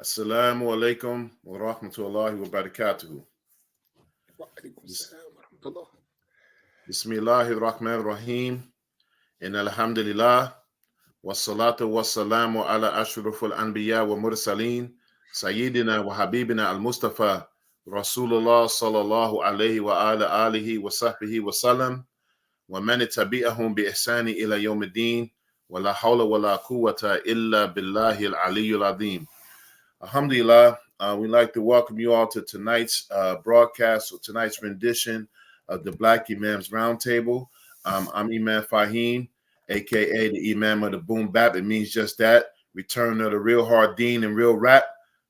Assalamu alaikum wa rahmatullahi wa barakatuhu. وعليكم السلام ورحمة الله. Bismillahir Rahmanir Rahim. In alhamdulillah. Wassalatu wassalamu ala ashrafil anbiya wa mursaleen. Sayyidina wa habibina al-Mustafa. Rasulullah sallallahu alayhi wa ala alihi wa sahbihi wa sallam. Wa man tabi'ahum bi ihsani ila yawmiddin. Wa la hawla wa la quwwata illa billahi al-aliyyul azim. Alhamdulillah, we'd like to welcome you all to tonight's broadcast or tonight's rendition of the Black Imams Roundtable. I'm Imam Faheem, aka the Imam of the Boom Bap. It means just that. Return of the real hard deen and real rap.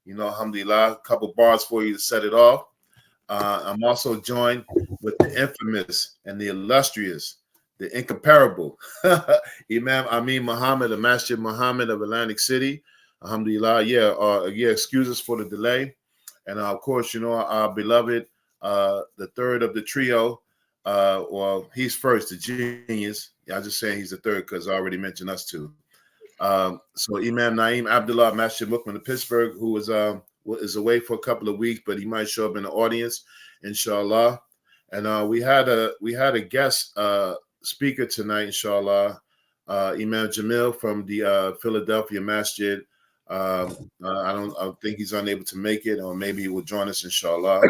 You know, alhamdulillah, a couple bars for you to set it off. I'm also joined with the infamous and the illustrious, the incomparable Imam Amin Muhammad of Masjid Muhammad of Atlantic City. Alhamdulillah, excuse us for the delay. And of course, you know, our beloved, the third of the trio, well, he's first, the genius. Yeah, I'm just saying he's the third because I already mentioned us two. So Imam Naeem Abdullah Masjid Mukman of Pittsburgh, who is away for a couple of weeks, but he might show up in the audience, inshallah. And we had a guest speaker tonight, inshallah, Imam Jamil from the Philadelphia Masjid. I think he's unable to make it, or maybe he will join us, inshallah.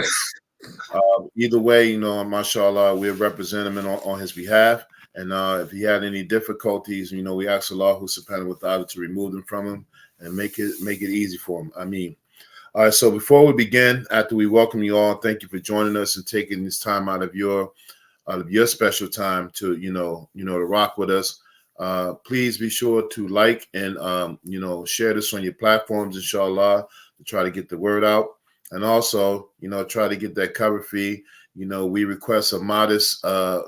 Either way, you know, mashallah, we'll represent him on his behalf. And if he had any difficulties, you know, we ask Allah subhanahu wa ta'ala to remove them from him and make it easy for him. Amin. All right, so before we begin, after we welcome you all, thank you for joining us and taking this time out of your special time to, to rock with us. Please be sure to like and, share this on your platforms, inshallah, to try to get the word out. And also, try to get that cover fee. You know, we request a modest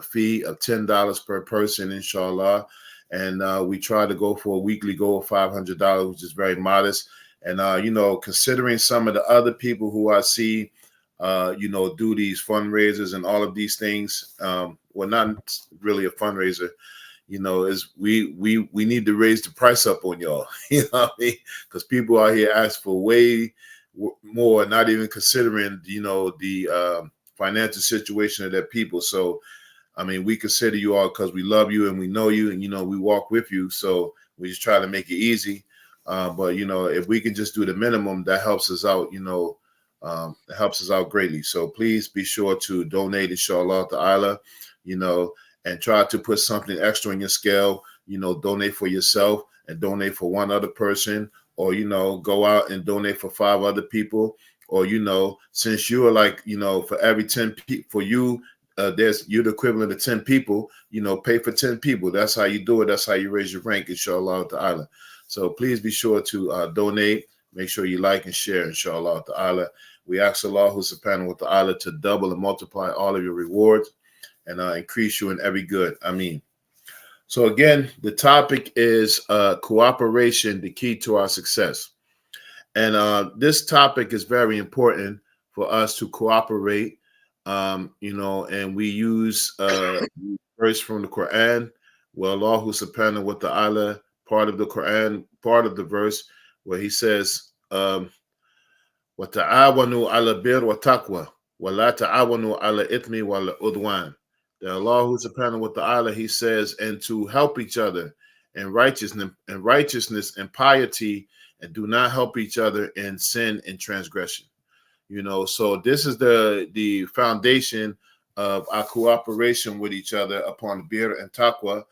fee of $10 per person, inshallah. And we try to go for a weekly goal of $500, which is very modest. And, considering some of the other people who I see, do these fundraisers and all of these things, well, not really a fundraiser, is we need to raise the price up on y'all, you know what I mean? Because people out here ask for way more, not even considering, the financial situation of their people. So, I mean, we consider you all because we love you and we know you and, we walk with you. So we just try to make it easy. But, if we can just do the minimum, that helps us out, it helps us out greatly. So please be sure to donate, inshallah ta'ala, and try to put something extra in your scale, donate for yourself and donate for one other person, or, go out and donate for 5 other people, or, since you are like, for every 10 people, for you, you're the equivalent of 10 people, pay for 10 people. That's how you do it. That's how you raise your rank, inshallah ta'ala. So please be sure to donate. Make sure you like and share, inshallah ta'ala. We ask Allah subhanahu wa ta'ala to double and multiply all of your rewards and increase you in every good. Amin. So again, the topic is cooperation, the key to our success. And this topic is very important for us to cooperate, and we use verse from the Quran, where Allah subhanahu wa ta'ala, part of the Quran, part of the verse where he says, وَتَعَاوَنُوا عَلَى الْبِرِّ وَالتَّقْوَى وَلَا تَعَاوَنُوا عَلَى الْإِثْمِ وَالْعُدْوَانِ. That Allah subhanahu wa ta'ala, he says, and to help each other in righteousness and piety, and do not help each other in sin and transgression. So this is the foundation of our cooperation with each other upon bir and taqwa,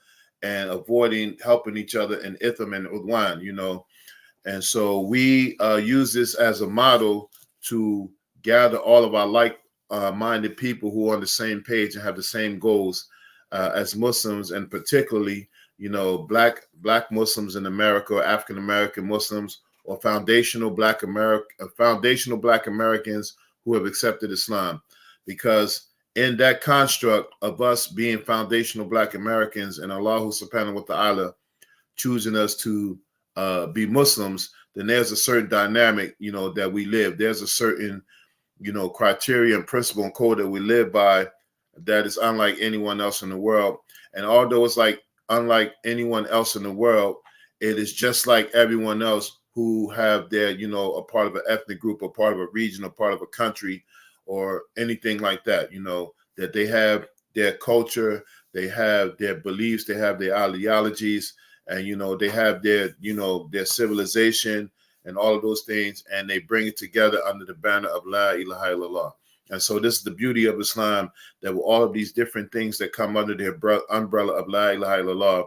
and avoiding helping each other in itham and udwan, And so we use this as a model to gather all of our like-minded people who are on the same page and have the same goals as Muslims, and particularly, black Muslims in America, or African American Muslims, or foundational black Americans who have accepted Islam. Because in that construct of us being foundational black Americans and Allah subhanahu wa ta'ala choosing us to be Muslims, then there's a certain dynamic, that we live. There's a certain, criteria and principle and code that we live by that is unlike anyone else in the world. And although it's like unlike anyone else in the world, it is just like everyone else who have their, a part of an ethnic group, or part of a region, or part of a country, or anything like that, that they have their culture, they have their beliefs, they have their ideologies, and, they have their, their civilization and all of those things, and they bring it together under the banner of La ilaha illallah. And so this is the beauty of Islam, that with all of these different things that come under the umbrella of La ilaha illallah,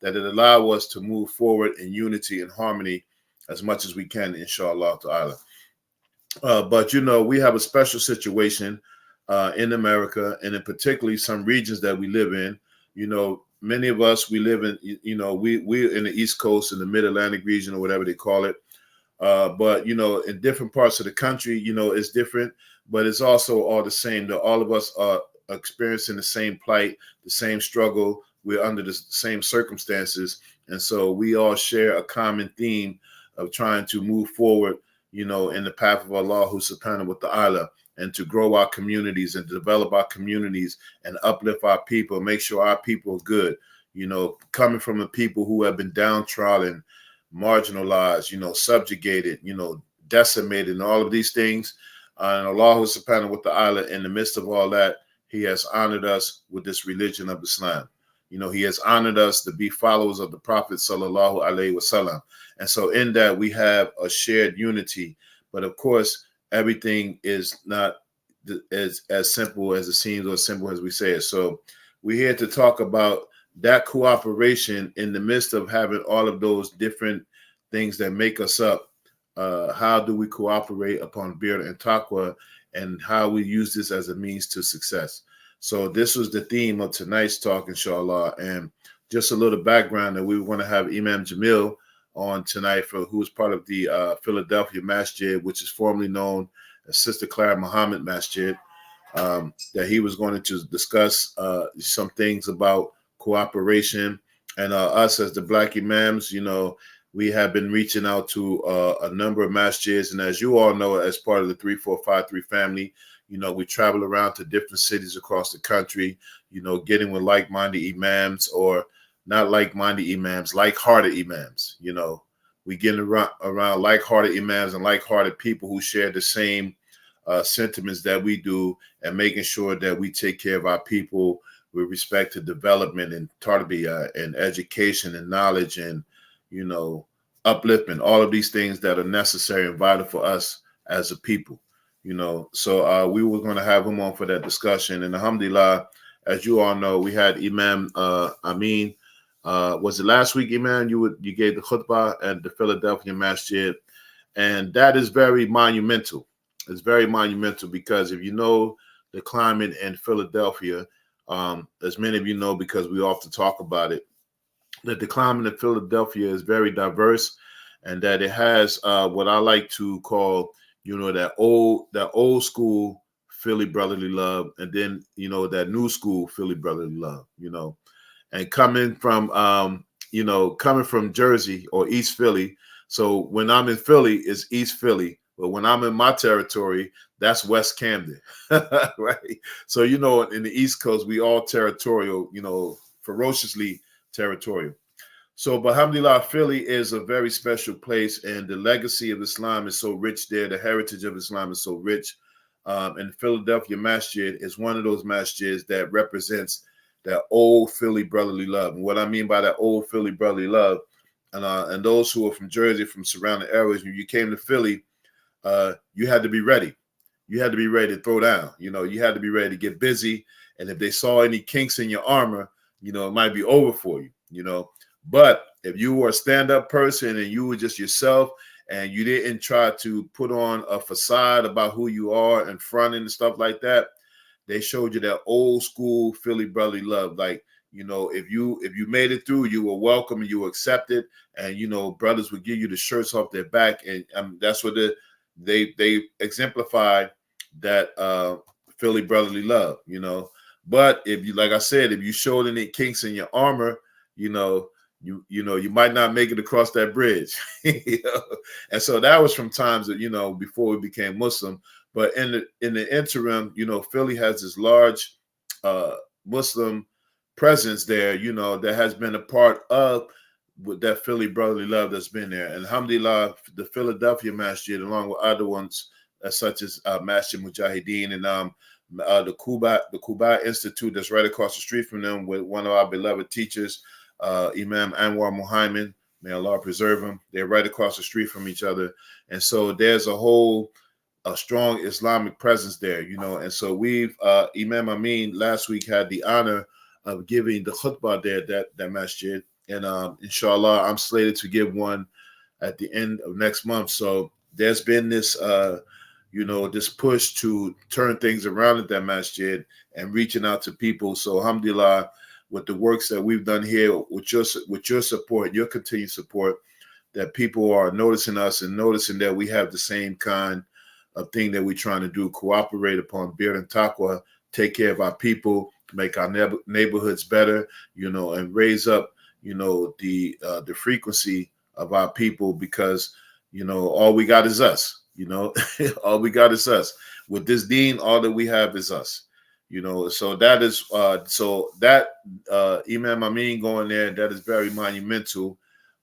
that it allows us to move forward in unity and harmony as much as we can, inshallah ta'ala. But, we have a special situation in America, and in particularly some regions that we live in. Many of us, we live in, we're in the East Coast, in the Mid-Atlantic region, or whatever they call it. But, in different parts of the country, it's different, but it's also all the same, that all of us are experiencing the same plight, the same struggle. We're under the same circumstances. And so we all share a common theme of trying to move forward, in the path of Allah subhanahu wa ta'ala, and to grow our communities and develop our communities and uplift our people, make sure our people are good, coming from the people who have been downtrodden, marginalized, subjugated, decimated, and all of these things. And Allah subhanahu wa ta'ala, in the midst of all that, he has honored us with this religion of Islam. He has honored us to be followers of the Prophet sallallahu alaihi wasallam. And so in that, we have a shared unity. But of course, everything is not as simple as it seems, or as simple as we say it. So we're here to talk about that cooperation in the midst of having all of those different things that make us up. How do we cooperate upon bir and taqwa, and how we use this as a means to success? So this was the theme of tonight's talk, inshallah. And just a little background, that we want to have Imam Jamil on tonight, who is part of the Philadelphia Masjid, which is formerly known as Sister Clara Muhammad Masjid, that he was going to discuss some things about cooperation. And us as the Black Imams, we have been reaching out to a number of masjids. And as you all know, as part of the 3453 family, we travel around to different cities across the country, getting with like-minded imams, or not like-minded imams, like-hearted imams. We get around like-hearted imams and like-hearted people who share the same sentiments that we do, and making sure that we take care of our people with respect to development and tarbiyah and education and knowledge and, upliftment, all of these things that are necessary and vital for us as a people. So we were going to have him on for that discussion. And alhamdulillah, as you all know, we had Imam Amin. Was it last week, Imam? You gave the khutbah at the Philadelphia Masjid, and that is very monumental. It's very monumental because if you know the climate in Philadelphia, as many of you know, because we often talk about it, that the climate in Philadelphia is very diverse, and that it has what I like to call, that old school Philly brotherly love, and then, that new school Philly brotherly love, and coming from Jersey or East Philly. So when I'm in Philly, it's East Philly. But when I'm in my territory, that's West Camden, right? So, in the East Coast, we all territorial, ferociously territorial. So, but alhamdulillah, Philly is a very special place, and the legacy of Islam is so rich there. The heritage of Islam is so rich. And Philadelphia Masjid is one of those masjids that represents that old Philly brotherly love. And what I mean by that old Philly brotherly love, and those who are from Jersey, from surrounding areas, when you came to Philly, you had to be ready. You had to be ready to throw down. You had to be ready to get busy. And if they saw any kinks in your armor, it might be over for you, But if you were a stand-up person and you were just yourself, and you didn't try to put on a facade about who you are in front and stuff like that, they showed you that old school Philly brotherly love. Like, if you made it through, you were welcome and you were accepted, and brothers would give you the shirts off their back, and that's what they exemplify that Philly brotherly love. But if you, like I said, if you showed any kinks in your armor, you might not make it across that bridge. And so that was from times that before we became Muslim. But in the interim, Philly has this large Muslim presence there, that has been a part of with that Philly brotherly love that's been there. And alhamdulillah, the Philadelphia Masjid, along with other ones such as Masjid Mujahideen and the Quba Institute that's right across the street from them with one of our beloved teachers, Imam Anwar Muhammad, may Allah preserve him. They're right across the street from each other. And so there's a strong Islamic presence there, and so we've Imam Amin last week had the honor of giving the khutbah there at that masjid, and inshallah I'm slated to give one at the end of next month. So there's been this this push to turn things around at that masjid and reaching out to people. So alhamdulillah, with the works that we've done here, with your support, your continued support, that people are noticing us and noticing that we have the same kind of thing that we're trying to do, cooperate upon bir and taqwa, take care of our people, make our neighborhoods better, and raise up, the frequency of our people, because, all we got is us, all we got is us. With this deen, all that we have is us, so that is, Imam Amin going there, that is very monumental,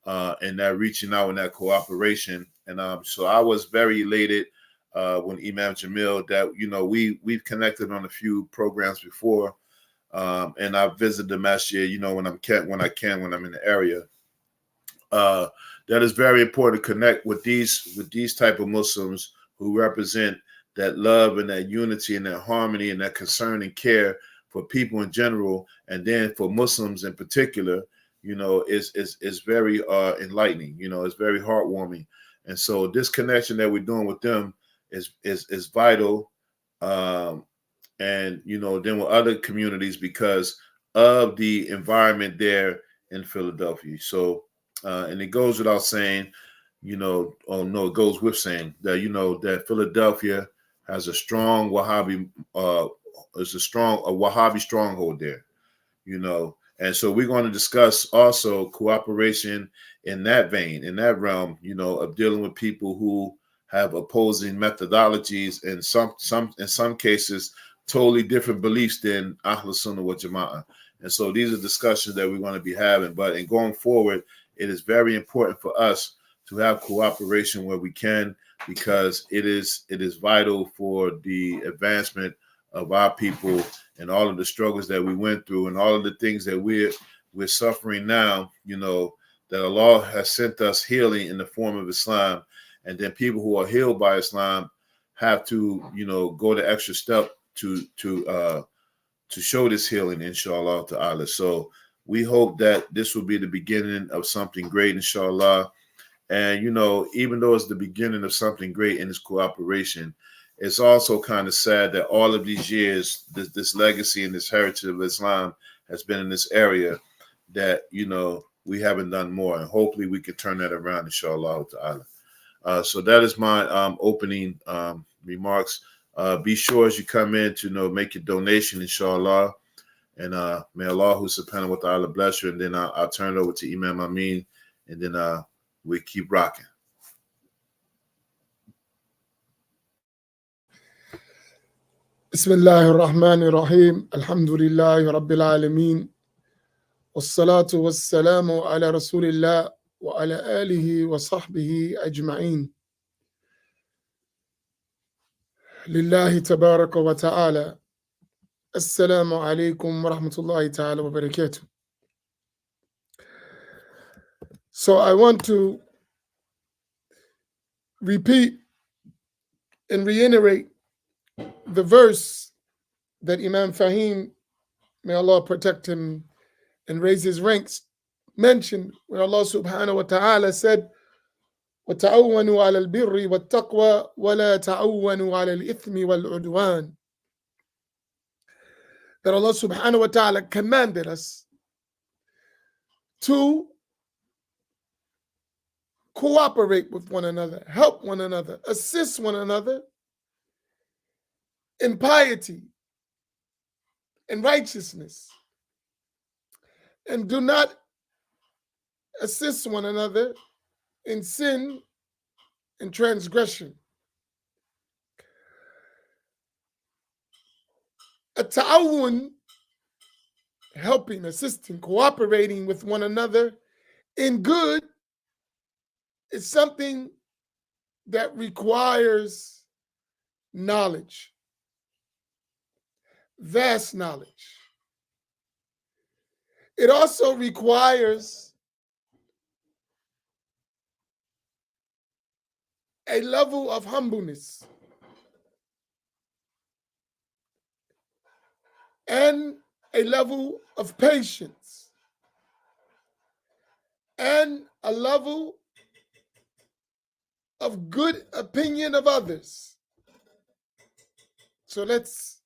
and that reaching out and that cooperation. And so I was very elated when Imam Jamil, that we've connected on a few programs before, and I visited the masjid, when I can, when I'm in the area. That is very important to connect with these type of Muslims who represent that love and that unity and that harmony and that concern and care for people in general, and then for Muslims in particular, is very enlightening. It's very heartwarming. And so this connection that we're doing with them is vital, and then with other communities, because of the environment there in Philadelphia. So and it goes without saying, it goes with saying that that Philadelphia has a strong Wahhabi Wahhabi stronghold there, and so we're going to discuss also cooperation in that vein, in that realm, of dealing with people who have opposing methodologies, and in some cases totally different beliefs than Ahlus Sunnah wal Jama'ah. And so these are discussions that we're going to be having. But in going forward, it is very important for us to have cooperation where we can, because it is vital for the advancement of our people and all of the struggles that we went through and all of the things that we're suffering now, that Allah has sent us healing in the form of Islam. And then people who are healed by Islam have to, go the extra step to show this healing, inshallah ta'ala. So we hope that this will be the beginning of something great, inshallah. And, even though it's the beginning of something great in this cooperation, it's also kind of sad that all of these years, this legacy and this heritage of Islam has been in this area, that, we haven't done more. And hopefully we can turn that around, inshallah ta'ala. So that is my opening remarks. Be sure as you come in to make your donation, inshallah. And may Allah subhanahu wa ta'ala bless you. And then I'll turn it over to Imam Amin. And then we keep rocking. بسم الله الرحمن الرحيم الحمد لله رب العالمين والصلاة والسلام على رسول الله وعلى آله وصحبه أجمعين لله تبارك وتعالى السلام عليكم ورحمة الله تعالى وبركاته. So I want to repeat and reiterate the verse that Imam Faheem, may Allah protect him and raise his ranks, mentioned, where Allah subhanahu wa ta'ala said, وَتَعَوَّنُوا عَلَى الْبِرِّ وَالتَّقْوَى وَلَا تَعَوَّنُوا عَلَى الْإِثْمِ وَالْعُدْوَانِ. That Allah subhanahu wa ta'ala commanded us to cooperate with one another, help one another, assist one another in piety and righteousness, and do not assist one another in sin and transgression. A ta'awun, helping, assisting, cooperating with one another in good is something that requires knowledge, vast knowledge. It also requires a level of humbleness and a level of patience and a level of good opinion of others. So let's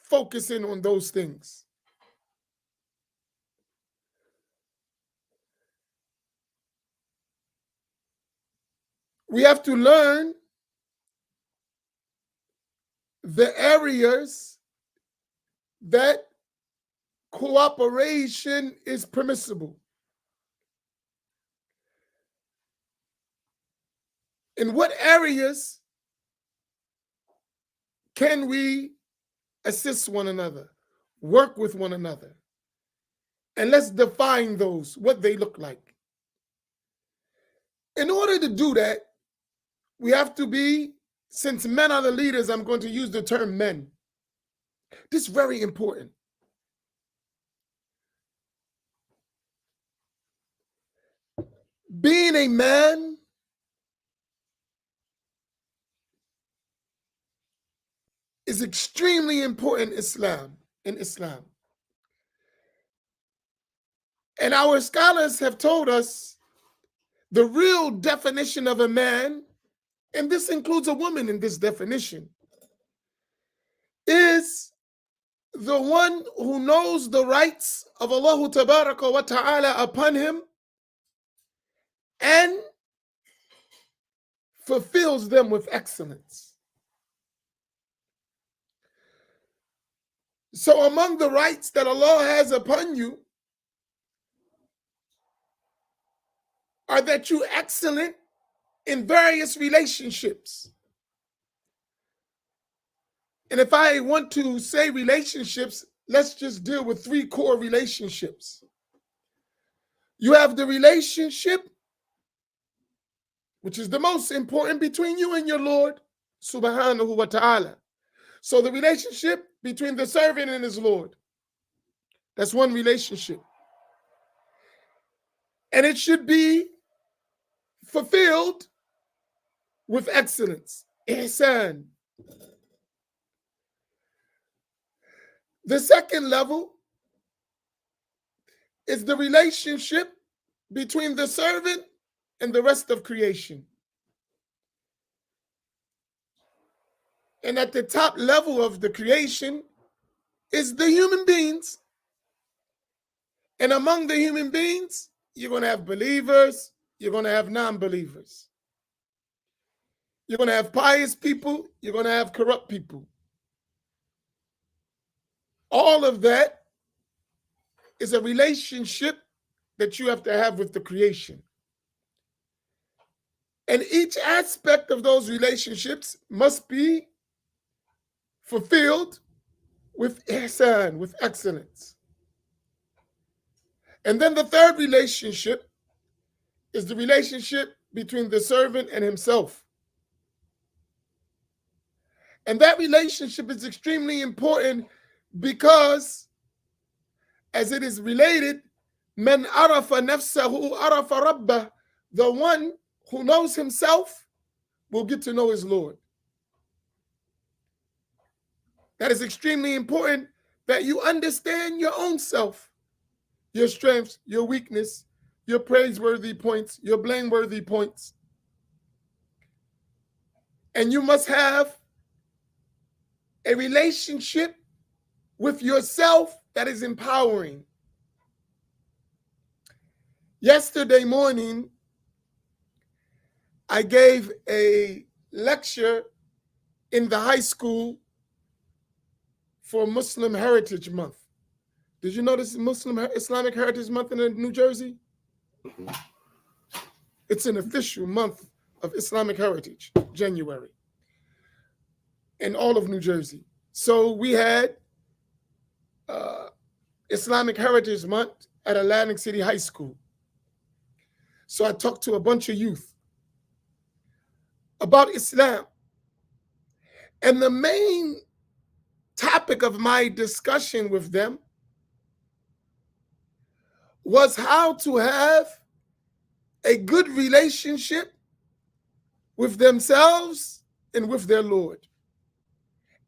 focus in on those things. We have to learn the areas that cooperation is permissible. In what areas can we assist one another, work with one another? And let's define those, what they look like. In order to do that, we have to be, since men are the leaders, I'm going to use the term men. This is very important. Being a man is extremely important in Islam. And our scholars have told us the real definition of a man, and this includes a woman in this definition, is the one who knows the rights of Allah Tabaraka wa Ta'ala upon him and fulfills them with excellence. So among the rights that Allah has upon you are that you're excellent in various relationships. And if I want to say relationships, let's just deal with three core relationships. You have the relationship, which is the most important, between you and your Lord, subhanahu wa ta'ala. So the relationship between the servant and his Lord, that's one relationship. And it should be fulfilled with excellence, ihsan. The second level is the relationship between the servant and the rest of creation. And at the top level of the creation is the human beings. And among the human beings, you're going to have believers, you're going to have non-believers. You're going to have pious people, you're going to have corrupt people. All of that is a relationship that you have to have with the creation. And each aspect of those relationships must be fulfilled with ihsan, with excellence. And then the third relationship is the relationship between the servant and himself. And that relationship is extremely important because, as it is related, man arafa nafsahu arafa rabbah, the one who knows himself will get to know his Lord. That is extremely important, that you understand your own self, your strengths, your weakness, your praiseworthy points, your blameworthy points. And you must have a relationship with yourself that is empowering. Yesterday morning, I gave a lecture in the high school for Muslim Heritage Month. Did you know this is Islamic Heritage Month in New Jersey? Mm-hmm. It's an official month of Islamic heritage, January, in all of New Jersey. So we had Islamic Heritage Month at Atlantic City High School. So I talked to a bunch of youth about Islam. And the main topic of my discussion with them was how to have a good relationship with themselves and with their Lord.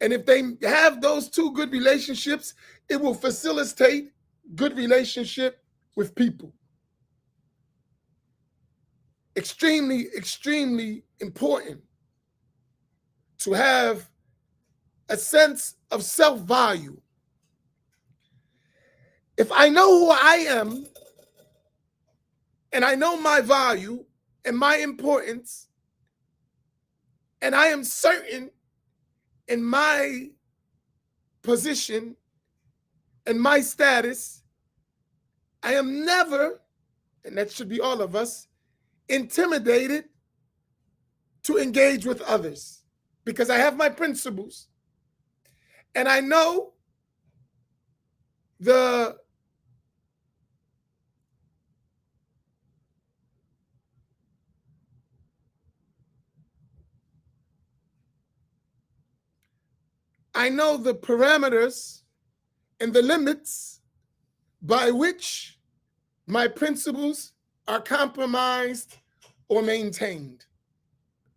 And if they have those two good relationships, it will facilitate good relationship with people. Extremely, extremely important to have a sense of self-value. If I know who I am and I know my value and my importance, and I am certain in my position and my status, I am never, and that should be all of us, intimidated to engage with others because I have my principles and I know the parameters and the limits by which my principles are compromised or maintained.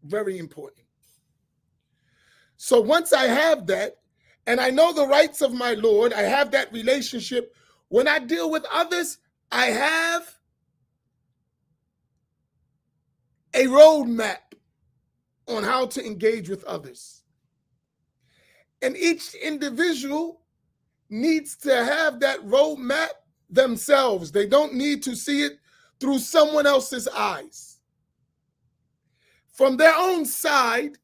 Very important. So once I have that, and I know the rights of my Lord, I have that relationship. When I deal with others, I have a roadmap on how to engage with others. And each individual needs to have that roadmap themselves. They don't need to see it through someone else's eyes. From their own side,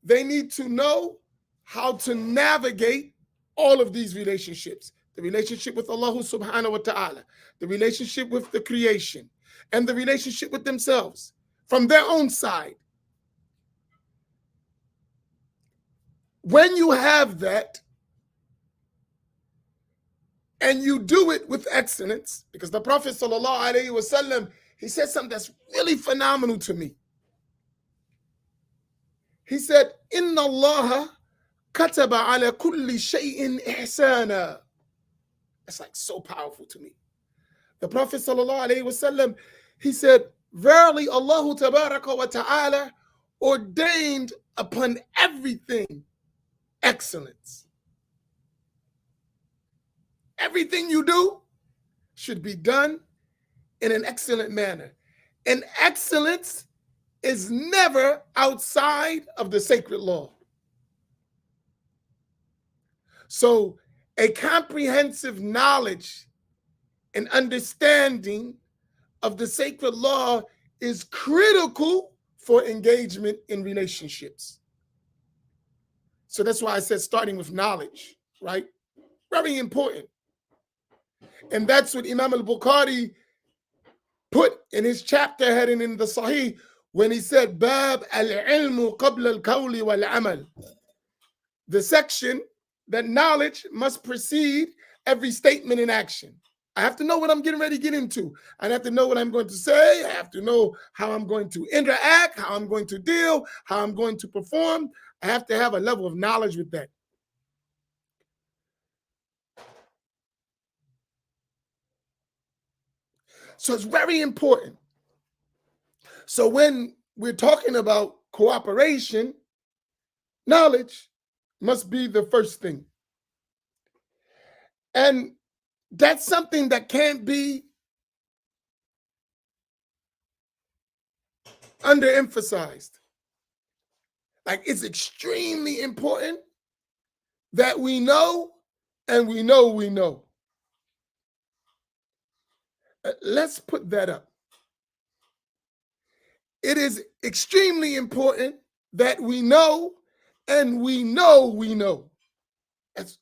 they need to know how to navigate all of these relationships. The relationship with Allah subhanahu wa ta'ala, the relationship with the creation, and the relationship with themselves from their own side. When you have that, and you do it with excellence, because the Prophet sallallahu alaihi wasallam, he said something that's really phenomenal to me. He said, "Inna Allah kataba ala kulli shay'in ihsana." That's like so powerful to me. The Prophet sallallahu alaihi wasallam, he said, "Verily, Allah tabaraka wa ta'ala ordained upon everything excellence." Everything you do should be done in an excellent manner. And excellence is never outside of the sacred law. So a comprehensive knowledge and understanding of the sacred law is critical for engagement in relationships. So that's why I said starting with knowledge, right? Very important. And that's what Imam al-Bukhari put in his chapter heading in the Sahih when he said, Bab al-ilmu qabla al-qawli wal-amal. The section that knowledge must precede every statement in action. I have to know what I'm getting ready to get into. I have to know what I'm going to say. I have to know how I'm going to interact, how I'm going to deal, how I'm going to perform. I have to have a level of knowledge with that. So it's very important. So when we're talking about cooperation, knowledge must be the first thing. And that's something that can't be underemphasized. Like, it's extremely important that we know and we know we know. Let's put that up. It is extremely important that we know and we know we know.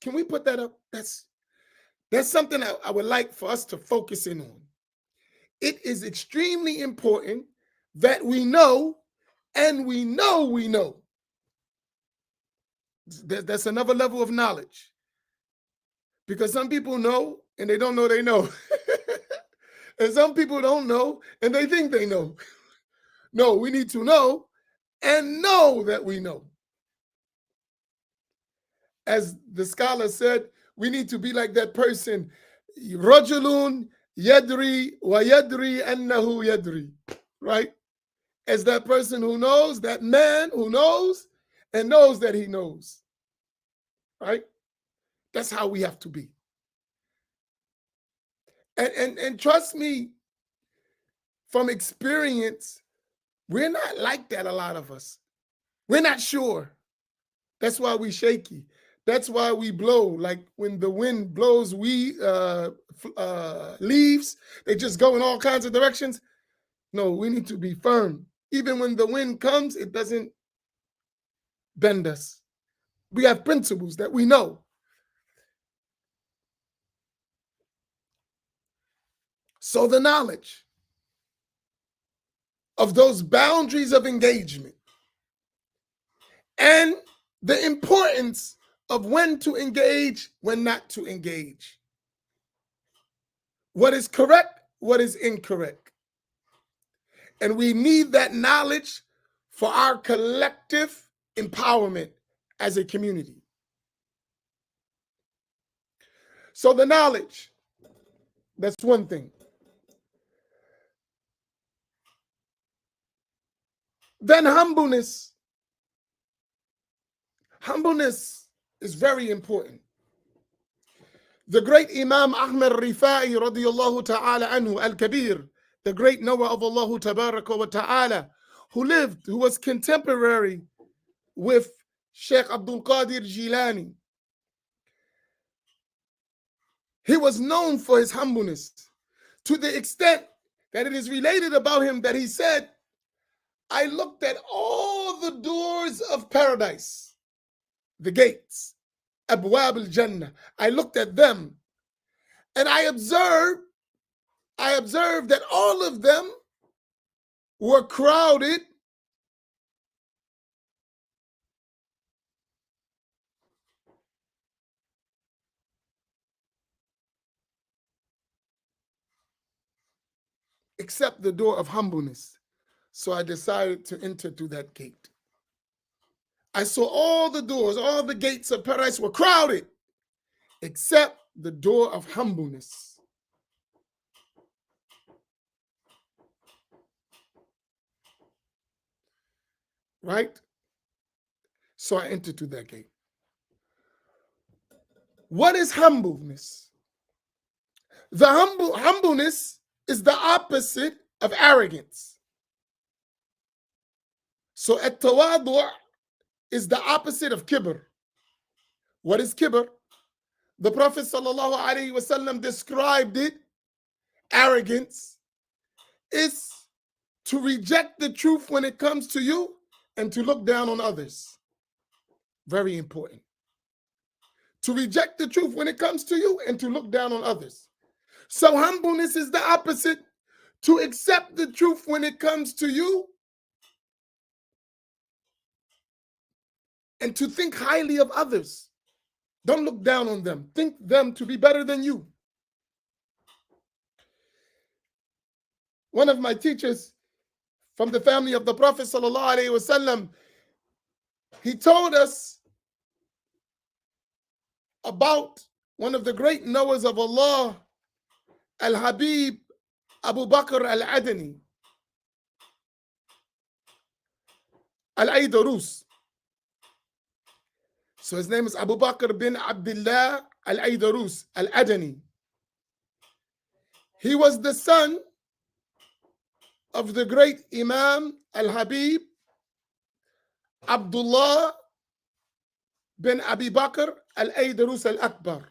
Can we put that up? That's something I would like for us to focus in on. It is extremely important that we know and we know we know. That's another level of knowledge. Because some people know and they don't know they know. And some people don't know and they think they know. No, we need to know and know that we know. As the scholar said, we need to be like that person. Rajulun yadri wa yadri annahu yadri. Right? As that person who knows, that man who knows and knows that he knows. Right? That's how we have to be. And trust me, from experience, we're not like that, a lot of us. We're not sure. That's why we shaky. That's why we blow. Like when the wind blows leaves, they just go in all kinds of directions. No, we need to be firm. Even when the wind comes, it doesn't bend us. We have principles that we know. So the knowledge of those boundaries of engagement and the importance of when to engage, when not to engage. What is correct, what is incorrect. And we need that knowledge for our collective empowerment as a community. So the knowledge, that's one thing. Then humbleness. Humbleness is very important. The great Imam Ahmed Rifa'i radiyallahu ta'ala anhu al-Kabir, the great knower of Allah tabaraka wa ta'ala, who was contemporary with Sheikh Abdul Qadir Jilani. He was known for his humbleness to the extent that it is related about him that he said, I looked at all the doors of paradise, the gates, Abwab al-Jannah. I looked at them and I observed that all of them were crowded except the door of humbleness. So I decided to enter through that gate. I saw all the doors, all the gates of paradise were crowded, except the door of humbleness. Right? So I entered through that gate. What is humbleness? The humbleness is the opposite of arrogance. So at-tawadu' is the opposite of kibr. What is kibr? The Prophet sallallahu alaihi wasallam described it. Arrogance is to reject the truth when it comes to you and to look down on others. Very important. To reject the truth when it comes to you and to look down on others. So humbleness is the opposite. To accept the truth when it comes to you and to think highly of others. Don't look down on them. Think them to be better than you. One of my teachers from the family of the Prophet sallallahu alaihi wasallam, he told us about one of the great knowers of Allah, Al-Habib Abu Bakr Al-Adani, Al-Aydarus. So his name is Abu Bakr bin Abdullah Al-Aydarus Al-Adani. He was the son of the great Imam Al-Habib Abdullah bin Abi Bakr Al-Aydarus Al-Akbar,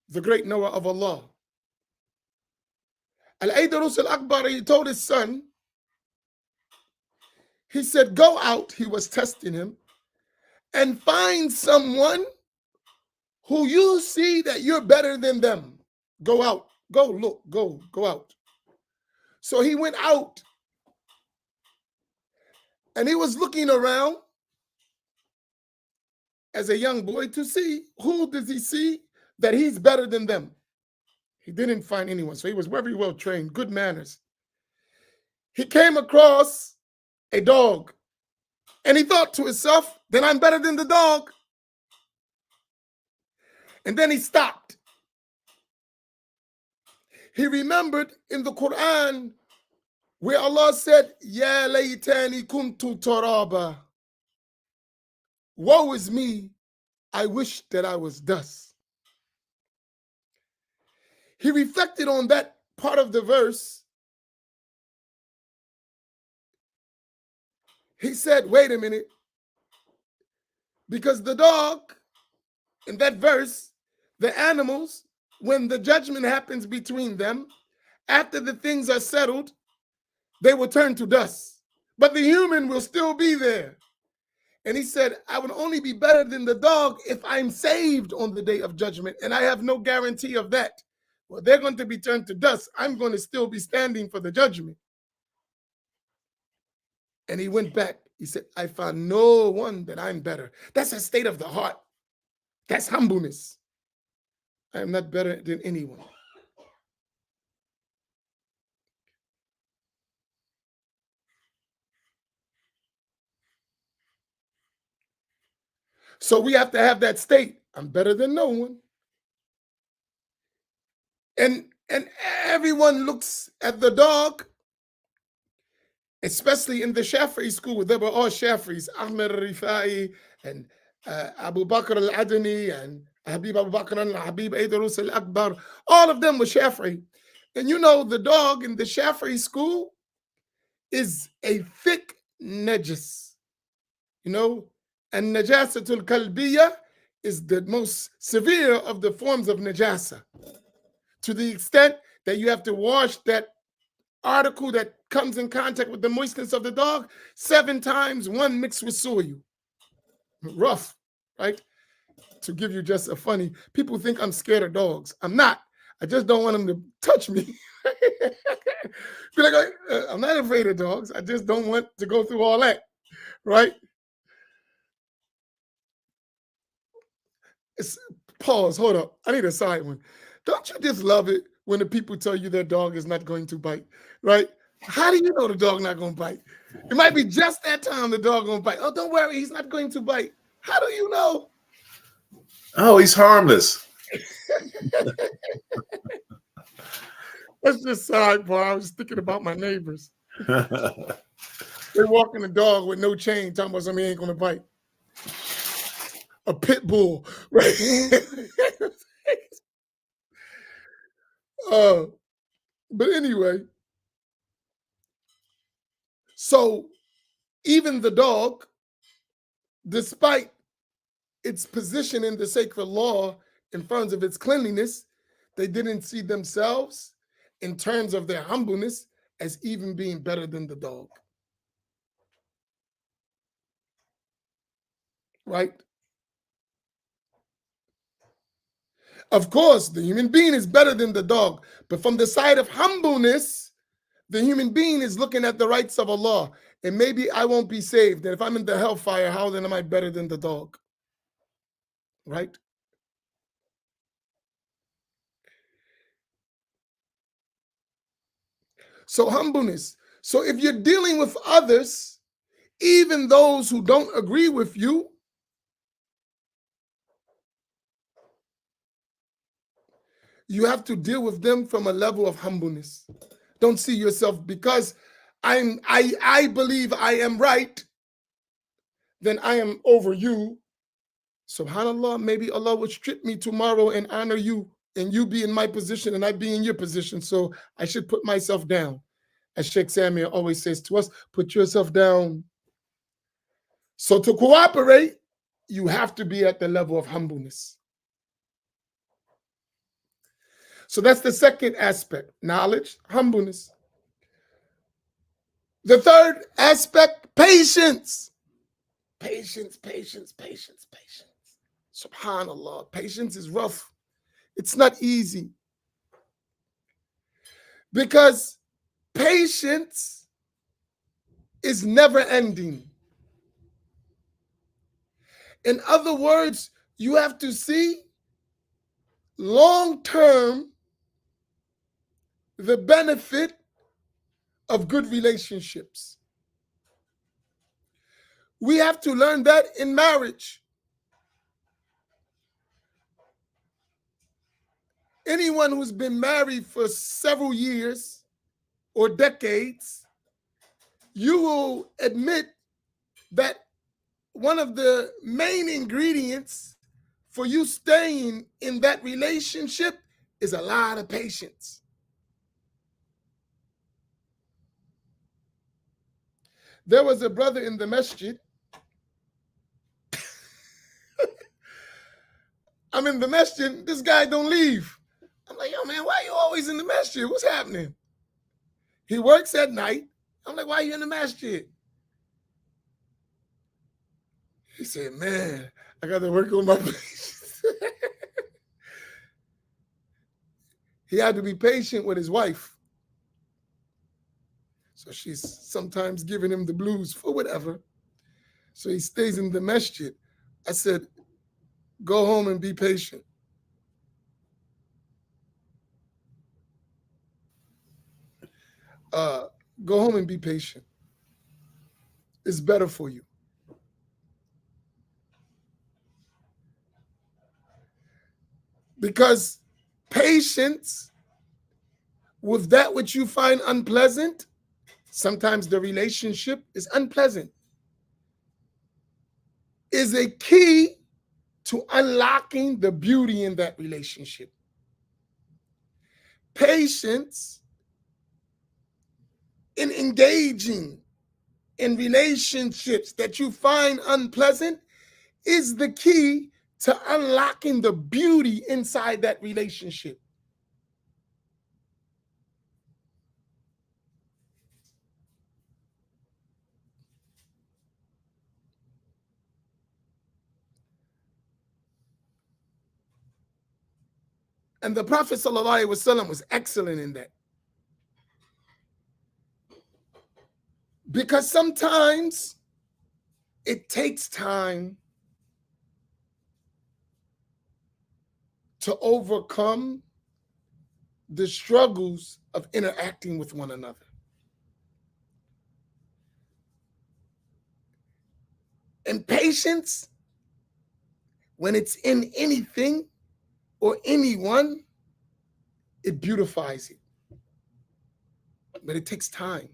the great knower of Allah. Al-Aydarus Al-Akbar, he told his son, he said, go out, he was testing him, and find someone who you see that you're better than them. Go out, go look, go out. So he went out and he was looking around as a young boy to see who does he see that he's better than them. He didn't find anyone, so he was very well trained, good manners. He came across a dog, and he thought to himself, then I'm better than the dog. And then he stopped. He remembered in the Quran where Allah said, Ya laytani kuntu taraba. Woe is me, I wish that I was dust. He reflected on that part of the verse. He said, wait a minute, because the dog, in that verse, the animals, when the judgment happens between them, after the things are settled, they will turn to dust. But the human will still be there. And he said, I would only be better than the dog if I'm saved on the day of judgment, and I have no guarantee of that. Well, they're going to be turned to dust. I'm going to still be standing for the judgment. And he went back. He said, I found no one that I'm better. That's a state of the heart. That's humbleness. I am not better than anyone. So we have to have that state. I'm better than no one. And everyone looks at the dog, especially in the Shafi'i school, they were all Shafi'is, Ahmed al-Rifai and Abu Bakr al-Adani and Habib Abu Bakr and Habib Aydrus al-Akbar. All of them were Shafi'i. And you know, the dog in the Shafi'i school is a thick najis. You know, and najasatul kalbiya is the most severe of the forms of najasa, to the extent that you have to wash that article that comes in contact with the moistness of the dog 7 times, one mixed with soil. Rough, right? To give you just a funny, people think I'm scared of dogs. I'm not. I just don't want them to touch me. Be like, I'm not afraid of dogs. I just don't want to go through all that, right? Pause, hold up. I need a side one. Don't you just love it when the people tell you their dog is not going to bite, right? How do you know the dog not going to bite? It might be just that time the dog going to bite. Oh, don't worry, he's not going to bite. How do you know? Oh, he's harmless. That's just sidebar. I was thinking about my neighbors. They're walking the dog with no chain, talking about something he ain't going to bite. A pit bull, right? But anyway, so even the dog, despite its position in the sacred law in terms of its cleanliness, they didn't see themselves in terms of their humbleness as even being better than the dog. Right? Of course, the human being is better than the dog, but from the side of humbleness, the human being is looking at the rights of Allah. And maybe I won't be saved. And if I'm in the hellfire, how then am I better than the dog? Right? So humbleness. So if you're dealing with others, even those who don't agree with you, you have to deal with them from a level of humbleness. Don't see yourself because I believe I am right, then I am over you. SubhanAllah, maybe Allah will strip me tomorrow and honor you, and you be in my position and I be in your position. So I should put myself down. As Sheikh Samir always says to us, put yourself down. So to cooperate, you have to be at the level of humbleness. So that's the second aspect, knowledge, humbleness. The third aspect, patience. Patience, patience, patience, patience. SubhanAllah, patience is rough. It's not easy. Because patience is never ending. In other words, you have to see long term the benefit of good relationships. We have to learn that in marriage. Anyone who's been married for several years or decades, you will admit that one of the main ingredients for you staying in that relationship is a lot of patience. There was a brother in the Masjid. I'm in the Masjid, this guy don't leave. I'm like, yo, man, why are you always in the Masjid? What's happening? He works at night. I'm like, why are you in the Masjid? He said, man, I got to work on my patience. He had to be patient with his wife. So she's sometimes giving him the blues for whatever. So he stays in the Masjid. I said, go home and be patient. Go home and be patient. It's better for you. Because patience with that which you find unpleasant, sometimes the relationship is unpleasant, is a key to unlocking the beauty in that relationship. Patience in engaging in relationships that you find unpleasant is the key to unlocking the beauty inside that relationship. And the Prophet ﷺ was excellent in that. Because sometimes it takes time to overcome the struggles of interacting with one another. And patience, when it's in anything or anyone, it beautifies it. But it takes time.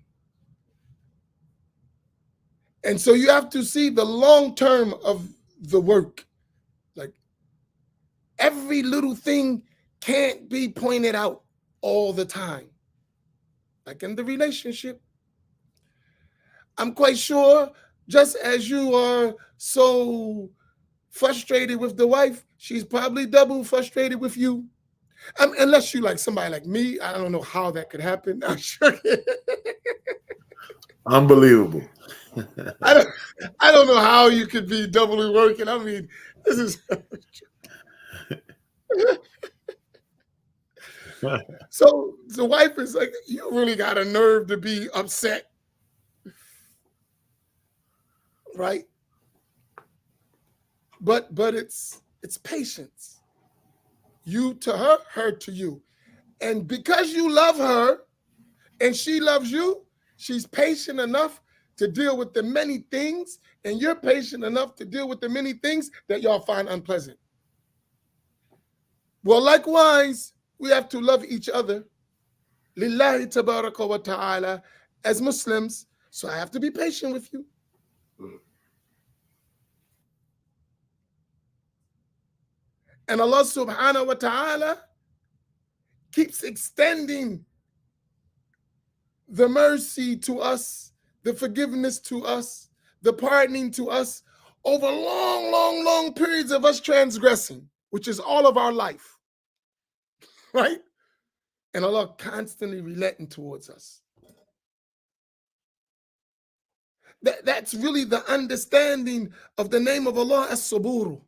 And so you have to see the long term of the work. Like every little thing can't be pointed out all the time. Like in the relationship, I'm quite sure just as you are so frustrated with the wife, she's probably double frustrated with you. Unless you like somebody like me, I don't know how that could happen. I'm sure. Unbelievable. I don't know how you could be doubly working. I mean, this is so the wife is like, you really got a nerve to be upset, right? But it's patience. You to her, her to you. And because you love her and she loves you, she's patient enough to deal with the many things, and you're patient enough to deal with the many things that y'all find unpleasant. Well, likewise, we have to love each other. Lillahi tabaraka wa ta'ala, as Muslims, so I have to be patient with you. And Allah subhanahu wa ta'ala keeps extending the mercy to us, the forgiveness to us, the pardoning to us over long periods of us transgressing, which is all of our life, right? And Allah constantly relenting towards us. That's really the understanding of the name of Allah as-Sabur.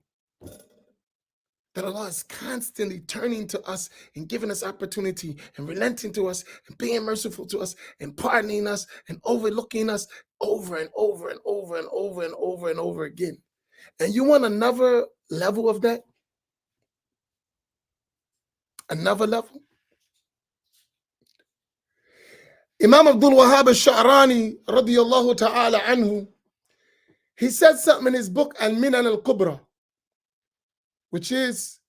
That Allah is constantly turning to us and giving us opportunity and relenting to us and being merciful to us and pardoning us and overlooking us over and over and over and over and over and over again. And you want another level of that? Another level? Imam Abdullah al-Sha'rani radiyallahu ta'ala anhu, he said something in his book Al-Minan al-Kubra, which is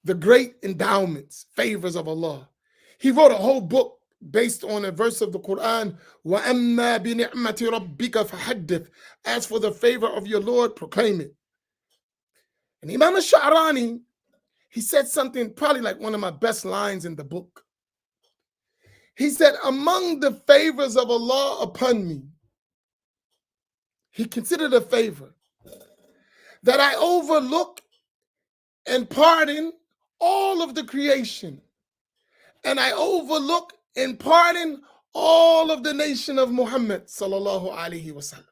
the great endowments, favors of Allah. He wrote a whole book based on a verse of the Quran, وَأَمَّا بِنِعْمَةِ رَبِّكَ فَحَدِّثْ. As for the favor of your Lord, proclaim it. And Imam al-Sha'rani, he said something probably like one of my best lines in the book. He said, among the favors of Allah upon me, he considered a favor that I overlook and pardon all of the creation, and I overlook and pardon all of the nation of Muhammad sallallahu alaihi wasallam.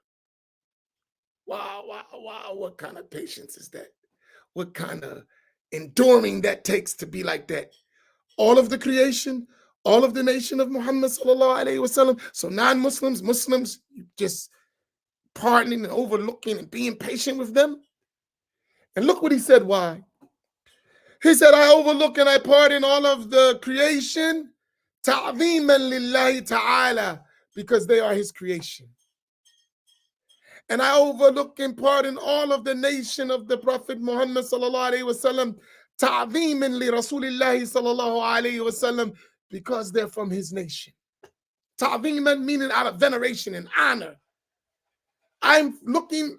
Wow, wow, wow, what kind of patience is that? What kind of enduring that takes to be like that? All of the creation, all of the nation of Muhammad sallallahu alaihi wasallam. So non-Muslims, Muslims, you just pardoning and overlooking and being patient with them. And look what he said, why? He said, I overlook and I pardon all of the creation, ta'zeeman lillahi ta'ala, because they are his creation. And I overlook and pardon all of the nation of the Prophet Muhammad sallallahu alaihi wasallam, ta'zeeman li Rasulillahi sallallahu alaihi wasallam, because they're from his nation. Ta'zeeman meaning out of veneration and honor. I'm looking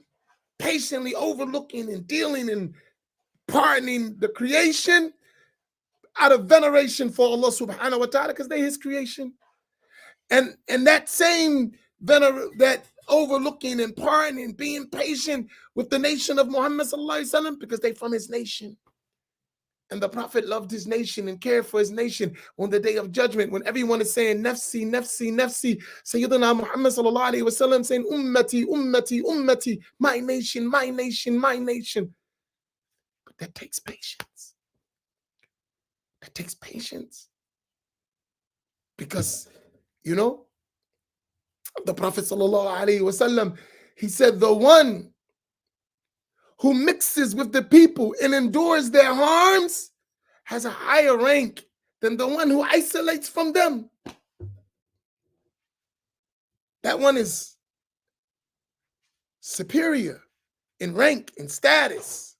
patiently, overlooking and dealing and pardoning the creation out of veneration for Allah subhanahu wa ta'ala, because they're his creation. And that same that overlooking and pardoning, being patient with the nation of Muhammad sallallahu alaihi wasallam, because they're from his nation. And the Prophet loved his nation and cared for his nation on the day of judgment, when everyone is saying nafsi, nafsi, nafsi. Sayyidina Muhammad sallallahu alaihi wasallam saying ummati, ummati, ummati, my nation, my nation, my nation. But that takes patience. That takes patience. Because, you know, the Prophet sallallahu alaihi wasallam, he said, the one who mixes with the people and endures their harms has a higher rank than the one who isolates from them. That one is superior in rank and status,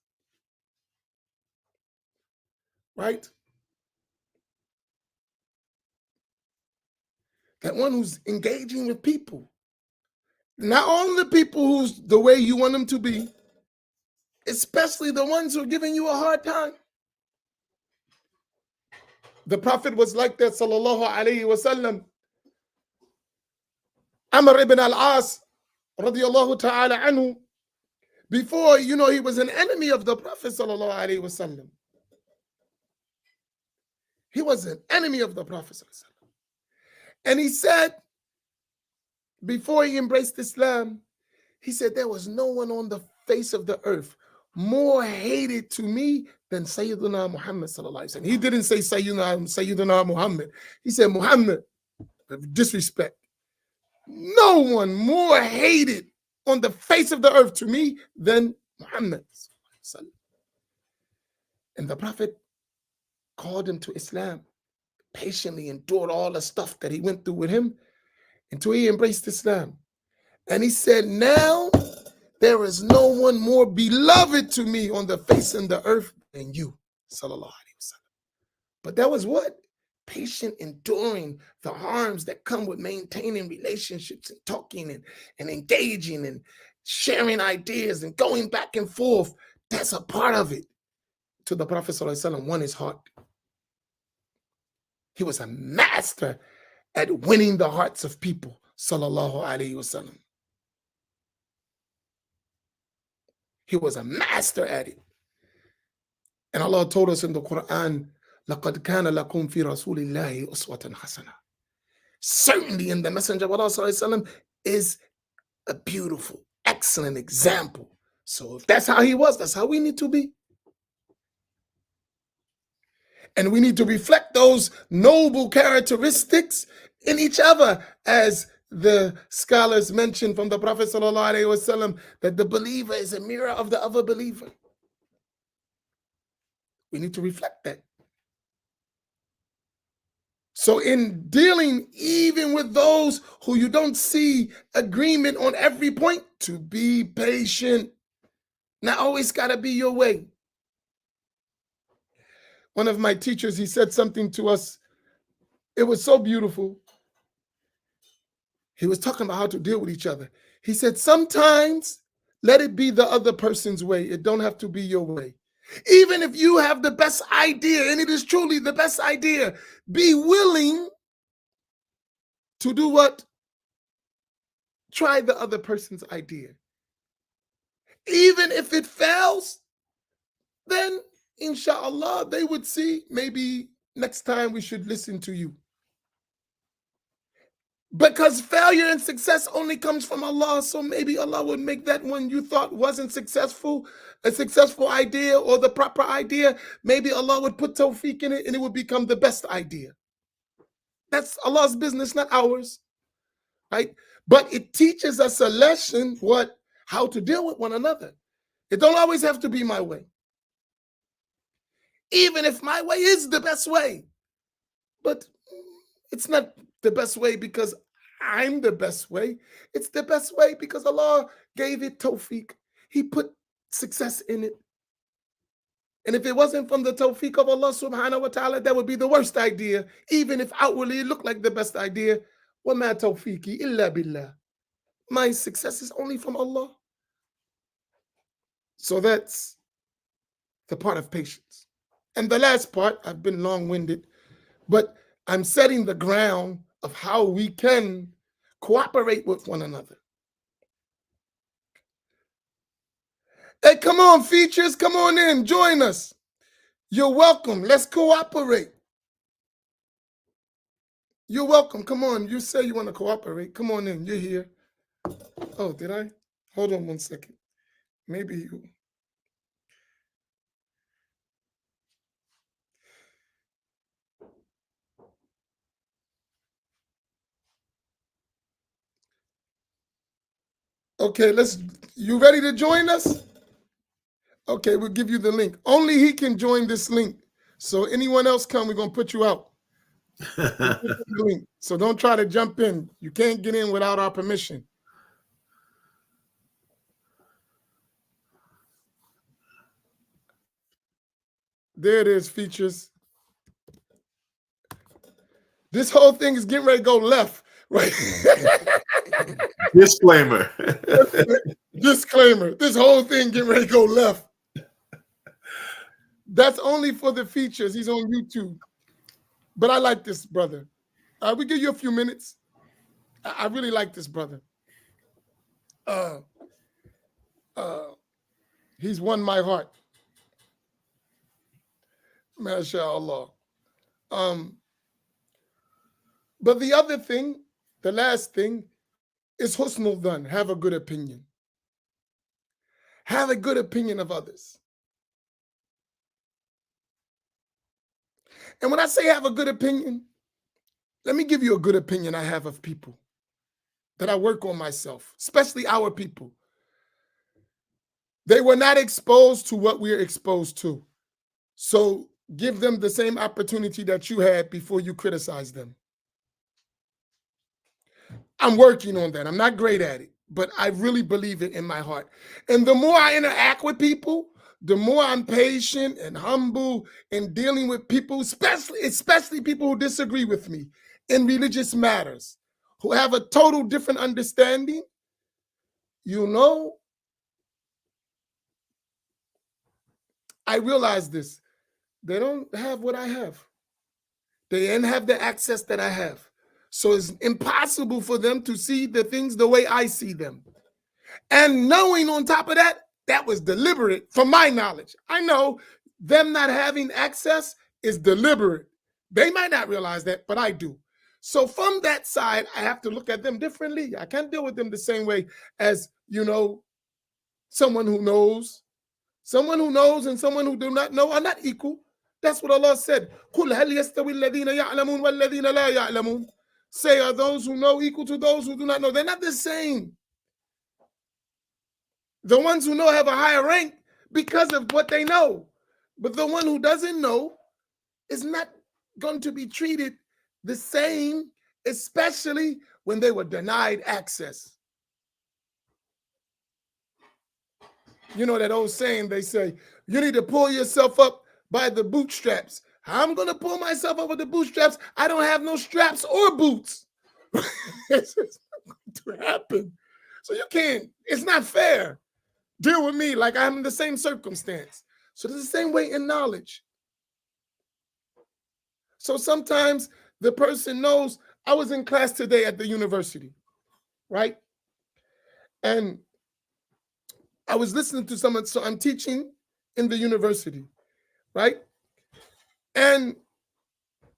right? That one who's engaging with people, not only the people who's the way you want them to be, especially the ones who are giving you a hard time. The Prophet was like that, sallallahu alayhi wasallam. Amr ibn al-As, radiyallahu ta'ala anhu, before, you know, he was an enemy of the Prophet sallallahu alayhi wasallam. He was an enemy of the Prophet sallallahu alayhi wasallam. And he said, before he embraced Islam, he said, there was no one on the face of the earth more hated to me than Sayyidina Muhammad sallallahu alaihi wasallam. He didn't say Sayyidina Muhammad. He said Muhammad, disrespect. No one more hated on the face of the earth to me than Muhammad sallallahu alaihi wasallam. And the Prophet called him to Islam, patiently endured all the stuff that he went through with him until he embraced Islam. And he said, now there is no one more beloved to me on the face of the earth than you, sallallahu alaihi wasallam. But that was what? Patient, enduring the harms that come with maintaining relationships and talking and engaging and sharing ideas and going back and forth. That's a part of it. To the Prophet sallallahu alaihi wasallam won his heart. He was a master at winning the hearts of people, sallallahu alaihi wasallam. He was a master at it. And Allah told us in the Quran, لَقَدْ كَانَ لَكُمْ فِي رَسُولِ اللَّهِ أُسْوَةً حَسَنَةً. Certainly in the Messenger of Allah sallallahu is a beautiful, excellent example. So if that's how he was, that's how we need to be. And we need to reflect those noble characteristics in each other, as the scholars mentioned from the Prophet sallallahu alaihi wasallam, that the believer is a mirror of the other believer. We need to reflect that. So in dealing even with those who you don't see agreement on every point, to be patient. Not always got to be your way. One of my teachers, he said something to us. It was so beautiful. He was talking about how to deal with each other. He said, sometimes let it be the other person's way. It don't have to be your way. Even if you have the best idea, and it is truly the best idea, be willing to do what? Try the other person's idea. Even if it fails, then inshallah, they would see maybe next time we should listen to you. Because failure and success only comes from Allah. So maybe Allah would make that one you thought wasn't successful, a successful idea or the proper idea. Maybe Allah would put tawfiq in it and it would become the best idea. That's Allah's business, not ours. Right? But it teaches us a lesson, what? How to deal with one another. It don't always have to be my way. Even if my way is the best way. But it's not the best way because I'm the best way. It's the best way because Allah gave it tawfiq. He put success in it. And if it wasn't from the tawfiq of Allah subhanahu wa ta'ala, that would be the worst idea. Even if outwardly it looked like the best idea. وَمَا تَوْفِيقِي إِلَّا بِاللَّهِ. My success is only from Allah. So that's the part of patience. And the last part, I've been long-winded, but I'm setting the ground of how we can cooperate with one another. Hey, come on, features, come on in, join us. You're welcome. Let's cooperate. You're welcome. Come on. You say you want to cooperate. Come on in. You're here. Oh, did I? Hold on one second. Maybe you. Okay, you ready to join us? Okay, we'll give you the link. Only he can join this link. So anyone else come, we're going to put you out. So don't try to jump in. You can't get in without our permission. There it is, features. This whole thing is getting ready to go left, right? Disclaimer. Disclaimer. This whole thing getting ready to go left. That's only for the features. He's on YouTube. But I like this brother. We give you a few minutes. I really like this brother. He's won my heart. MashaAllah. But the other thing, the last thing, is husnul dhan. Have a good opinion. Have a good opinion of others. And when I say have a good opinion, let me give you a good opinion I have of people that I work on myself, especially our people. They were not exposed to what we're exposed to. So give them the same opportunity that you had before you criticize them. I'm working on that. I'm not great at it, but I really believe it in my heart. And the more I interact with people, the more I'm patient and humble in dealing with people, especially people who disagree with me in religious matters, who have a total different understanding. You know, I realize this. They don't have what I have. They didn't have the access that I have. So it's impossible for them to see the things the way I see them. And knowing on top of that, that was deliberate from my knowledge. I know them not having access is deliberate. They might not realize that, but I do. So from that side, I have to look at them differently. I can't deal with them the same way as, someone who knows. Someone who knows and someone who do not know are not equal. That's what Allah said. قُلْ هَلْ يَسْتَوِي الَّذِينَ يَعْلَمُونَ وَالَّذِينَ لَا يَعْلَمُونَ. Say, are those who know equal to those who do not know? They're not the same. The ones who know have a higher rank because of what they know. But the one who doesn't know is not going to be treated the same, especially when they were denied access. You know that old saying, they say, you need to pull yourself up by the bootstraps. I'm going to pull myself up with the bootstraps. I don't have no straps or boots. It's just not going to happen. So you can't, it's not fair. Deal with me like I'm in the same circumstance. So it's the same way in knowledge. So sometimes the person knows, I was in class today at the university, right? And I was listening to someone, so I'm teaching in the university, right? And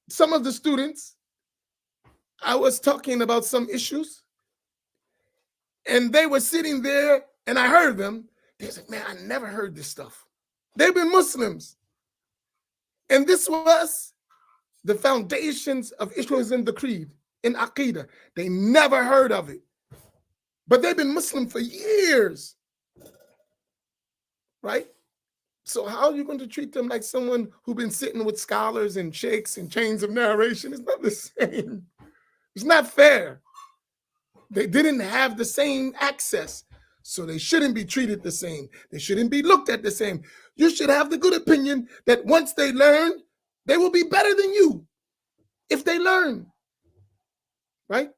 some of the students, I was talking about some issues, and they were sitting there, and I heard them. They was like, man, I never heard this stuff. They've been Muslims. And this was the foundations of issues in the creed, in Aqidah. They never heard of it. But they've been Muslim for years. Right? So how are you going to treat them like someone who's been sitting with scholars and sheikhs and chains of narration? It's not the same. It's not fair. They didn't have the same access, so they shouldn't be treated the same. They shouldn't be looked at the same. You should have the good opinion that once they learn, they will be better than you if they learn. Right?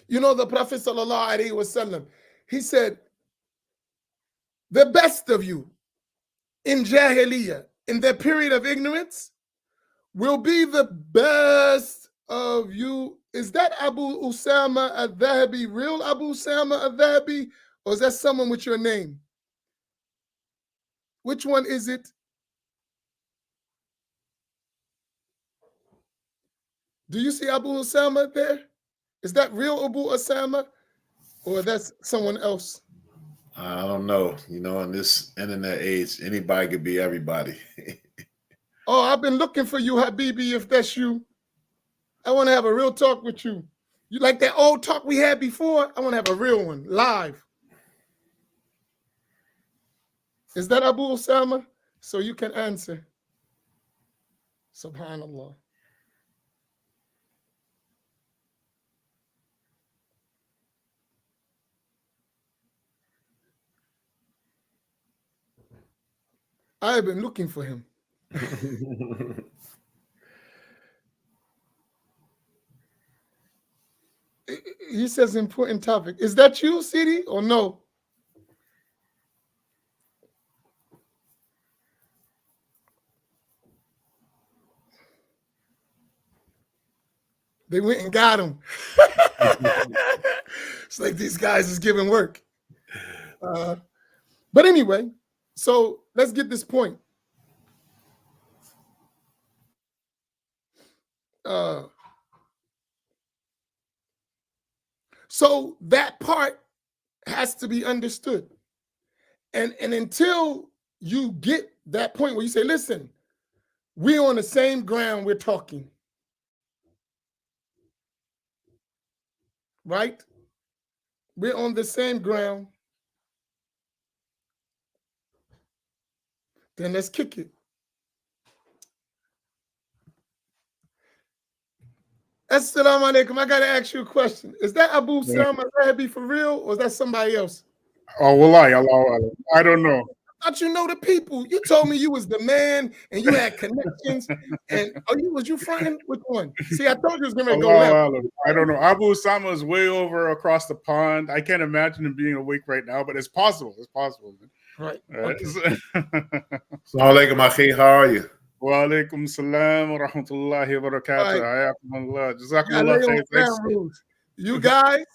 You know, the Prophet sallallahu alaihi wasallam, he said, the best of you in Jahiliyyah, in their period of ignorance, will be the best of you. Is that Abu Usama al-Dhahabi, real Abu Usama al-Dhahabi, or is that someone with your name? Which one is it? Do you see Abu Usama there? Is that real Abu Usama, or that's someone else? I don't know. You know, in this internet age, anybody could be everybody. Oh, I've been looking for you, Habibi, if that's you. I want to have a real talk with you. You like that old talk we had before? I want to have a real one, live. Is that Abu Usama? So you can answer. Subhanallah. I've been looking for him. He says important topic. Is that you, Sidi, or no? They went and got him. It's like these guys is giving work. But anyway, so let's get this point. So that part has to be understood. And until you get that point where you say, listen, we're on the same ground, we're talking. Right? We're on the same ground. Then let's kick it. Assalamu alaikum. I got to ask you a question. Is that Abu Salama Rahabi for real, or is that somebody else? Oh, wallahi, Allah, I don't know. I thought you know the people. You told me you was the man and you had connections. And was you fronting? Which one? See, I told you it was going to go left. I don't know. Abu Usama is way over across the pond. I can't imagine him being awake right now, but it's possible. It's possible. Right. Okay. Assalamu alaikum, akhi. How are you? Wa alaikum salam wa rahmatullahi wa barakatuh. Hayakumullah. Jazakumullah khair. You guys,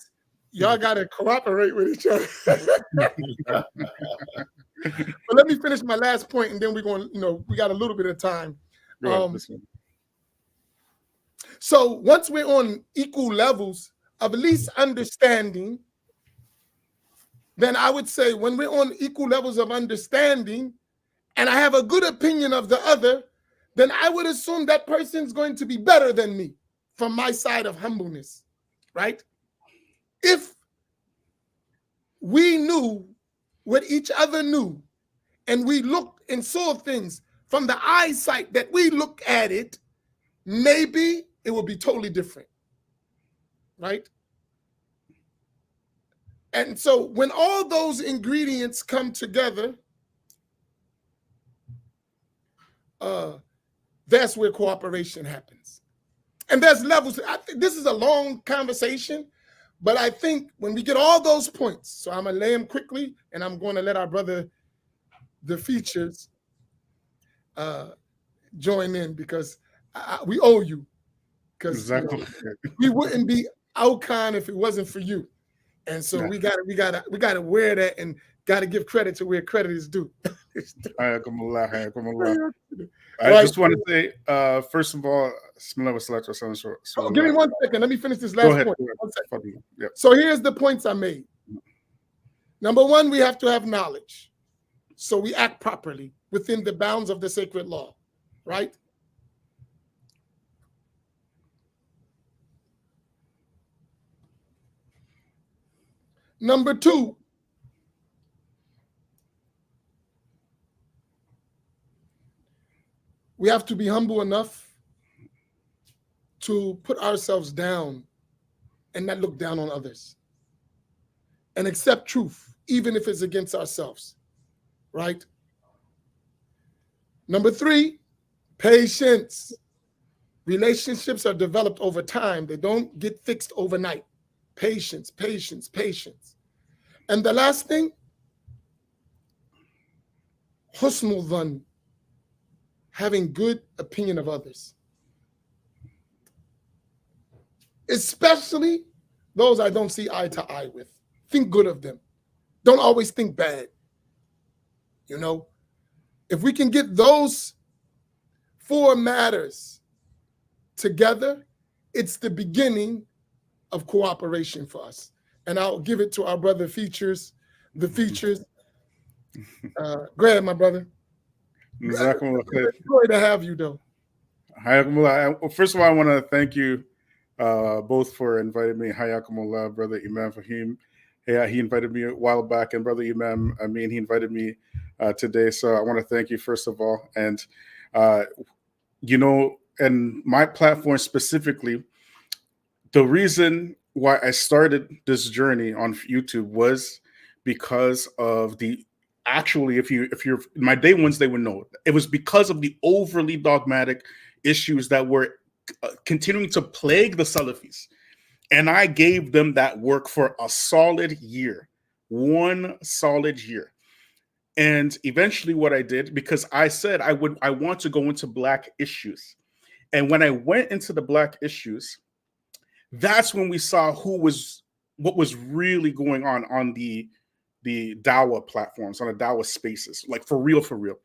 y'all got to cooperate with each other. But let me finish my last point, and then we're going, we got a little bit of time. So once we're on equal levels of at least understanding, then I would say when we're on equal levels of understanding, and I have a good opinion of the other, then I would assume that person's going to be better than me from my side of humbleness, right? If we knew what each other knew, and we looked and saw things from the eyesight that we look at it, maybe it will be totally different, right? And so when all those ingredients come together, that's where cooperation happens. And there's levels. I think this is a long conversation, but I think when we get all those points, so I'm going to lay them quickly, and I'm going to let our brother, the features, join in, because we owe you. Because Exactly. we wouldn't be Alcon if it wasn't for you. And so we gotta wear that, and gotta give credit to where credit is due. Hayakumullah. I Right. just want to say, first of all, Give me 1 second. Let me finish this last point. 1 second. Yeah. So here's the points I made. Number one, we have to have knowledge, so we act properly within the bounds of the sacred law, right? Number two, we have to be humble enough to put ourselves down and not look down on others, and accept truth, even if it's against ourselves, right? Number three, patience. Relationships are developed over time. They don't get fixed overnight. Patience, patience, patience. And the last thing, husnul dhan, having good opinion of others, especially those I don't see eye to eye with. Think good of them. Don't always think bad. You know, if we can get those 4 matters together, it's the beginning of cooperation for us. And I'll give it to our brother Features, the Features. Grab my brother. Joy to have you, though. First of all, I want to thank you both for inviting me. Hayakumullah, brother Imam Faheem. Yeah, he invited me a while back, and brother Imam Amin, he invited me today. So I want to thank you first of all. And you know, and my platform specifically, the reason why I started this journey on YouTube was because of the actually, if you're my day ones, they would know it was because of the overly dogmatic issues that were continuing to plague the Salafis. And I gave them that work for a solid year, 1 solid year. And eventually what I did, because I said I want to go into Black issues. And when I went into the Black issues, that's when we saw what was really going on the Dawah platforms, on the Dawah spaces, like for real, for real.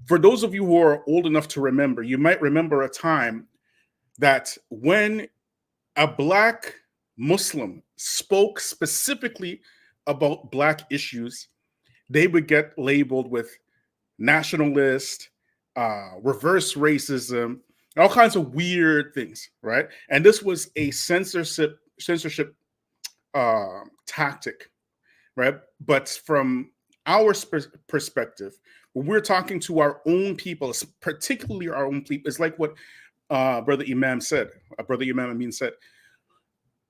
For those of you who are old enough to remember, you might remember a time that when a Black Muslim spoke specifically about Black issues, they would get labeled with nationalist, reverse racism, all kinds of weird things, right? And this was a censorship tactic, right? But from our perspective, when we're talking to our own people, particularly our own people, it's like what Brother Imam said, Brother Imam Amin said,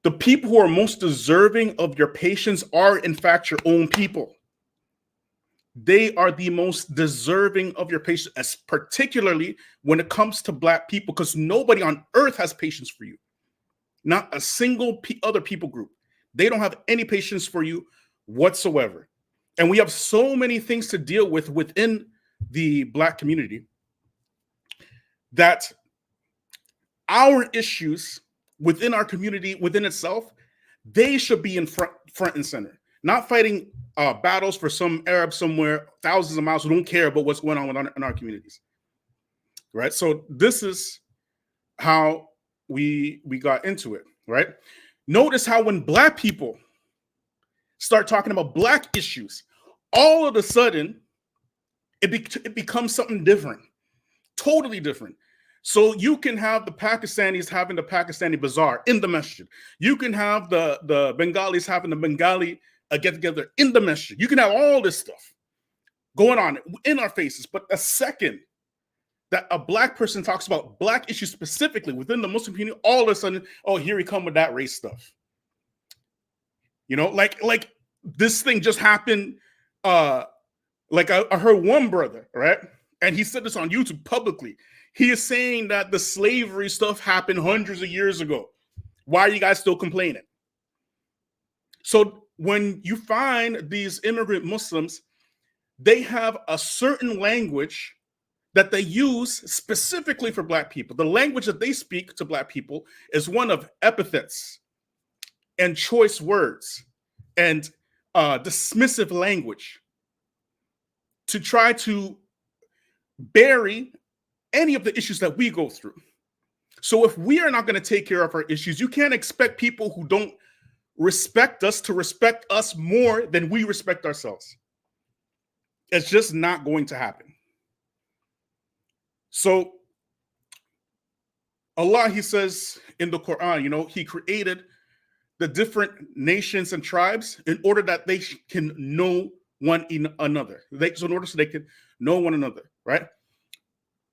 the people who are most deserving of your patience are in fact your own people. They are the most deserving of your patience, as particularly when it comes to Black people, because nobody on earth has patience for you. Not a single other people group. They don't have any patience for you whatsoever. And we have so many things to deal with within the Black community that our issues within our community, within itself, they should be in front and center. Not fighting battles for some Arab somewhere thousands of miles who don't care about what's going on in our communities, right? So this is how we got into it, right? Notice how when Black people start talking about Black issues, all of a sudden it becomes something different, totally different. So you can have the Pakistanis having the Pakistani bazaar in the masjid. You can have the Bengalis having the Bengali get together in the masjid. You can have all this stuff going on in our faces. But the second that a black person talks about black issues specifically within the Muslim community, all of a sudden, oh, here we come with that race stuff. You know, like this thing just happened. Like I heard one brother, right? And he said this on YouTube publicly. He is saying that the slavery stuff happened hundreds of years ago. Why are you guys still complaining? So when you find these immigrant Muslims, they have a certain language that they use specifically for black people. The language that they speak to black people is one of epithets and choice words and dismissive language to try to bury any of the issues that we go through. So if we are not going to take care of our issues, you can't expect people who don't respect us to respect us more than we respect ourselves. It's just not going to happen. So Allah, he says in the Quran, you know, he created the different nations and tribes in order that they can know one another. So in order so they can know one another, right?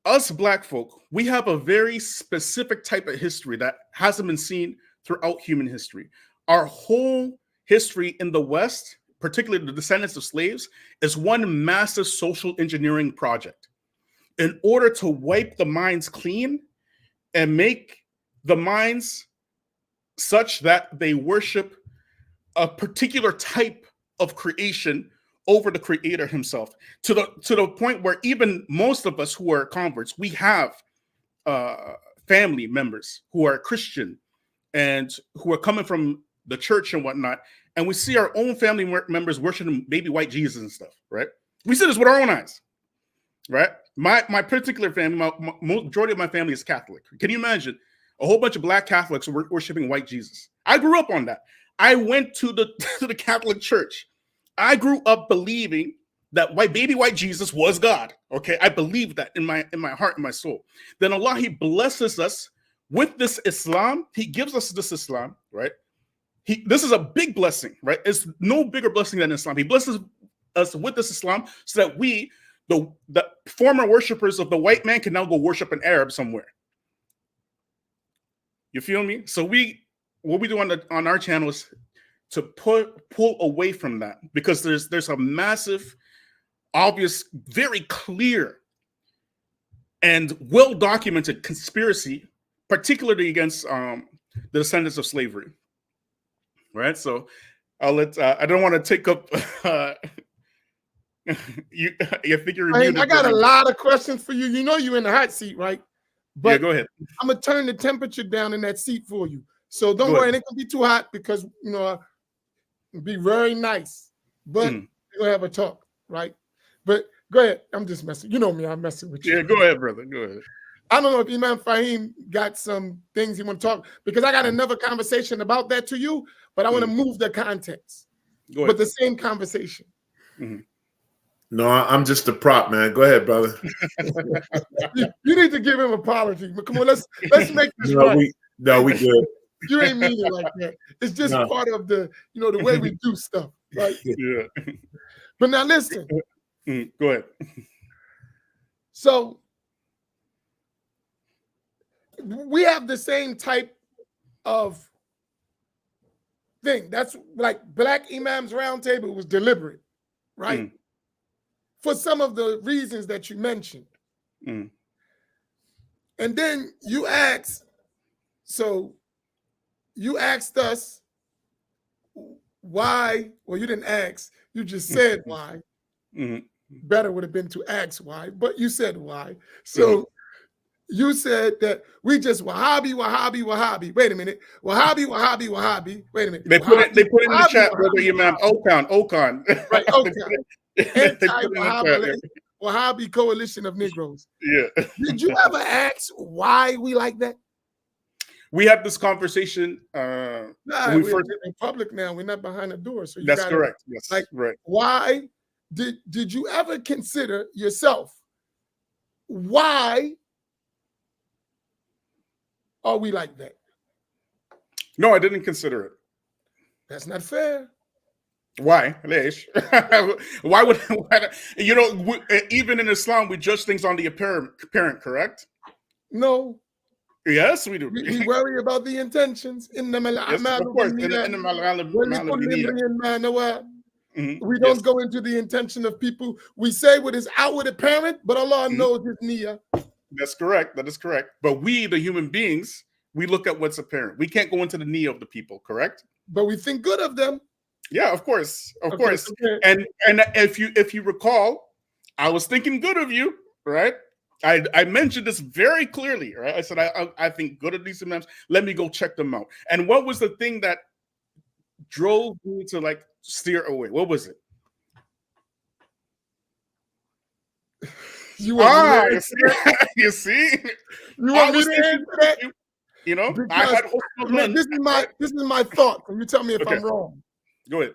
Us black folk, we have a very specific type of history that hasn't been seen throughout human history. Our whole history in the West, particularly the descendants of slaves, is one massive social engineering project. In order to wipe the minds clean and make the minds such that they worship a particular type of creation over the creator himself, to the point where even most of us who are converts, we have family members who are Christian and who are coming from the church and whatnot, and we see our own family members worshiping baby white Jesus and stuff, right? We see this with our own eyes, right? My particular family, majority of my family is Catholic. Can you imagine a whole bunch of black Catholics worshiping white Jesus? I grew up on that. I went to the Catholic Church. I grew up believing that baby white Jesus was God. Okay, I believe that in my heart and my soul. Then Allah, he blesses us with this Islam. He gives us this Islam, right? This is a big blessing, right? It's no bigger blessing than Islam. He blesses us with this Islam so that we, the former worshipers of the white man, can now go worship an Arab somewhere. You feel me? So what we do on our channel is to pull away from that, because there's a massive, obvious, very clear and well-documented conspiracy, particularly against the descendants of slavery. Right? So I'll let I don't want to take up you think you're I got a lot of questions for you. You know you're in the hot seat, right? But yeah, go ahead. I'm gonna turn the temperature down in that seat for you. So don't worry, it ain't gonna be too hot, because you know it'll be very nice. But we'll have a talk, right? But go ahead. I'm just messing. You know me, I'm messing with you. Yeah, go ahead, brother. Go ahead. I don't know if Imam Faheem got some things he want to talk, because I got another conversation about that to you, but I want to move the context. But the same conversation. No, I'm just a prop, man. Go ahead, brother. You need to give him an apology. But come on, let's make this right. We good. You ain't mean it like that. It's just part of the the way we do stuff, right? Yeah. But now listen. Go ahead. So we have the same type of thing. That's like Black Imams Roundtable was deliberate, right? For some of the reasons that you mentioned. And then you asked us why. Well, you didn't ask, you just said why. Better would have been to ask why, but you said why. So you said that we just Wahhabi. Wait a minute. Wahhabi. Wait a minute. They put it in the chat, brother Imam. Okan. Right, Okan. Wahhabi Coalition of Negroes. Yeah. Did you ever ask why we like that? We had this conversation. We're in public now. We're not behind the door. So that's correct. Yes. Like, right. Why did you ever consider yourself? Why are we like that? No, I didn't consider it. That's not fair. Why? Lesh. Why would even in Islam we judge things on the apparent, correct? No, Yes, we do. we worry about the intentions. Yes, of course. We don't go into the intention of people. We say what is outward apparent, but Allah knows his niyyah. That's correct. That is correct. But we, the human beings, we look at what's apparent. We can't go into the niyyah of the people, correct? But we think good of them. Yeah, of course. Of course. Okay. And if you recall, I was thinking good of you, right? I mentioned this very clearly, right? I said, I think good of these imams. Let me go check them out. And what was the thing that drove me to like steer away? What was it? You see? You want me to answer that? You know, this is my thought. And you tell me if I'm wrong. Go ahead.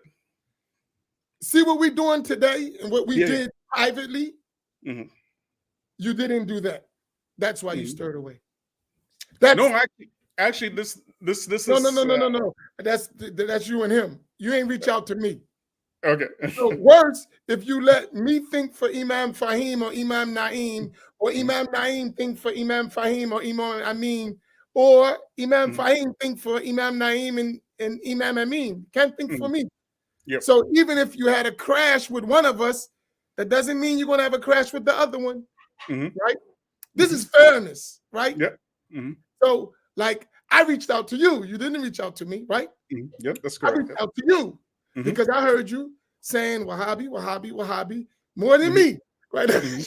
See what we're doing today and what we did privately. Mm-hmm. You didn't do that. That's why you stirred away. Actually, this is no. That's you and him. You ain't reach out to me. Okay. So worse, if you let me think for Imam Faheem or Imam Naeem, or Imam Naeem think for Imam Faheem or Imam Amin, or Imam Faheem think for Imam Naeem and Imam Amin. Can't think for me. Yep. So even if you had a crash with one of us, that doesn't mean you're going to have a crash with the other one. Right? This is fairness, right? Yeah. So, like, I reached out to you. You didn't reach out to me, right? Yeah, that's correct. I reached out to you because I heard you saying Wahhabi more than me, right? And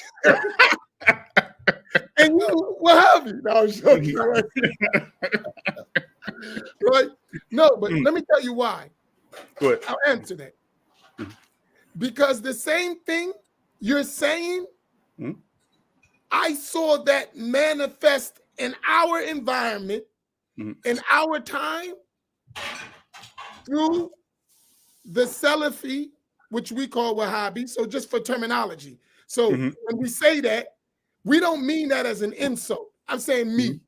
you Wahhabi. No, I'm joking, right? Right? No, but let me tell you why. Good. I'll answer that. Because the same thing you're saying, I saw that manifest in our environment, in our time, through the Salafi, which we call Wahhabi. So just for terminology. So when we say that, we don't mean that as an insult. I'm saying me.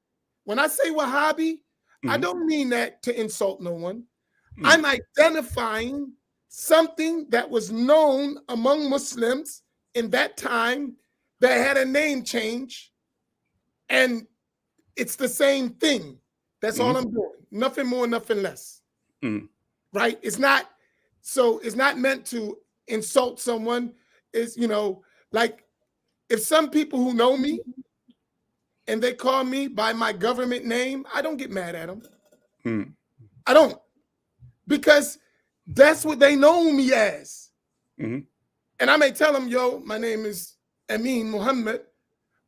When I say Wahhabi, I don't mean that to insult no one. I'm identifying something that was known among Muslims in that time that had a name change, and it's the same thing. That's all I'm doing. Nothing more, nothing less. Right? It's not meant to insult someone. It's, like if some people who know me and they call me by my government name, I don't get mad at them. I don't. Because that's what they know me as. And I may tell them, yo, my name is Amin Muhammad,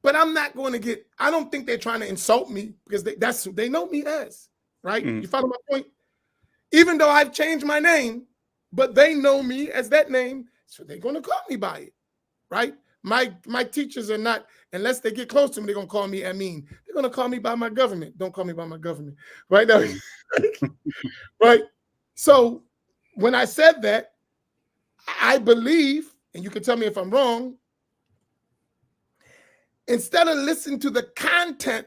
but I'm not going to I don't think they're trying to insult me because that's who they know me as, right? You follow my point? Even though I've changed my name, but they know me as that name, so they're going to call me by it, right? My teachers are not, unless they get close to me, they're going to call me Amin. They're going to call me by my government. Don't call me by my government, right? Now, right? So when I said that, I believe, and you can tell me if I'm wrong, instead of listening to the content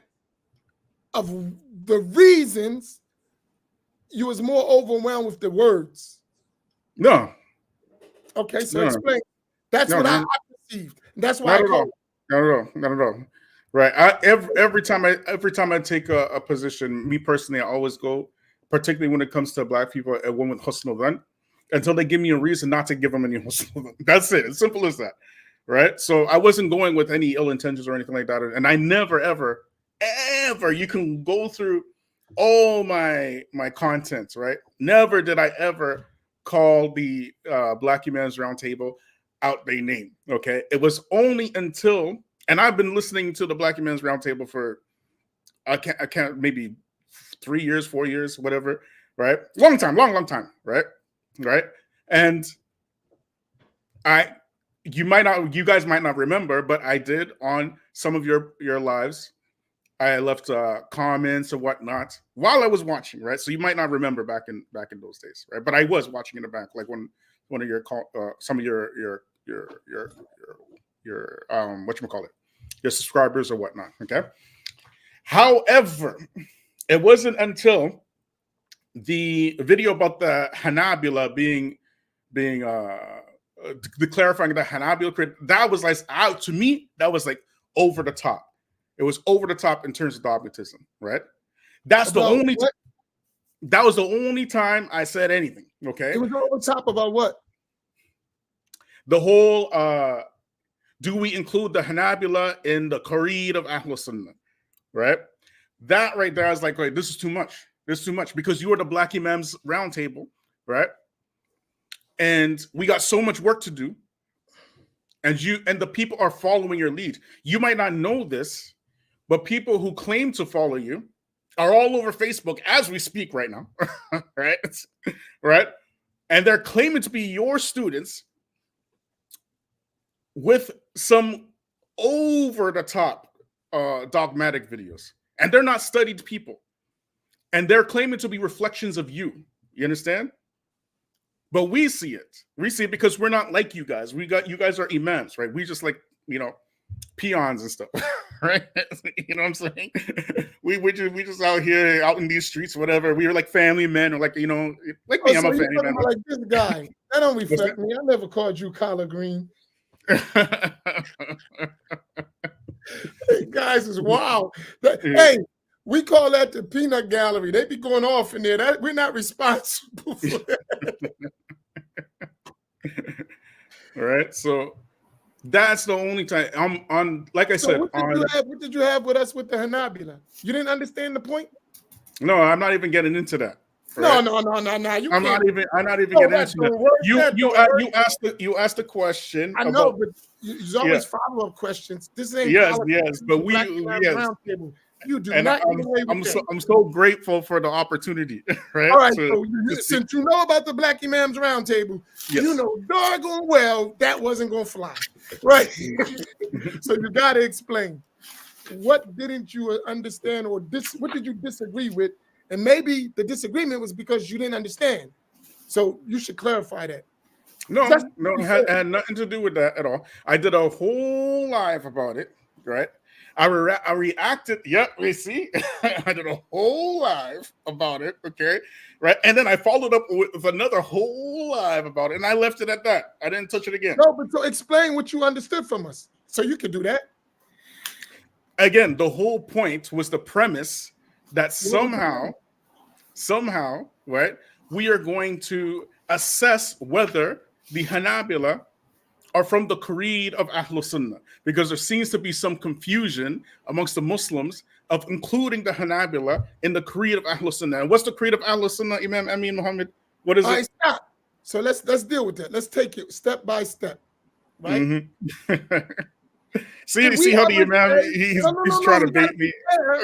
of the reasons, you was more overwhelmed with the words. No. Okay, so explain. That's what I perceived. That's why not at all. Right. Every time I take a position, me personally, I always go, particularly when it comes to Black people, a woman with husnul dhan, until they give me a reason not to give them any husnul dhan. That's it. It's simple as that. Right. So I wasn't going with any ill intentions or anything like that. And I never, ever, you can go through all my contents, right? Never did I ever call the Black Imams Roundtable out their name. Okay. It was only until, and I've been listening to the Black Imams Roundtable for I can't maybe 3 years, 4 years, whatever, right? Long time, right? And you guys might not remember, but I did on some of your lives. I left comments or whatnot while I was watching, right? So you might not remember back in those days, right? But I was watching in the back, like when one of your some of your whatchamacallit, your subscribers or whatnot. Okay. However, it wasn't until the video about the Hanabila being being the clarifying the Hanabila creed, that was like out to me, that was like over the top. It was over the top in terms of dogmatism, right? That's the only that was the only time I said anything. Okay. It was over top about what? The whole do we include the Hanabila in the creed of Ahlul Sunnah? Right? That right there, I was like, wait, this is too much. This is too much because you are the Black Imams Roundtable, right? And we got so much work to do. And the people are following your lead. You might not know this, but people who claim to follow you are all over Facebook as we speak right now, right? Right? And they're claiming to be your students with some over-the-top dogmatic videos. And they're not studied people. And they're claiming to be reflections of you. You understand? But we see it. We see it because we're not like you guys. You guys are imams, right? We just like, peons and stuff, right? You know what I'm saying? we just out here, out in these streets, whatever. We were like family men, or like, like me, I'm a family man. Like this guy. That don't reflect me. I never called you collard green. Hey, guys is wild. Hey, we call that the peanut gallery. They be going off in there. We're not responsible for that. All right, so that's the only time I'm on. Like I said, what did you have with us with the Hanabila? You didn't understand the point? No, I'm not even getting into that. Right? No. I'm not even getting into that. You asked the question. I know, but there's always follow-up questions. This ain't yes, but roundtable. You do and not. I'm so grateful for the opportunity. Right. All right. Since you know about the Black Imams Roundtable, you know doggone well that wasn't gonna fly, right? So you got to explain. What didn't you understand, or what did you disagree with? And maybe the disagreement was because you didn't understand. So you should clarify that. No, it had nothing to do with that at all. I did a whole live about it, right? I reacted. Yep, we see. I did a whole live about it, okay? Right? And then I followed up with another whole live about it, and I left it at that. I didn't touch it again. No, but so explain what you understood from us. So you could do that. Again, the whole point was the premise that somehow, right, we are going to assess whether the Hanabila are from the creed of Ahlul Sunnah, because there seems to be some confusion amongst the Muslims of including the Hanabila in the creed of Ahlul Sunnah. And what's the creed of Ahlul Sunnah, Imam Amin Muhammad? What is it? Stop. So let's deal with that. Let's take it step by step, right? Mm-hmm. see how the Imam he's trying to bait me.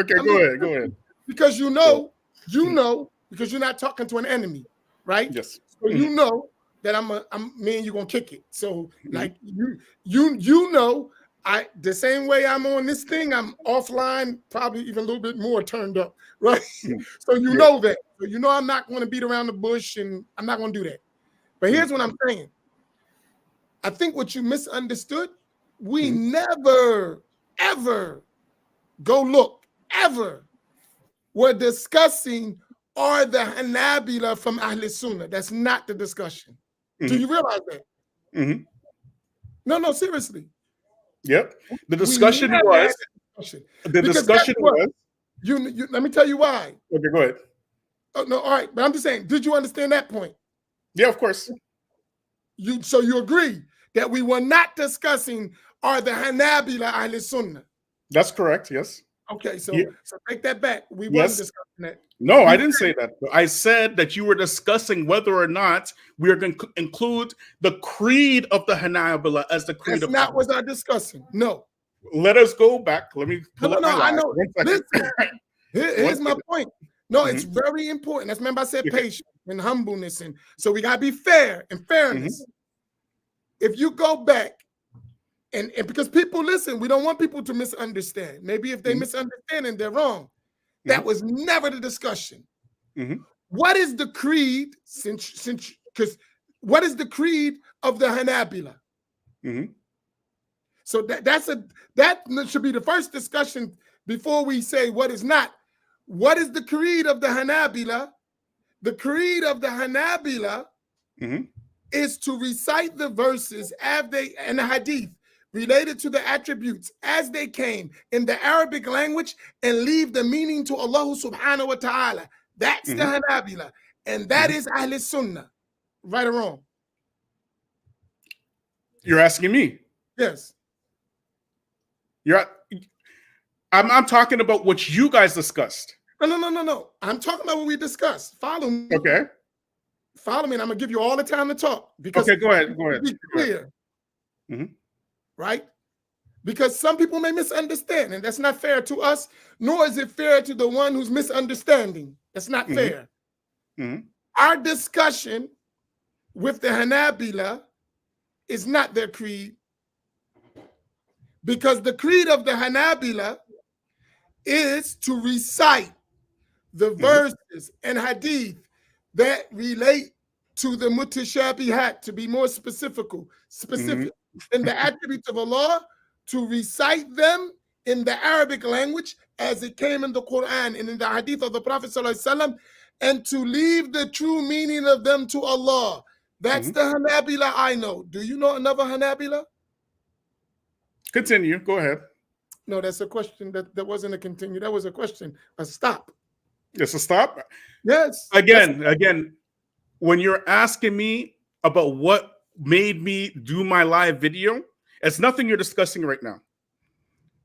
Okay, go ahead. Because because you're not talking to an enemy, right? Yes. So you know that me and you gonna kick it. So like you know, the same way I'm on this thing, I'm offline, probably even a little bit more turned up, right? So you know that. So you know I'm not gonna beat around the bush, and I'm not gonna do that. But here's what I'm saying. I think what you misunderstood, we never, ever we're discussing are the Hanabila from Ahl Sunnah. That's not the discussion. Do you realize that? No, seriously. Yep. The discussion was. You let me tell you why. Okay, go ahead. Oh, no, all right. But I'm just saying, did you understand that point? Yeah, of course. So you agree that we were not discussing are the Hanabila Ahl Sunnah? That's correct, yes. Okay, so take that back. We weren't discussing that. No, I didn't say that. I said that you were discussing whether or not we are going to include the creed of the Hanabila as the creed. That's not what I'm discussing. No. Let us go back. Let me pull up my I know. Listen, here's my point. No, it's very important. That's remember I said patience and humbleness, and so we gotta be fair and fairness. If you go back and because people listen, we don't want people to misunderstand. Maybe if they misunderstand and they're wrong. That was never the discussion. What is the creed? Because what is the creed of the Hanabila? So that should be the first discussion before we say what is not. What is the creed of the Hanabila? The creed of the Hanabila is to recite the verses as they and the hadith related to the attributes as they came in the Arabic language and leave the meaning to Allah subhanahu wa ta'ala. That's the Hanabila. And that is Ahl Sunnah. Right or wrong? You're asking me? Yes. I'm talking about what you guys discussed. No. I'm talking about what we discussed. Follow me. Okay. Follow me, and I'm gonna give you all the time to talk. Because okay, go ahead. Be clear. Right? Because some people may misunderstand, and that's not fair to us, nor is it fair to the one who's misunderstanding. That's not fair. Our discussion with the Hanabila is not their creed, because the creed of the Hanabila is to recite the verses and hadith that relate to the mutashabihat, to be more specific in the attributes of Allah, to recite them in the Arabic language as it came in the Quran and in the hadith of the Prophet ﷺ, and to leave the true meaning of them to Allah. That's the Hanabila I know. Do you know another Hanabila? Continue. Go ahead. No, that's a question. That wasn't a continue. That was a question. A stop. It's a stop? Yes. Again, when you're asking me about what made me do my live video, it's nothing you're discussing right now.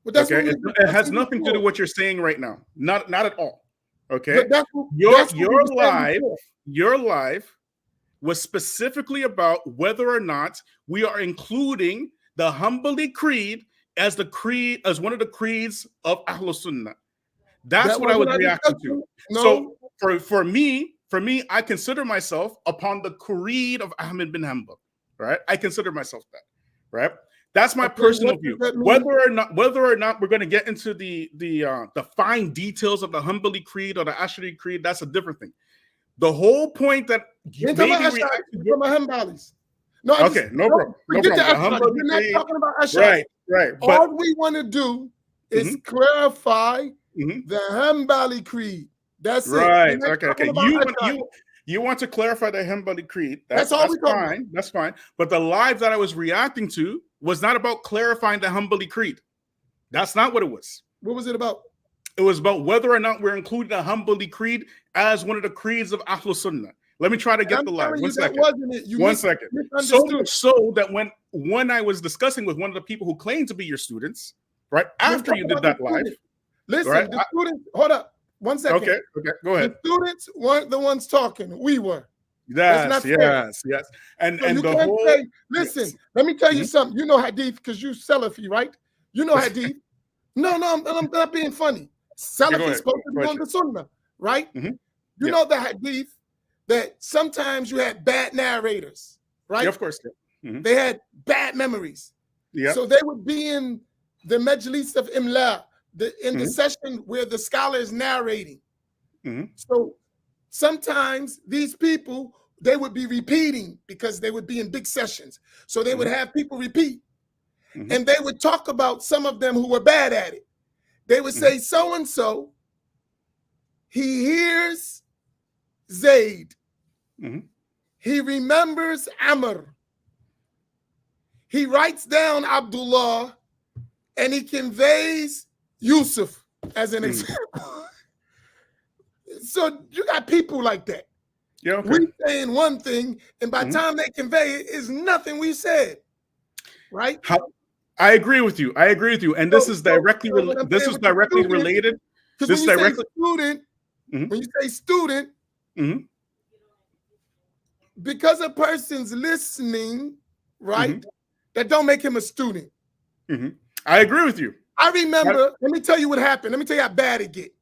But that's okay, it has nothing to do with what you're saying right now. Not at all. Okay, your live was specifically about whether or not we are including the Hanbali creed as one of the creeds of Ahlul Sunnah. That's what I was reacting to. No. So for me, I consider myself upon the creed of Ahmed bin Hanbal. Right, I consider myself that. Right. That's my personal view. Whether or not we're going to get into the fine details of the Hanbali creed or the Ash'ari creed, that's a different thing. The whole point that no, okay, no problem. We're not talking about Ash'ari. Right. All we want to do is clarify the Hanbali creed. That's right. it. Okay. You want to clarify the Hanbali creed. That's all we're fine. That's fine. But the live that I was reacting to was not about clarifying the Hanbali creed. That's not what it was. What was it about? It was about whether or not we're including the Hanbali creed as one of the creeds of Ahlul Sunnah. Let me try to get the live. 1 second. One second. So that when I was discussing with one of the people who claimed to be your students, right after you did that live, listen, right? The students. Hold up. 1 second. Okay. Go ahead. The students weren't the ones talking. We were. Yes. And so and you the can't whole. Say, listen, let me tell you something. You know hadith because you Salafi, right? You know hadith. No, I'm not being funny. Salafi is supposed to be on the Sunnah, right? You know the hadith that sometimes you had bad narrators, right? Yeah, of course. They had bad memories. Yeah. So they would be in the majlis of Imla, in the session where the scholar is narrating. So sometimes these people, they would be repeating because they would be in big sessions. So they would have people repeat. And they would talk about some of them who were bad at it. They would say, so-and-so, he hears Zayd. He remembers Amr. He writes down Abdullah, and he conveys Yusuf as an example. So you got people like that. Yeah, okay. We saying one thing, and by the time they convey it, is nothing we said. Right? I agree with you. And this is directly related. This is directly related. Because when you say student, when you say student, because a person's listening, right, that don't make him a student. I agree with you. I remember, let me tell you what happened. Let me tell you how bad it get.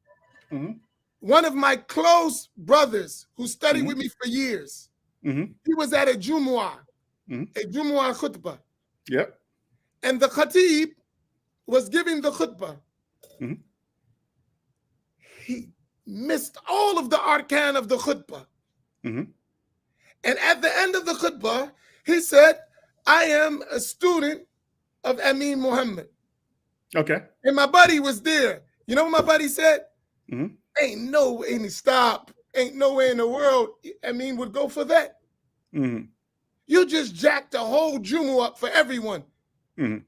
One of my close brothers who studied with me for years, he was at a Jumu'ah khutbah. Yep. And the khatib was giving the khutbah. He missed all of the arkan of the khutbah. And at the end of the khutbah, he said, I am a student of Amin Muhammad. Okay. And my buddy was there. You know what my buddy said? Ain't no way in the world Amin would go for that. You just jacked the whole Jumu up for everyone. Mhm.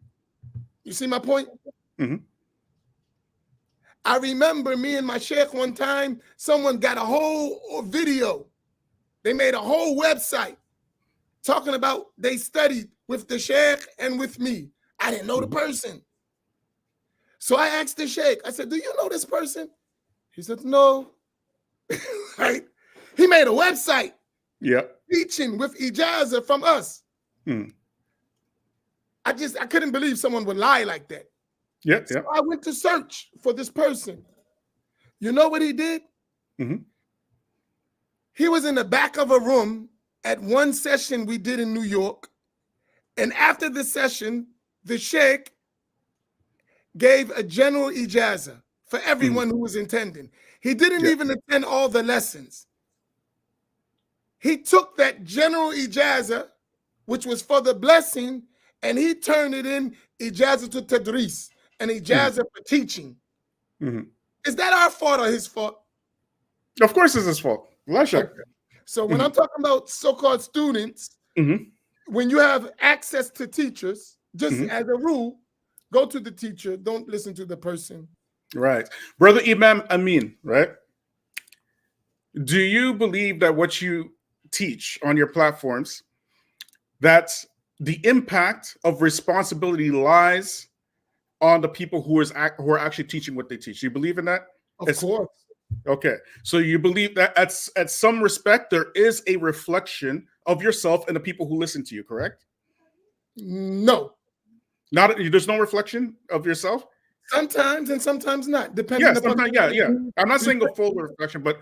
You see my point? Mhm. I remember me and my sheikh one time, someone got a whole video. They made a whole website talking about they studied with the sheikh and with me. I didn't know the person. So I asked the sheikh, I said, do you know this person? He said, no. Right? He made a website teaching with ijazah from us. Mhm. I couldn't believe someone would lie like that. So I went to search for this person. You know what he did? Mhm. He was in the back of a room at one session we did in New York. And after the session, the sheikh gave a general ijazah for everyone who was attending. He didn't even attend all the lessons. He took that general ijazah, which was for the blessing, and he turned it in ijazah to tadris, an ijazah for teaching. Is that our fault or his fault? Of course it's his fault. Okay. So when I'm talking about so-called students, when you have access to teachers, just as a rule, go to the teacher, don't listen to the person. Right. Brother Imam Amin, right? Do you believe that what you teach on your platforms, that the impact of responsibility lies on the people who are actually teaching what they teach? Do you believe in that? Of course. Okay. So you believe that at some respect, there is a reflection of yourself and the people who listen to you, correct? No. There's no reflection of yourself? Sometimes and sometimes not, depending upon. Yeah. I'm not saying a full reflection, but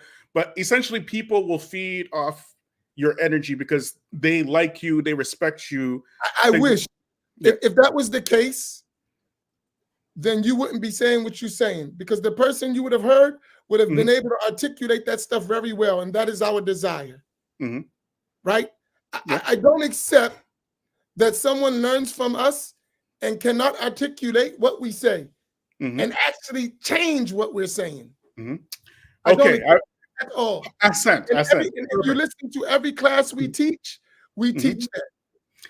essentially people will feed off your energy because they like you, they respect you. I wish if that was the case, then you wouldn't be saying what you're saying, because the person you would have heard would have been able to articulate that stuff very well, and that is our desire. Right? I don't accept that someone learns from us and cannot articulate what we say and actually change what we're saying. I don't accept at all. If you listen to every class we teach that.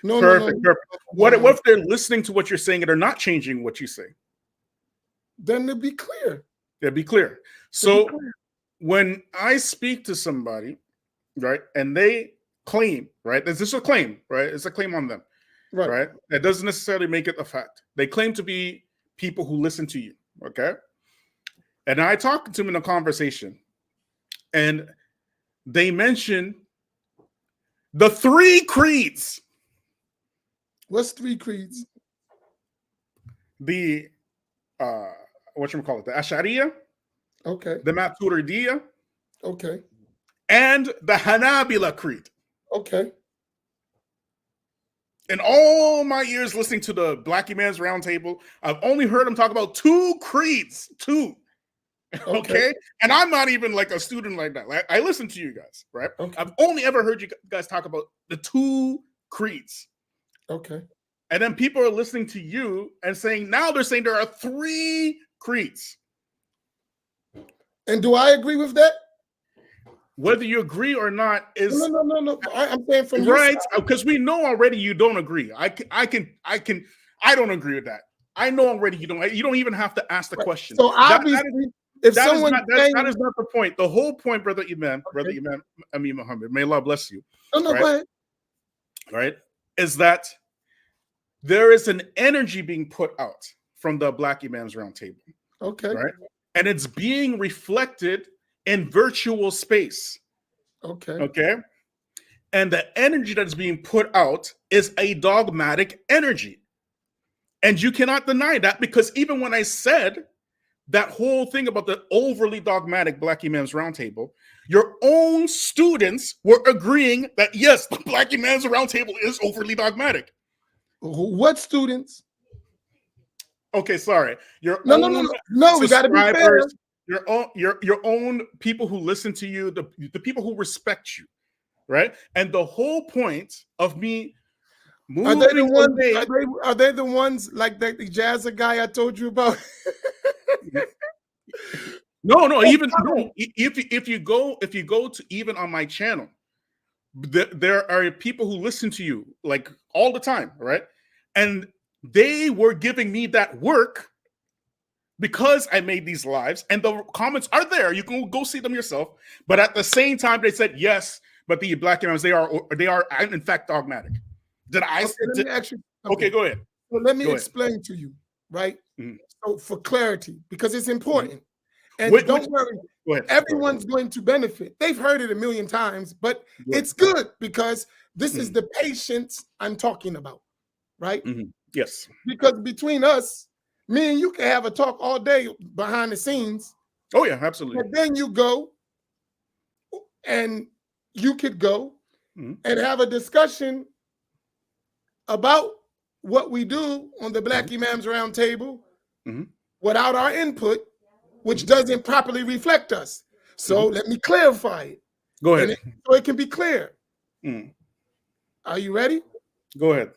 No, perfect. What if they're listening to what you're saying and they're not changing what you say? Then it'll be clear. Yeah, be clear. So when I speak to somebody, right, and they claim, right, this is a claim, right? It's a claim on them, right? That doesn't necessarily make it a fact. They claim to be people who listen to you, okay? And I talk to them in a conversation, and they mention the 3 creeds. What's 3 creeds? The whatchamacallit, the Ash'ariyah, okay, the Maturidiyah, okay, and the Hanabila creed. Okay. In all my years listening to the Black Imams Roundtable, I've only heard them talk about 2 creeds. 2. Okay. And I'm not even like a student like that. Like, I listen to you guys, right? I've only ever heard you guys talk about the 2 creeds. Okay. And then people are listening to you and saying, now they're saying there are 3 creeds. And do I agree with that? Whether you agree or not is no. I'm saying from right, because we know already you don't agree. I don't agree with that. I know already you don't. You don't even have to ask the question. So obviously, that is not the point. The whole point, brother Imam, Amin Muhammad, may Allah bless you. Go ahead. Right, is that there is an energy being put out from the Black Imams Roundtable. Okay. Right, and it's being reflected in virtual space. Okay. And the energy that's being put out is a dogmatic energy. And you cannot deny that, because even when I said that whole thing about the overly dogmatic Black Imams Roundtable, your own students were agreeing that yes, the Black Imams Roundtable is overly dogmatic. What students? Okay, sorry. No, we gotta be fair. Your own people who listen to you, the people who respect you, right? And the whole point of me moving are they the ones like the Jazza guy I told you about? No. If you go to even on my channel, there are people who listen to you like all the time, right? And they were giving me that work because I made these lives, and the comments are there. You can go see them yourself. But at the same time, they said yes, but the black imams, they are in fact dogmatic. Did I? Okay, let me ask you something. Okay, go ahead. Well, let me explain to you, right? So for clarity, because it's important. And don't worry, everyone's going to benefit. They've heard it a million times, but it's good because this is the patience I'm talking about, right? Yes. Because between us, me and you can have a talk all day behind the scenes. Oh, yeah, absolutely. But then you go and you could go and have a discussion about what we do on the Black Imams Roundtable without our input, which doesn't properly reflect us. So let me clarify it. Go ahead. So it can be clear. Are you ready? Go ahead.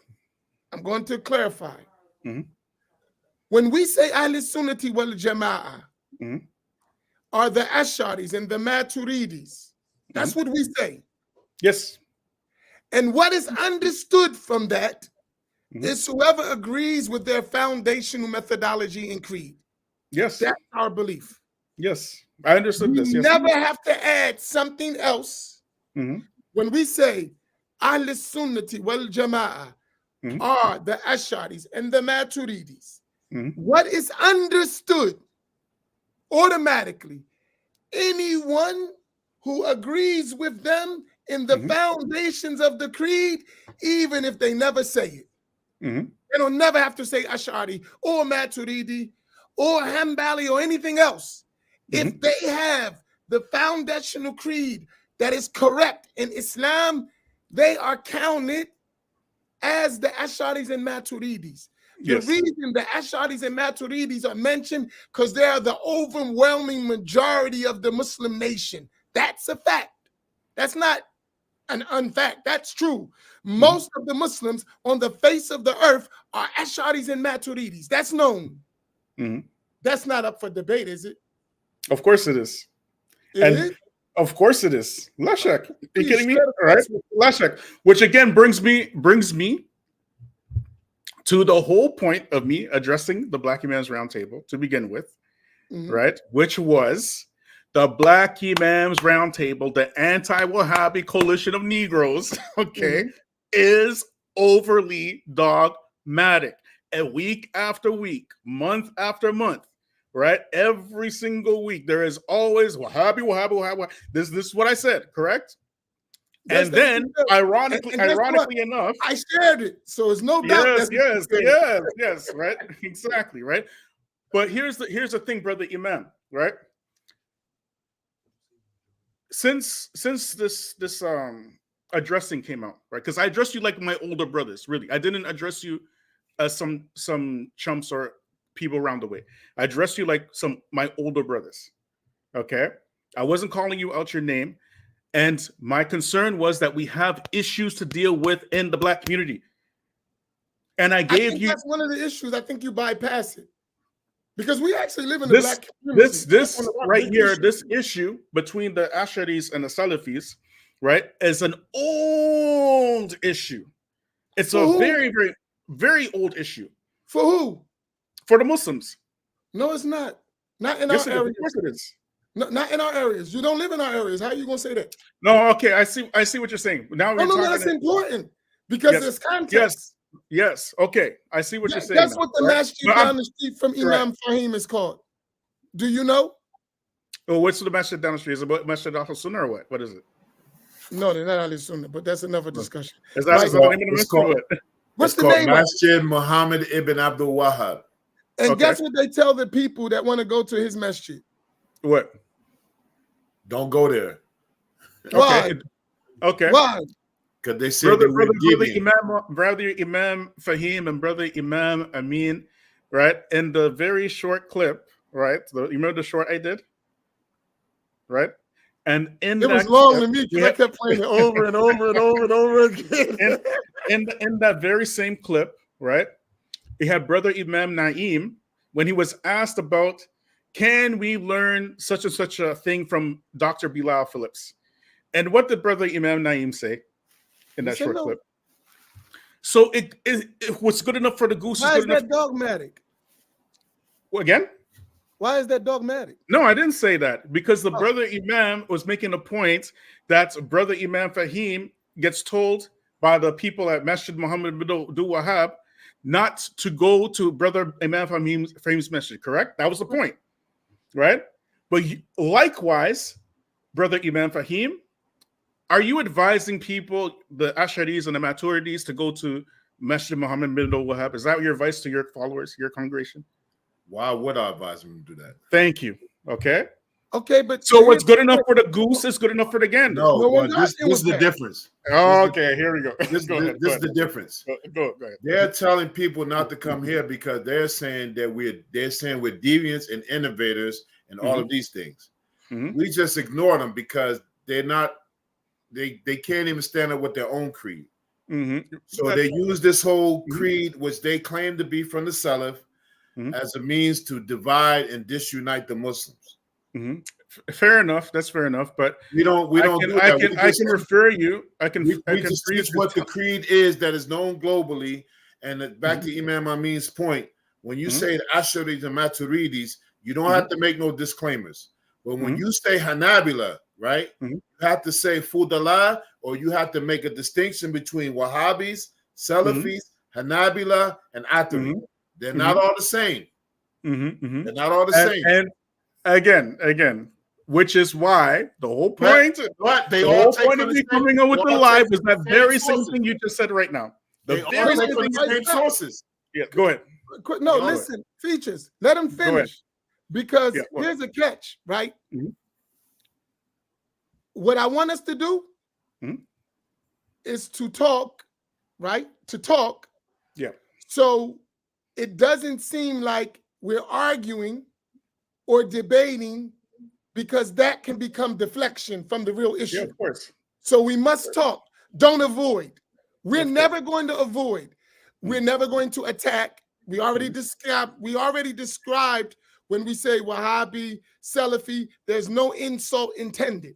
I'm going to clarify. When we say Ahl Sunnati wal Jama'ah, are the Ash'aris and the Maturidis. That's what we say. Yes. And what is understood from that is whoever agrees with their foundational methodology and creed. Yes. That's our belief. Yes. I understood this. You Yes. never have to add something else. When we say Ahl Sunnati wal Jama'ah are the Ash'aris and the Maturidis, what is understood automatically, anyone who agrees with them in the foundations of the creed, even if they never say it. They don't never have to say Ash'ari or Maturidi or Hanbali or anything else. If they have the foundational creed that is correct in Islam, they are counted as the Ash'aris and Maturidis. The reason the Ash'aris and Maturidis are mentioned because they are the overwhelming majority of the Muslim nation. That's a fact. That's not an unfact. That's true. Most of the Muslims on the face of the earth are Ash'aris and Maturidis. That's known. That's not up for debate, is it? Of course it is. Of course it is. Lashak. Are you kidding me? All right. Lashak. Which again brings me to the whole point of me addressing the Black Imams Roundtable to begin with, right? Which was the Black Imams Roundtable, the anti-Wahhabi coalition of Negroes, is overly dogmatic. And week after week, month after month, right? Every single week, there is always Wahhabi. This is what I said, correct? Yes, and then, ironically enough, I shared it, so it's no doubt. Yes, right, exactly, right. But here's the thing, brother Imam, right? Since this addressing came out, right? Because I addressed you like my older brothers, really. I didn't address you as some chumps or people around the way. I addressed you like my older brothers. Okay, I wasn't calling you out your name. And my concern was that we have issues to deal with in the Black community. And I gave you that's one of the issues. I think you bypass it. Because we actually live in the Black community. This right here, this issue between the Ash'aris and the Salafis, right, is an old issue. It's a very, very, very old issue. For who? For the Muslims. No, it's not. Not in our areas. Of course it is. No, not in our areas. You don't live in our areas. How are you going to say that? No, okay. I see what you're saying. Now that's important because there's context. Yes. Okay. I see what you're saying. That's what the Masjid down the street from Imam Faheem is called. Do you know? Oh, what's the Masjid down the street? Is it Masjid Ahl Sunnah or what? What is it? No, they're not Ahl Sunnah, but that's another discussion. Is that the name of the What's the name? Masjid Muhammad ibn Abdul Wahhab. And guess what they tell the people that want to go to his masjid? What? Don't go there. Why? Okay. Why? Because they say brother Imam Faheem and brother Imam Amin, right? In the very short clip, right? You remember the short I did? Right? And it was long to me because I kept playing it over and over and over and over again. in that very same clip, right? We had brother Imam Naeem when he was asked about, can we learn such and such a thing from Dr. Bilal Phillips? And what did Brother Imam Naeem say in He that said short no. clip? So it what's good enough for the goose Why is is good enough. that dogmatic? Again? Why is that dogmatic? No, I didn't say that, because the Oh. Brother Imam was making a point that Brother Imam Faheem gets told by the people at Masjid Muhammad bin Abdul Wahab not to go to Brother Imam Faheem's Masjid, correct? That was the point, right? But likewise, Brother Imam Faheem, are you advising people, the Asharis and the Maturidis, to go to Masjid Muhammad bin Abdul Wahab? Is that your advice to your followers, your congregation? Why would I advise them to do that? Thank you. Okay. Okay, but So what's good enough for the goose is good enough for the gander. No, we're but not this is the that. difference. Okay, here we go. This Go ahead. is the difference. Go ahead. They're telling people not to come here because they're saying that we're deviants and innovators and all of these things. We just ignore them because they're not. They can't even stand up with their own creed. So they use this whole creed, which they claim to be from the Salaf, as a means to divide and disunite the Muslims. Fair enough. That's fair enough. But we don't do that. I can refer you. We just teach what the creed is that is known globally. And back to Imam Amin's point, when you say the Asharis and Maturidis, you don't have to make no disclaimers. But when you say Hanabila, right, you have to say Fudala, or you have to make a distinction between Wahhabis, Salafis, Hanabila, and Athari. They're not all the same. They're not all the same. And again, which is why the whole point, they all take point of me coming on with the live is that very same thing you just said right now. They all take from the same sources. Yeah, go ahead. No, listen, features. Let him finish. Because here's a catch, right? What I want us to do is to talk, right? To talk. Yeah. So it doesn't seem like we're arguing or debating, because that can become deflection from the real issue. Yeah, of course. So we must talk. Don't avoid. We're never going to avoid. We're never going to attack. We already described when we say Wahhabi, Salafi, there's no insult intended.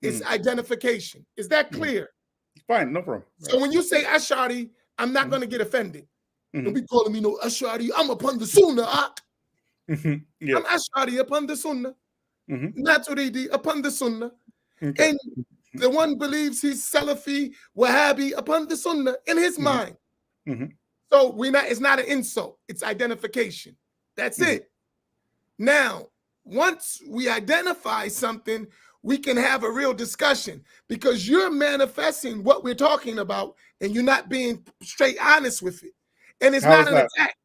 It's identification. Is that clear? Fine, no problem. So when you say Ash'ari, I'm not going to get offended. Don't be calling me no Ash'ari. I'm upon the Sunnah. I'm Ash'ari upon the Sunnah. Maturidi upon the Sunnah. And the one believes he's Salafi, Wahhabi upon the Sunnah in his mind. So it's not an insult. It's identification. That's it. Now, once we identify something, we can have a real discussion, because you're manifesting what we're talking about and you're not being straight honest with it. And it's not an attack.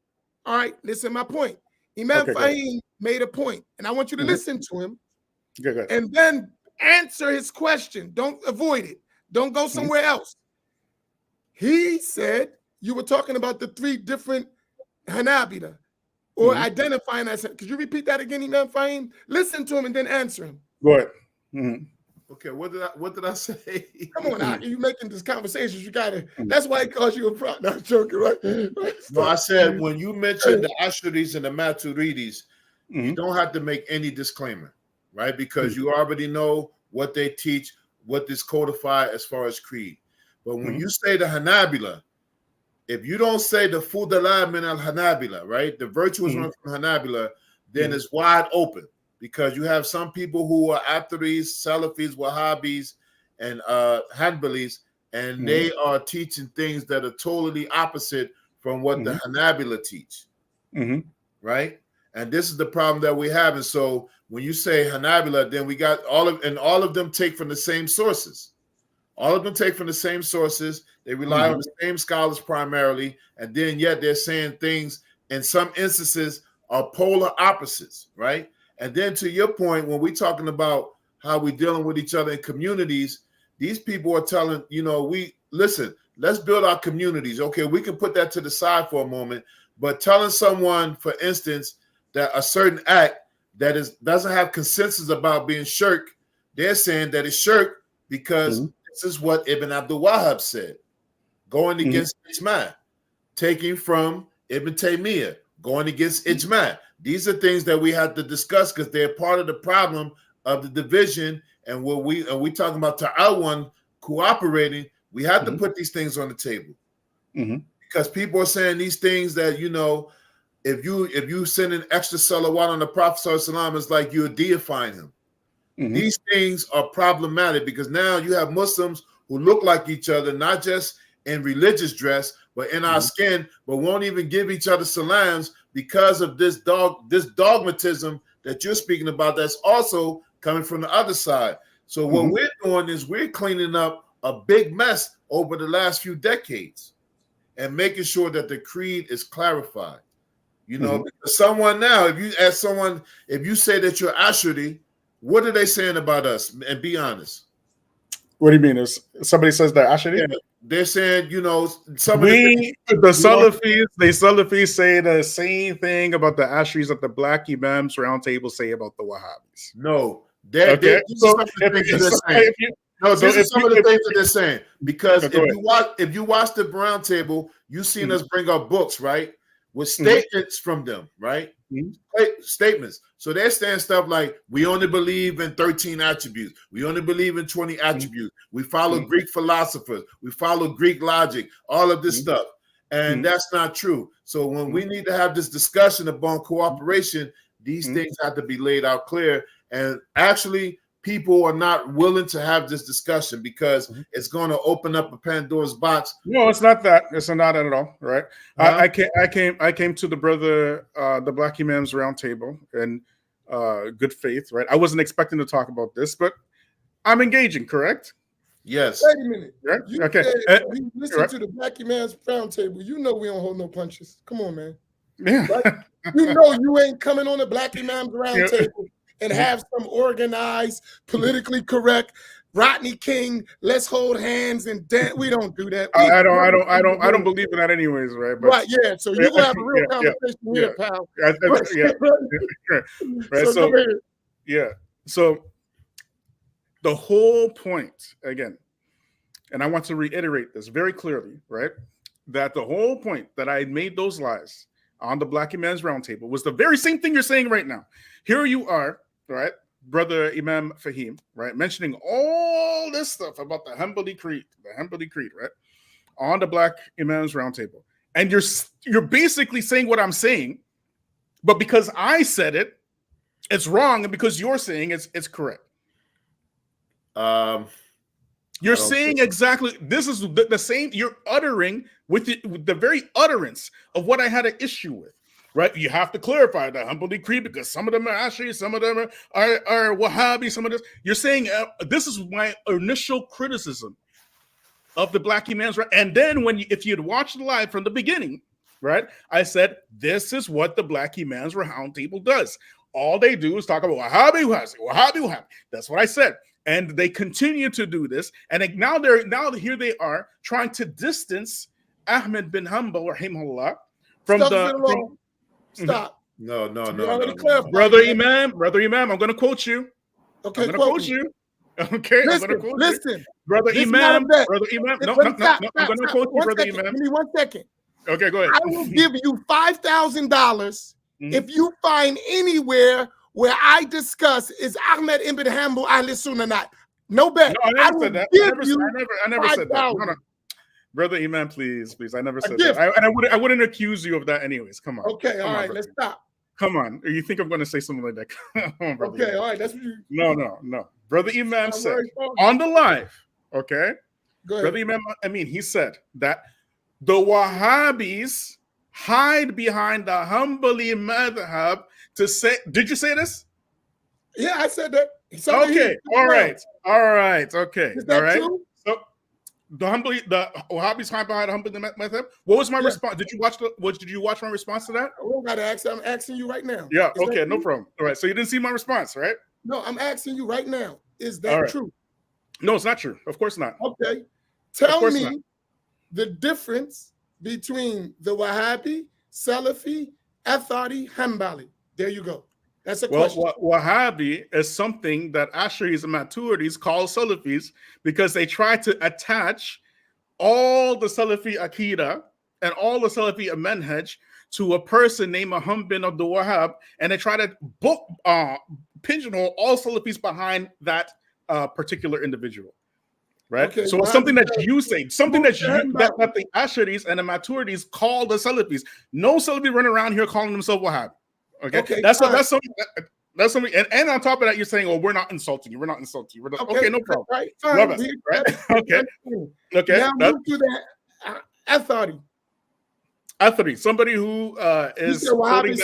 All right, listen, my point. Imam Faheem made a point, and I want you to listen to him and then answer his question. Don't avoid it. Don't go somewhere else. He said you were talking about the three different Hanabila, or identifying as. Could you repeat that again, Imam Faheem? Listen to him and then answer him. Go ahead. Okay, what did I say? Come on, now, you making this conversation. You gotta. That's why he calls you a pro. Not joking, right? No, I said when you mentioned the Asharis and the Maturidis, you don't have to make any disclaimer, right? Because you already know what they teach, what is codified as far as creed. But when you say the Hanabila, if you don't say the Fudala min al Hanabila, right, the virtuous one from Hanabila, then it's wide open. Because you have some people who are Atharis, Salafis, Wahhabis, and Hanbalis, and they are teaching things that are totally opposite from what the Hanabila teach, right? And this is the problem that we have. And so when you say Hanabila, then we got all of them take from the same sources. All of them take from the same sources. They rely on the same scholars primarily, and then yet they're saying things in some instances are polar opposites, right? And then to your point, when we're talking about how we're dealing with each other in communities, these people are telling, let's build our communities. Okay, we can put that to the side for a moment, but telling someone, for instance, that a certain act that doesn't have consensus about being shirk, they're saying that it's shirk because this is what Ibn Abdul Wahab said, going against Ijma, taking from Ibn Taymiyyah, going against Ijma. These are things that we have to discuss because they're part of the problem of the division and we talking about Ta'awan cooperating, we have to put these things on the table. Because people are saying these things that, you know, if you send an extra salawat on the Prophet ﷺ, it's like you're deifying him. These things are problematic because now you have Muslims who look like each other, not just in religious dress, but in our skin, but won't even give each other salams because of this dogmatism that you're speaking about that's also coming from the other side. So what we're doing is we're cleaning up a big mess over the last few decades and making sure that the creed is clarified. You know, because someone now, if you ask someone, if you say that you're Ashuri, what are they saying about us? And be honest. What do you mean? If somebody says they're Ashuri? Yeah, they're saying, you know, the Salafis say the same thing about the Ashuris that the Black Imams Roundtable say about the Wahhabis. No, these are some of the things that they're saying. Because if you watch the Roundtable, you've seen us bring up books, right? With statements from them, right? Statements. So they're saying stuff like, we only believe in 13 attributes. We only believe in 20 attributes. We follow Greek philosophers. We follow Greek logic, all of this stuff. And that's not true. So when we need to have this discussion about cooperation, these things have to be laid out clear. And actually, people are not willing to have this discussion because it's going to open up a Pandora's box. No, it's not that. It's not at all, right? I came to the the Black Imams Roundtable in good faith, right? I wasn't expecting to talk about this, but I'm engaging, correct? Yes. Wait a minute. Right? You Okay. you listen to the Black Imams Roundtable. You know we don't hold no punches. Come on, man. Yeah. Right? You know you ain't coming on the Black Imams Roundtable and have some organized, politically correct Rodney King, let's hold hands and dance. We don't do that. I don't believe in that anyways, right? But, right, yeah. So you're gonna have a real conversation here, pal. Right. So the whole point, again, and I want to reiterate this very clearly, right? That the whole point that I made those lies on the Black Imams Roundtable was the very same thing you're saying right now. Here you are, right, brother Imam Faheem, right, mentioning all this stuff about the Hanbali Creed, right, on the Black Imams Roundtable, and you're basically saying what I'm saying, but because I said it, it's wrong, and because you're saying it's correct. You're saying exactly this is the same. You're uttering with the very utterance of what I had an issue with. Right, you have to clarify the Hanbali Creed because some of them are Ashari, some of them are Wahhabi, some of this. You're saying this is my initial criticism of the Black Imams, right? And then if you'd watched the live from the beginning, right, I said this is what the Black Imams Roundtable does. All they do is talk about Wahhabi. That's what I said, and they continue to do this. And now here they are trying to distance Ahmed bin Hanbal, rahimahullah, from Stop. No. Brother Imam, I'm going to quote you. Okay, I'm going to quote you. Okay, listen, I'm going to quote you. Brother Imam. No, I'm going to quote you, Brother Imam. Give me 1 second. Okay, go ahead. I will give you $5,000 if you find anywhere where I discuss is Ahmed ibn Hanbal Ahl Sunnah or not. No bet. No, I never said that. I never said that. No. Brother Imam, please. I never said that. I wouldn't accuse you of that anyways. Come on. Okay, all right, let's stop. Come on. You think I'm going to say something like that? Come on, brother. Okay, all right. That's what you... No. Brother Imam said on the live, okay? Go ahead. Brother Imam, Amin, he said that the Wahhabis hide behind the Hanbali madhab to say... Did you say this? Yeah, I said that. Okay, all right. Okay, is that all right. True? So the Wahhabis hide behind the Hanbali madhab. What was my response? Did you watch my response to that? I don't got to ask. I'm asking you right now. Yeah. Okay. No problem. All right. So you didn't see my response, right? No, I'm asking you right now. Is that true? No, it's not true. Of course not. Okay. Tell me the difference between the Wahhabi, Salafi, Athari, Hanbali. There you go. That's a question. Wahhabi is something that Asharis and Maturidis call Salafis because they try to attach all the Salafi Aqidah and all the Salafi Manhaj to a person named Muhammad bin Abdul Wahhab, and they try to pigeonhole all Salafis behind that particular individual, right? Okay, So well, it's something that because- you say, something that the Asharis and the Maturidis call the Salafis. No Salafi run around here calling themselves Wahhabi. Okay, that's something. And on top of that, you're saying, "Oh, we're not insulting you. We're not insulting you." We're not, okay, no problem. Right, fine. Love it, right? Okay. Now move to the authority. Authority, somebody who is quoting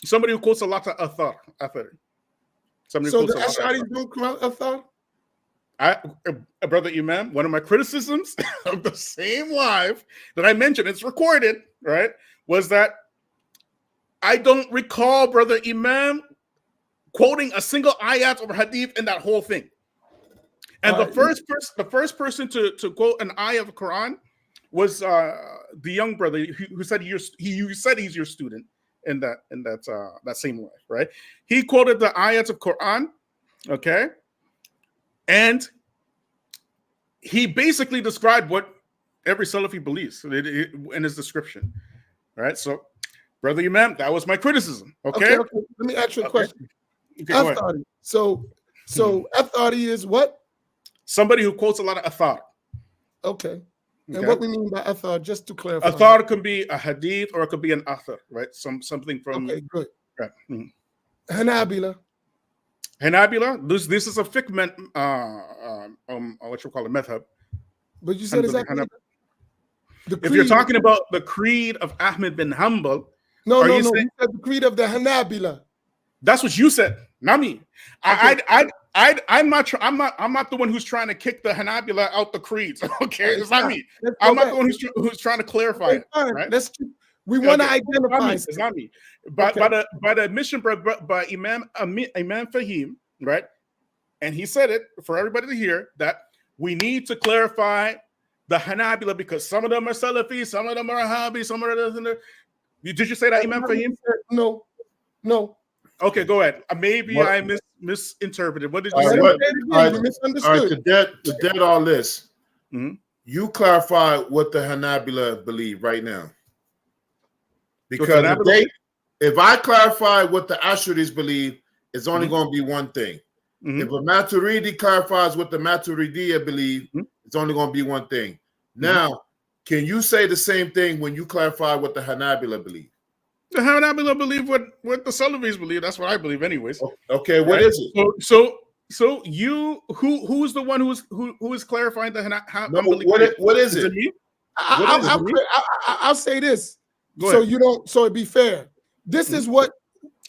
somebody who quotes a lot of authority. Somebody So who the quotes a lot of Ash'ari don't quote authority? Brother Imam, one of my criticisms of the same live that I mentioned, it's recorded, right, was that I don't recall Brother Imam quoting a single ayat or hadith in that whole thing. And the first person to quote an ayah of the Quran was the young brother who said he's your student in that same life, right? He quoted the ayats of Quran, okay, and he basically described what every Salafi believes in his description, right? So, Brother Imam, that was my criticism. Okay. Let me ask you a question. Okay, authority. So authority is what? Somebody who quotes a lot of athar. Okay. And what we mean by athar, just to clarify. Athar can be a hadith or it could be an athar, right? Something from. Okay, good. Right. Hanabila. This is a fiqh what you call a method. But you said exactly. If you're talking about the creed of Ahmed bin Hanbal, no. You said the creed of the Hanabila. That's what you said, not me. I'm not the one who's trying to kick the Hanabila out the creeds. Okay, it's not me. I'm not the one who's trying to clarify it. Right? We want to identify. It's not me. By the admission by Imam Faheem, right? And he said it for everybody to hear that we need to clarify the Hanabila because some of them are Salafi, some of them are Wahhabi, some of them are. Did you say that, Imam Faheem? No. Okay, go ahead. Maybe I misinterpreted. What did you say? You misunderstood. To dead all this, you clarify what the Hanabila believe right now. Because if I clarify what the Asharis believe, it's only going to be one thing. If a Maturidi clarifies what the Maturidiyya believe, it's only going to be one thing. Now, can you say the same thing when you clarify what the Hanabila believe? The Hanabila believe what the Salafis believe. That's what I believe, anyways. Okay, what is it? So you who's the one who is clarifying the Hanabila? No, what is it? I'll say this. So it'd be fair. This is what,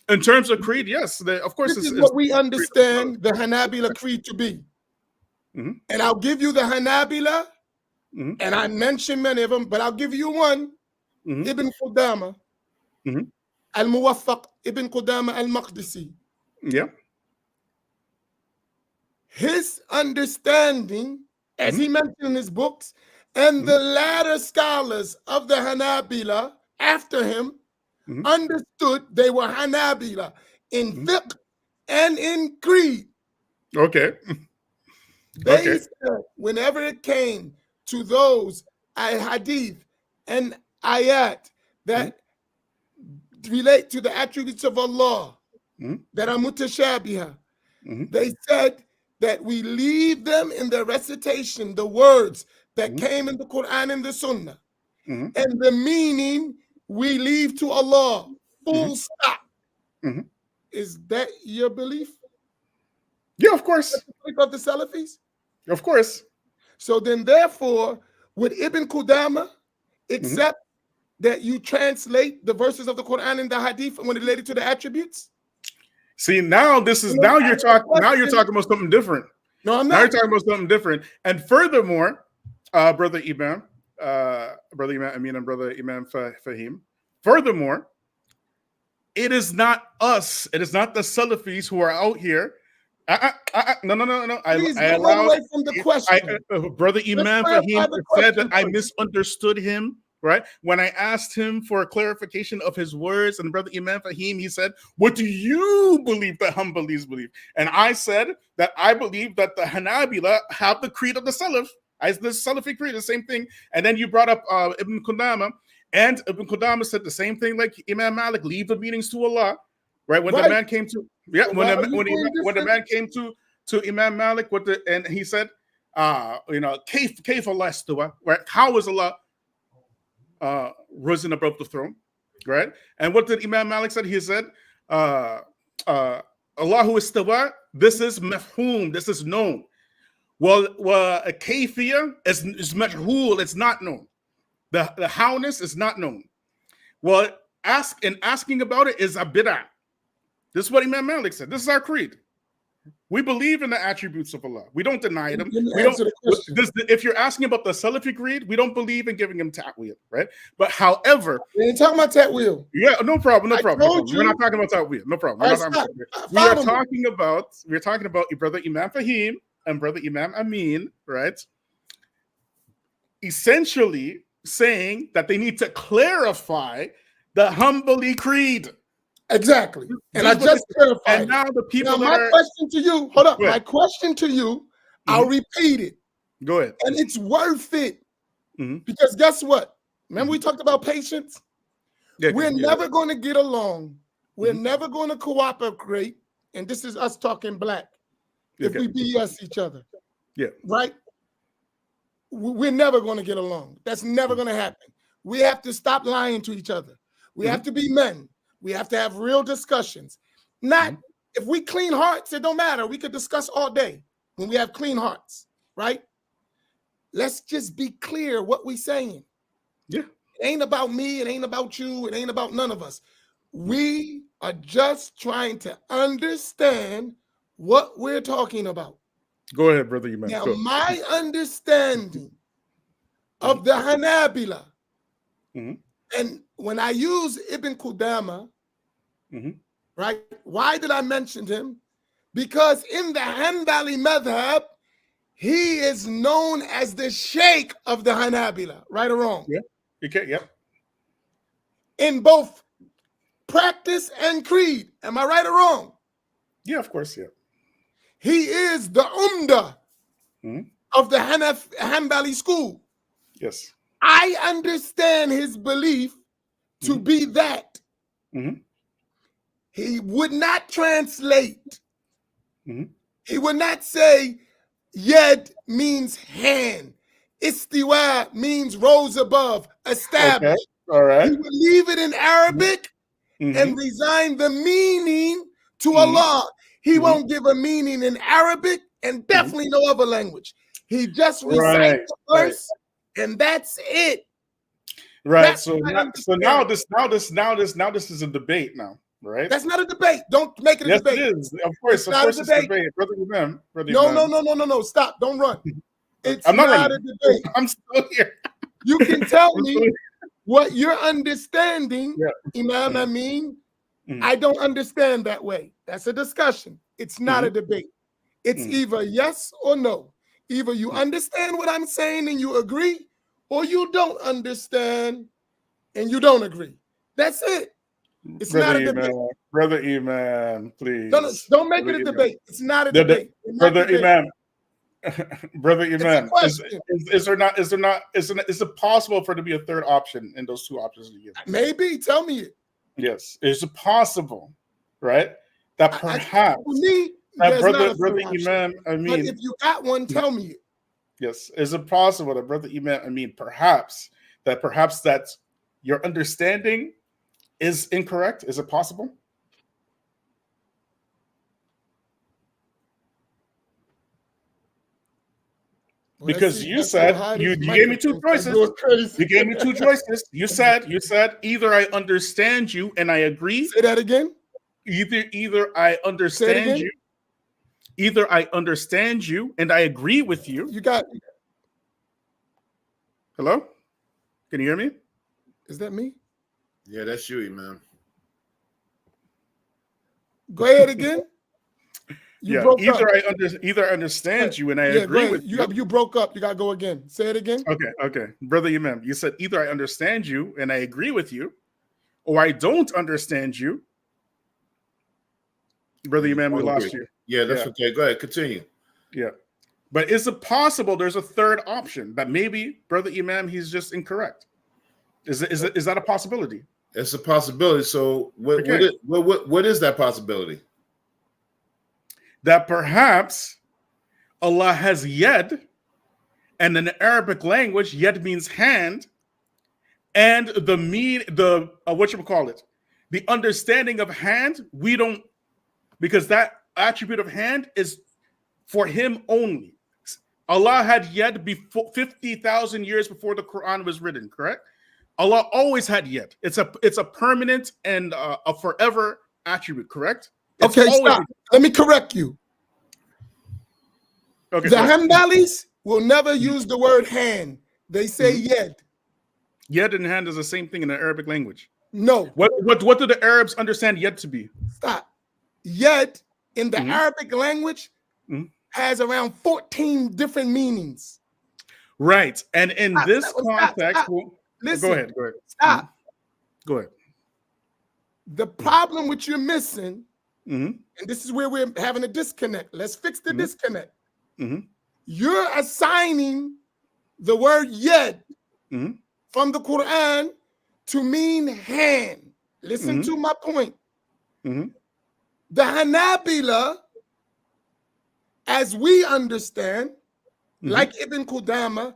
in terms of creed, yes, of course. This is what we understand the Hanabila creed to be. And I'll give you the Hanabila, and I mentioned many of them, but I'll give you one. Ibn Qudama, Al-Muwaffaq Ibn Qudama Al-Maqdisi. Yeah. His understanding, as he mentioned in his books, and the latter scholars of the Hanabila after him understood they were Hanabila in fiqh and in creed. Okay. They said whenever it came to those hadith and ayat that relate to the attributes of Allah that are mutashabihah, they said that we leave them in the recitation, the words that came in the Quran and the Sunnah, and the meaning we leave to Allah. Full stop. Is that your belief? Yeah, of course. Of the Salafis? Of course. So then, therefore, would Ibn Qudama accept that you translate the verses of the Quran and the Hadith when related to the attributes? See, now you're talking about something different. No, I'm not. Now you're talking about something different. And furthermore, Brother Imam Amin and Brother Imam Faheem. Furthermore, it is not us. It is not the Salafis who are out here. No. Please go away from the question. Brother Imam Faheem said that I misunderstood him. Right? When I asked him for a clarification of his words, and Brother Imam Faheem, he said, "What do you believe that Hanbalis believe?" And I said that I believe that the Hanabila have the creed of the Salaf. The Salafi creed, the same thing. And then you brought up Ibn Qudama, and Ibn Qudama said the same thing like Imam Malik, leave the meanings to Allah. Right? When the man came to, when the man came to to Imam Malik and he said, Kayf Allah istawa, right? How is Allah risen above the throne, right? And what did Imam Malik said? He said, Allahu istawa, this is mafhum, this is known. Well, a kayfiyah is majhul, it's not known. The howness is not known. Well, asking about it is a bid'ah. This is what Imam Malik said. This is our creed. We believe in the attributes of Allah. We don't deny them. If you're asking about the Salafi creed, we don't believe in giving him ta'wil, right? But however, we ain't talking about ta'wil. Yeah, no problem. We're not talking about ta'wil. No problem. We're talking about brother Imam Faheem and brother Imam Amin, right? Essentially saying that they need to clarify the Hanbali creed. Exactly. And I just clarified. And now the people question to you, hold up. My question to you, I'll repeat it. Go ahead. And it's worth it. Because guess what? Remember we talked about patience? We're never going to get along. We're never going to cooperate. And this is us talking black. If we BS each other. Yeah. Right? We're never going to get along. That's never going to happen. We have to stop lying to each other. We have to be men. We have to have real discussions. Not if we clean hearts, it don't matter. We could discuss all day when we have clean hearts, right? Let's just be clear what we're saying. Yeah. It ain't about me. It ain't about you. It ain't about none of us. We are just trying to understand what we're talking about. Go ahead, brother. You now, my understanding of the Hanabila, and when I use Ibn Qudama, right? Why did I mention him? Because in the Hanbali madhab, he is known as the sheikh of the Hanabila, right or wrong? Yeah. Okay. Yep. In both practice and creed, am I right or wrong? Yeah, of course. Yeah. He is the umda of the Hanbali school. Yes. I understand his belief to be that. He would not translate. He would not say yed means hand. Istiwa means rose above, established. Okay. All right. He would leave it in Arabic and resign the meaning to Allah. He won't give a meaning in Arabic and definitely no other language. He just recites the verse and that's it. Right. That's so now this is a debate now, right? That's not a debate. Don't make it a debate. Yes, it is. Of course, it's a debate. Brother Imam. No. Stop. Don't run. It's I'm not a debate. I'm still here. You can tell me what you're understanding, Imam Amin. I don't understand that way. That's a discussion. It's not a debate. It's either yes or no. Either you understand what I'm saying and you agree, or you don't understand and you don't agree. That's it. It's not a debate. Brother Imam, please. Don't make it a debate. It's not a debate. Brother Imam. Brother Imam, is it possible for there to be a third option in those two options you give? Maybe. Tell me it. Yes. Is it possible, right? That perhaps for me, brother Imam, I mean, but if you got one, tell me it. Yes. Is it possible that brother Imam, I mean, perhaps that your understanding is incorrect? Is it possible? Because you said you gave me two choices. You gave me two choices. You said either I understand you and I agree. Say that again. Either I understand you. Either I understand you and I agree with you. You got. Hello? Can you hear me? Is that me? Yeah, that's you, man. Go ahead again. Either I understand you and I agree with you. You broke up. You got to go again. Say it again. Okay. Brother Imam, you said either I understand you and I agree with you, or I don't understand you. Brother Imam, we lost you. Yeah, that's okay. Go ahead. Continue. Yeah. But is it possible there's a third option that maybe Brother Imam, he's just incorrect? Is that a possibility? It's a possibility. So what is that possibility? That perhaps Allah has yad, and in the Arabic language, yad means hand, and the understanding of hand, we don't, because that attribute of hand is for him only. Allah had yad before 50,000 years before the Quran was written, correct? Allah always had yad. It's a permanent and a forever attribute, correct? It's Okay, always- stop. Let me correct you. Okay, The sorry. Hanbalis will never use the word hand. They say yed. Yad and hand is the same thing in the Arabic language. No, What do the Arabs understand yad to be? stop. Yed in the Mhm. Arabic language Mhm. has around 14 different meanings. Right. And in Stop, this stop, context, stop. Listen, go ahead. stop. Go ahead. The problem which you're missing, Mhm. and this is where we're having a disconnect. Let's fix the Mhm. disconnect. Mhm. You're assigning the word yed Mhm. from the Quran to mean hand. Listen Mhm. to my point. Mhm. The Hanabila, as we understand, Mhm. like Ibn Qudama,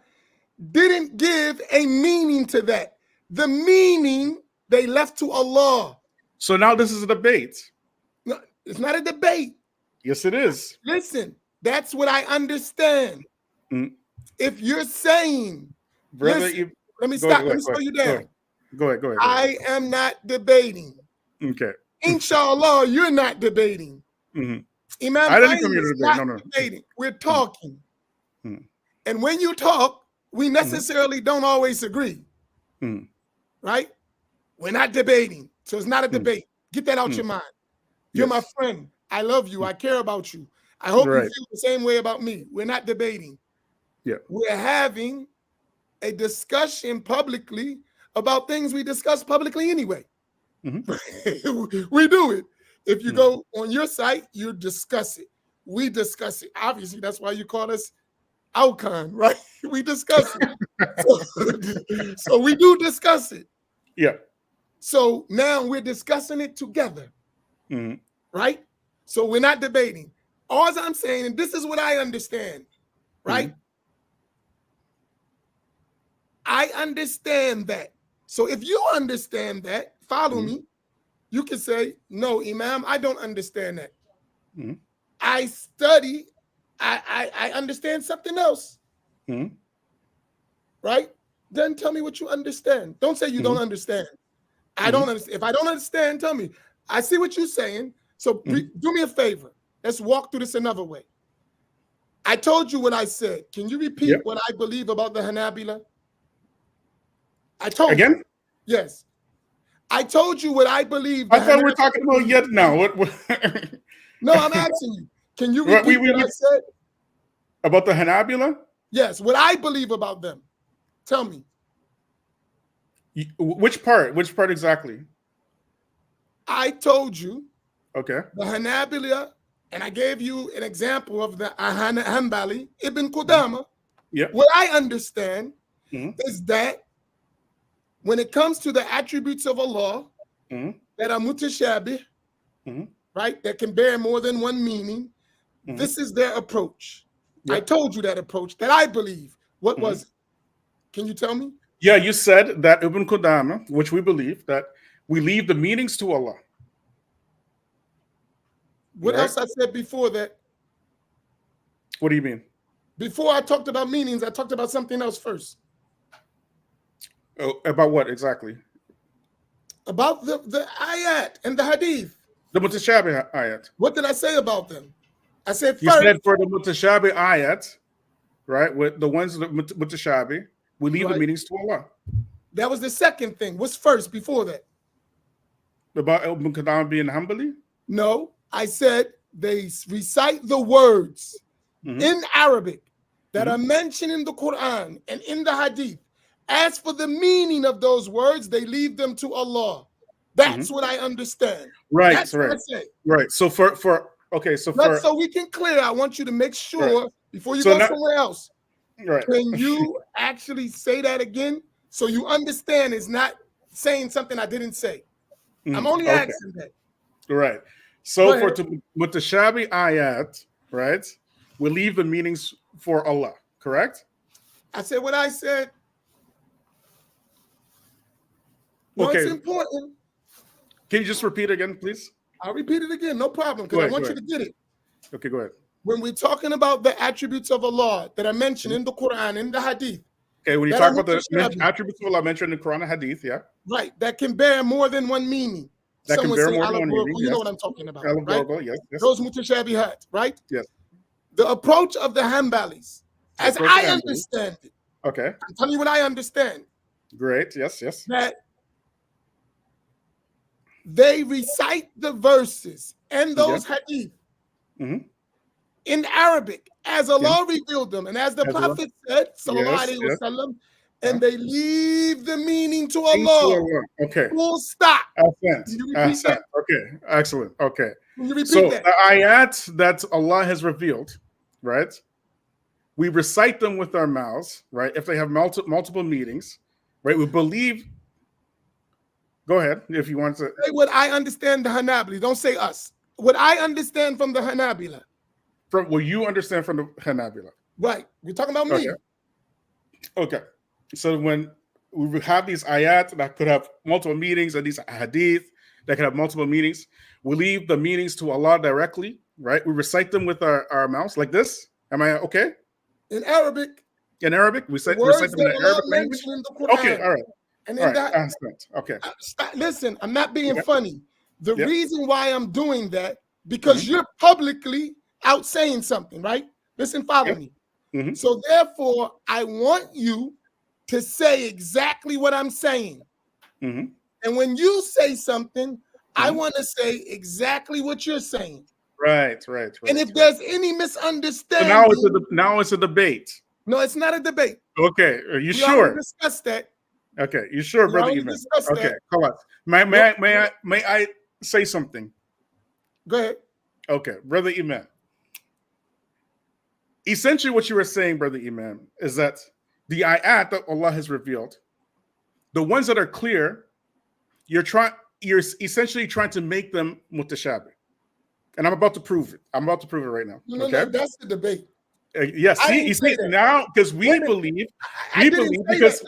didn't give a meaning to that. The meaning they left to Allah. So now this is a debate. No, it's not a debate. Yes, it is. Listen, that's what I understand. Mm. If you're saying, Brother, listen, let me go stop. ahead, Let me go slow ahead, you go down. ahead. Go ahead. I am not debating. Okay. Inshallah, you're not debating. Mhm. Imam I didn't Faheem come here to is debate. not No. debating. We're talking. Mhm. And when you talk, we necessarily don't always agree, Mhm. right? We're not debating. So it's not a debate. Get that out your mind. You're my Yes. friend. I love you. I care about you. I hope you Right. feel the same way about me. We're not debating. Yeah. We're having a discussion publicly about things we discuss publicly anyway. Mhm. We do it. If you Mhm. go on your site, you discuss it. We discuss it. Obviously, that's why you call us Alcon, right? We discuss it. So we do discuss it. Yeah. So now we're discussing it together, Mhm. right? So we're not debating. All I'm saying, and this is what I understand, right? I understand that. So if you understand that, follow me. You can say, no, Imam, I don't understand that. Mhm. I study, I understand something else, Mhm. right? Then tell me what you understand. Don't say you don't understand. I don't understand. If I don't understand, tell me. I see what you're saying. So do me a favor. Let's walk through this another way. I told you what I said. Can you repeat Yep. what I believe about the Hanabila? I told you. Again? Yes. I told you what I believe. I thought we were talking about yet now. What? No, I'm asking you. Can you What, repeat what I said? about the Hanabila? Yes, what I believe about them. Tell me. Which part? Which part exactly? I told you Okay. the Hanabila, and I gave you an example of the Hanbali, Ibn Qudama. Yeah. What I understand Mhm. is that when it comes to the attributes of Allah Mhm. that are mutashabih, Mhm. right, that can bear more than one meaning, this is their approach. I Yep. told you that approach that I believe. What was it? Can you tell me? Yeah, you said that Ibn Qudama, which we believe, that we leave the meanings to Allah. What Right. else I said before that? What do you mean? Before I talked about meanings, I talked about something else first. Oh, about what exactly? About the ayat and the hadith. The Mutashabih ayat. What did I say about them? I said You first, said for the Mutashabih ayat, right? With the ones that Mutashabih, we leave the Right. meanings to Allah. that was the second thing. What's first before that? About Ibn Qudama being Hanbali? No, I said they recite the words in Arabic that are mentioned in the Quran and in the hadith. As for the meaning of those words, they leave them to Allah. That's what I understand. Right, That's what I say. right. So So we can clear. I want you to make sure before you So go now- somewhere else. right. Can you actually say that again so you understand it's not saying something I didn't say? I'm only Okay. asking that. Right. Go So ahead. for Mutashabih ayat, right? we leave the meanings for Allah, correct? I said what I said. No, Okay. it's important. Can you just repeat again, please? I'll repeat it again, no problem, because I want you to get it. Okay, go ahead. When we're talking about the attributes of Allah that are mentioned in the Quran, in the Hadith. Okay, when you talk about the attributes of Allah mentioned in the Quran and Hadith, yeah. Right, that can bear more than one meaning. That Some can would bear say more than one meaning. you know what I'm talking about, right? Yes, yes. Those mutashabihat, right? Yes. The approach of the Hanbalis, as I understand it. Okay. I'm telling you what I understand. Great, yes, yes. That they recite the verses and those hadith in Arabic as Allah revealed them and as the Prophet said, sallallahu alaihi wasallam, and they leave the meaning to Allah. Okay. Full stop. Excellent. Okay. Excellent. Okay. Can you repeat So that? the ayat that Allah has revealed, right? We recite them with our mouths, right? If they have multiple meanings, right? We believe. Go ahead if you want to. Say what I understand the Hanabila. Don't say us. What I understand from the Hanabila. From what you understand from the Hanabila. Right. We're talking about me. Okay. So when we have these ayat that could have multiple meanings, and these hadith that could have multiple meanings, we leave the meanings to Allah directly, right? We recite them with our mouths like this. Am I okay? In Arabic. In Arabic? We recite them in the Arabic language? In the Quran. Okay, all right. And in that, okay. Listen, I'm not being funny. The reason why I'm doing that, because you're publicly out saying something, right? Listen, follow me. So therefore, I want you to say exactly what I'm saying. And when you say something, I want to say exactly what you're saying. Right. And if there's any misunderstanding, so now it's a debate. No, it's not a debate. Okay, are you sure? We discussed that. Okay, you sure, brother Imam? Okay, come on. May I say something? Go ahead. Okay, brother Imam. Essentially, what you were saying, brother Imam, is that the ayat that Allah has revealed, the ones that are clear, you're essentially trying to make them mutashabih. And I'm about to prove it. I'm about to prove it right now. No, that's the debate. Yes, you see now, because we believe because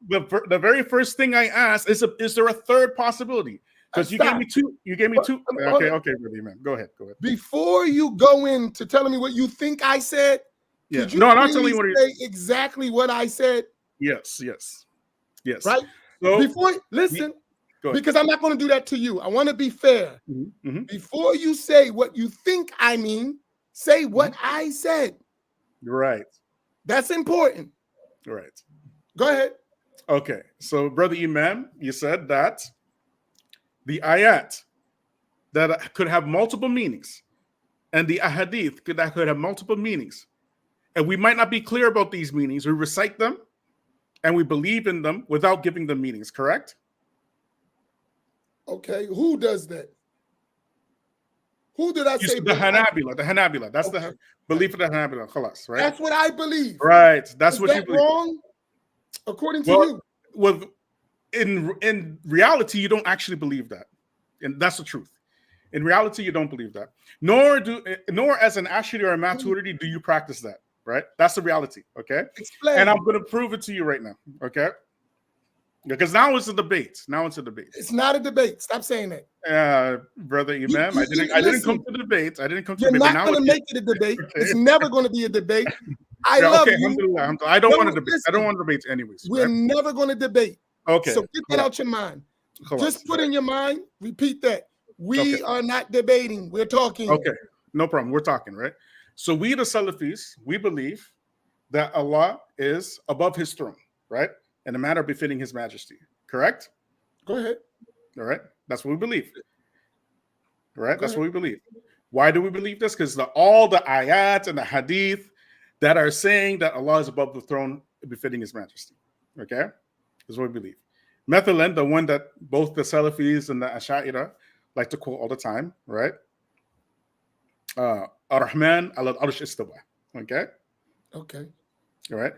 the very first thing I asked is there a third possibility? Because you gave me two. Okay, brother Imam. Go ahead. Before you go into telling me what you think I said, could you I'm not telling you what say exactly what I said? Yes. Right? So before listen, because I'm not going to do that to you. I want to be fair. Before you say what you think I mean, say what I said. Right. That's important. Right. Go ahead. Okay. So, brother Imam, you said that the ayat that could have multiple meanings and the ahadith that could have multiple meanings, and we might not be clear about these meanings. We recite them and we believe in them without giving them meanings, correct? Okay. Who does that? Who did I say? The Hanabila. That's the belief of the Hanabila. Khalas, right? That's what I believe. Right. That's what you believe. Wrong? According to you. Well, in reality, you don't actually believe that. And that's the truth. In reality, you don't believe that. Nor as an Ashari or a Maturidi do you practice that, right? That's the reality, okay? Explain. And I'm going to prove it to you right now, okay? Because now it's a debate. It's not a debate. Stop saying that. Brother Imam, I didn't come to the debate. You're not going to make it a debate. Okay. It's never going to be a debate. I love you. I don't want to debate. I don't want to debate anyways. We're never going to debate. Okay. So get that out your mind. Just put in your mind, repeat that. We are not debating. We're talking. Okay. No problem. We're talking, right? So we, the Salafis, we believe that Allah is above his throne, right? In a manner befitting his majesty. Correct? Go ahead. All right. That's what we believe. All right. That's what we believe. Why do we believe this? Because all the ayat and the hadith that are saying that Allah is above the throne befitting his majesty. Okay? That's what we believe. Mathalan, the one that both the Salafis and the Ash'ira like to quote all the time, right? Ar-Rahman al-Arsh istawa. Okay? Okay. All right.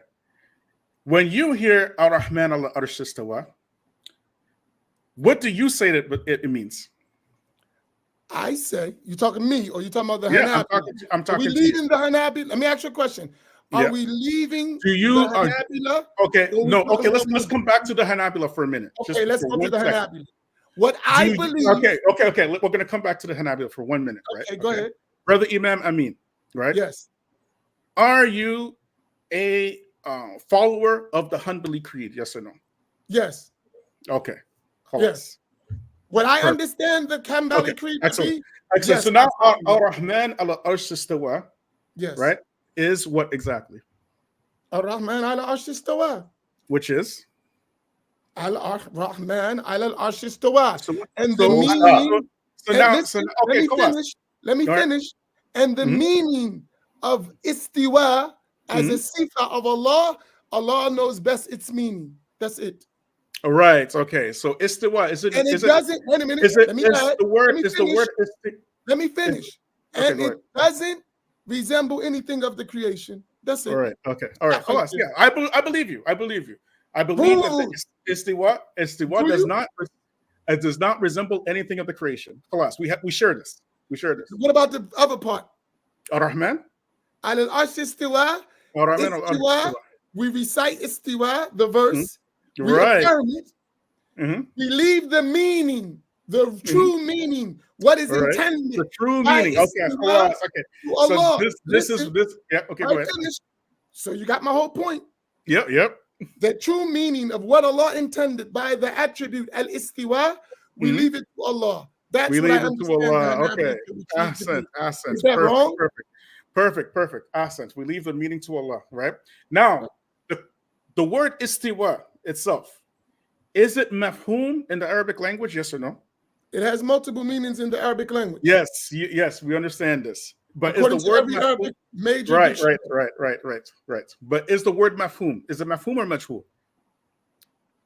When you hear Ar-Rahman al-Arsh istawa, what do you say that it means? I say, you talking to me or you talking about the Yeah, Hanabila? I'm Are we talking to you. leaving the Hanabila? Let me ask you a question. Are Yeah. we leaving Do you the Hanabila? okay? or we No, talking okay. Let's about come back to the Hanabila for a minute. Okay, Just let's for go to 1 the second. Hanabila. What Do I you- believe. okay. We're going to come back to the Hanabila for 1 minute, right? Okay, go ahead. Brother Imam Amin, right? Yes. Are you a follower of the Hanbali creed? Yes or no? Yes. Okay. Yes. What I Perfect. understand the Hanbali creed to Excellent. be. Excellent. Yes, So now absolutely. Ar-Rahman al-Arsh istawa, Yes. right, is what exactly? Ar-Rahman ala arsh istawa. Which is? Al-Rahman ala arsh istawa. So, And so, the meaning. Let okay, me come on. finish. Let me All right. finish. And the Mhm. meaning of istiwa as a sifa of Allah, Allah knows best its meaning. That's it. All right. Okay. So istiwa is it? And it Is it? doesn't. Wait a minute. Is it? Let me Is add. the word? Let me Is the finish. word? Let me finish. Okay, And go it ahead. doesn't resemble anything of the creation. That's it. All right. Okay. All right. Thank Khalas. you. Yeah, I believe you. I believe you. I believe that the istiwa Do does you? not. It does not resemble anything of the creation. Khalas. We share this. We share this. What about the other part? Ar-Rahman. Al arsh istiwa. Ar-Rahman. Istiwa. We recite istiwa, the verse. We Right. affirm it. We leave the meaning, the true meaning, what is Right. intended. The true by meaning. Okay. istiwa Okay. to Allah. So this is this. Yeah. Okay. Go I ahead. finished. So you got my whole point. Yep. The true meaning of what Allah intended by the attribute al-istiwa, we leave it to Allah. That's We what leave I it to understand. Allah. Okay. Ahsan. Ahsan. Is that wrong? Perfect. Ahsan. We leave the meaning to Allah. Right. Now, the word istiwa itself, is it mafhum in the Arabic language? Yes or no? It has multiple meanings in the Arabic language. Yes. Yes. We understand this. But according is the to word every mafhum? Arabic major Right. dictionary. Right. But is the word mafhum? Is it mafhum or majhul?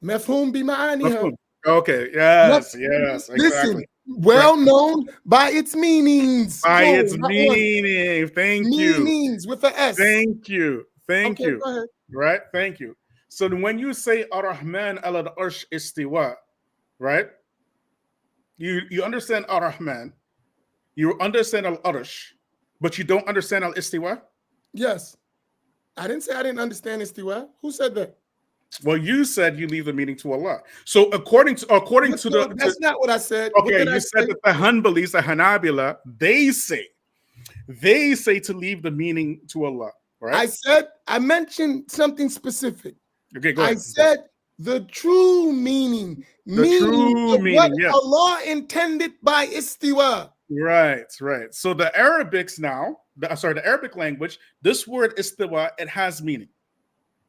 Mafhum bima'aniha. Mafhum. Okay. Yes. Exactly. Listen, well known by its meanings. By its meaning. Thank you. Meanings with an S. Thank you. Okay, go ahead. Right? Thank you. So when you say Ar-Rahman al-Arsh istiwa, right? You understand Ar-Rahman, you understand al-Arsh, but you don't understand al-Istiwa? Yes. I didn't say I didn't understand istiwa. Who said that? Well, you said you leave the meaning to Allah. So according to the that's not what I said. Okay, you said that the Hanbalis, the Hanabila, they say to leave the meaning to Allah, right? I mentioned something specific. Okay, go ahead. I said the true meaning. What Allah intended by istiwa. Right. So the Arabics now, the Arabic language, this word istiwa, it has meaning.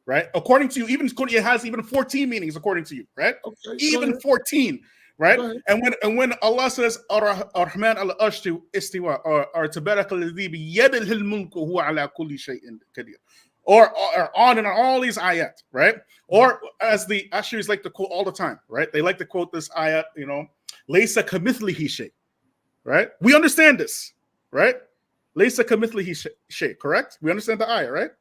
Right? According to you, it has even 14 meanings according to you, right? Okay, even 14, right? And when Allah says Ar-Rahman al-Arsh istiwa or tabarak alladhi bi yadihi al-mulku huwa ala kulli shay'in qadir. Or on and on all these ayat, right? Or as the Asharis like to quote all the time, right? They like to quote this ayat, Laysa kamithlihi shay, right? We understand this, right? Laysa kamithlihi shay, correct? We understand the ayat, right?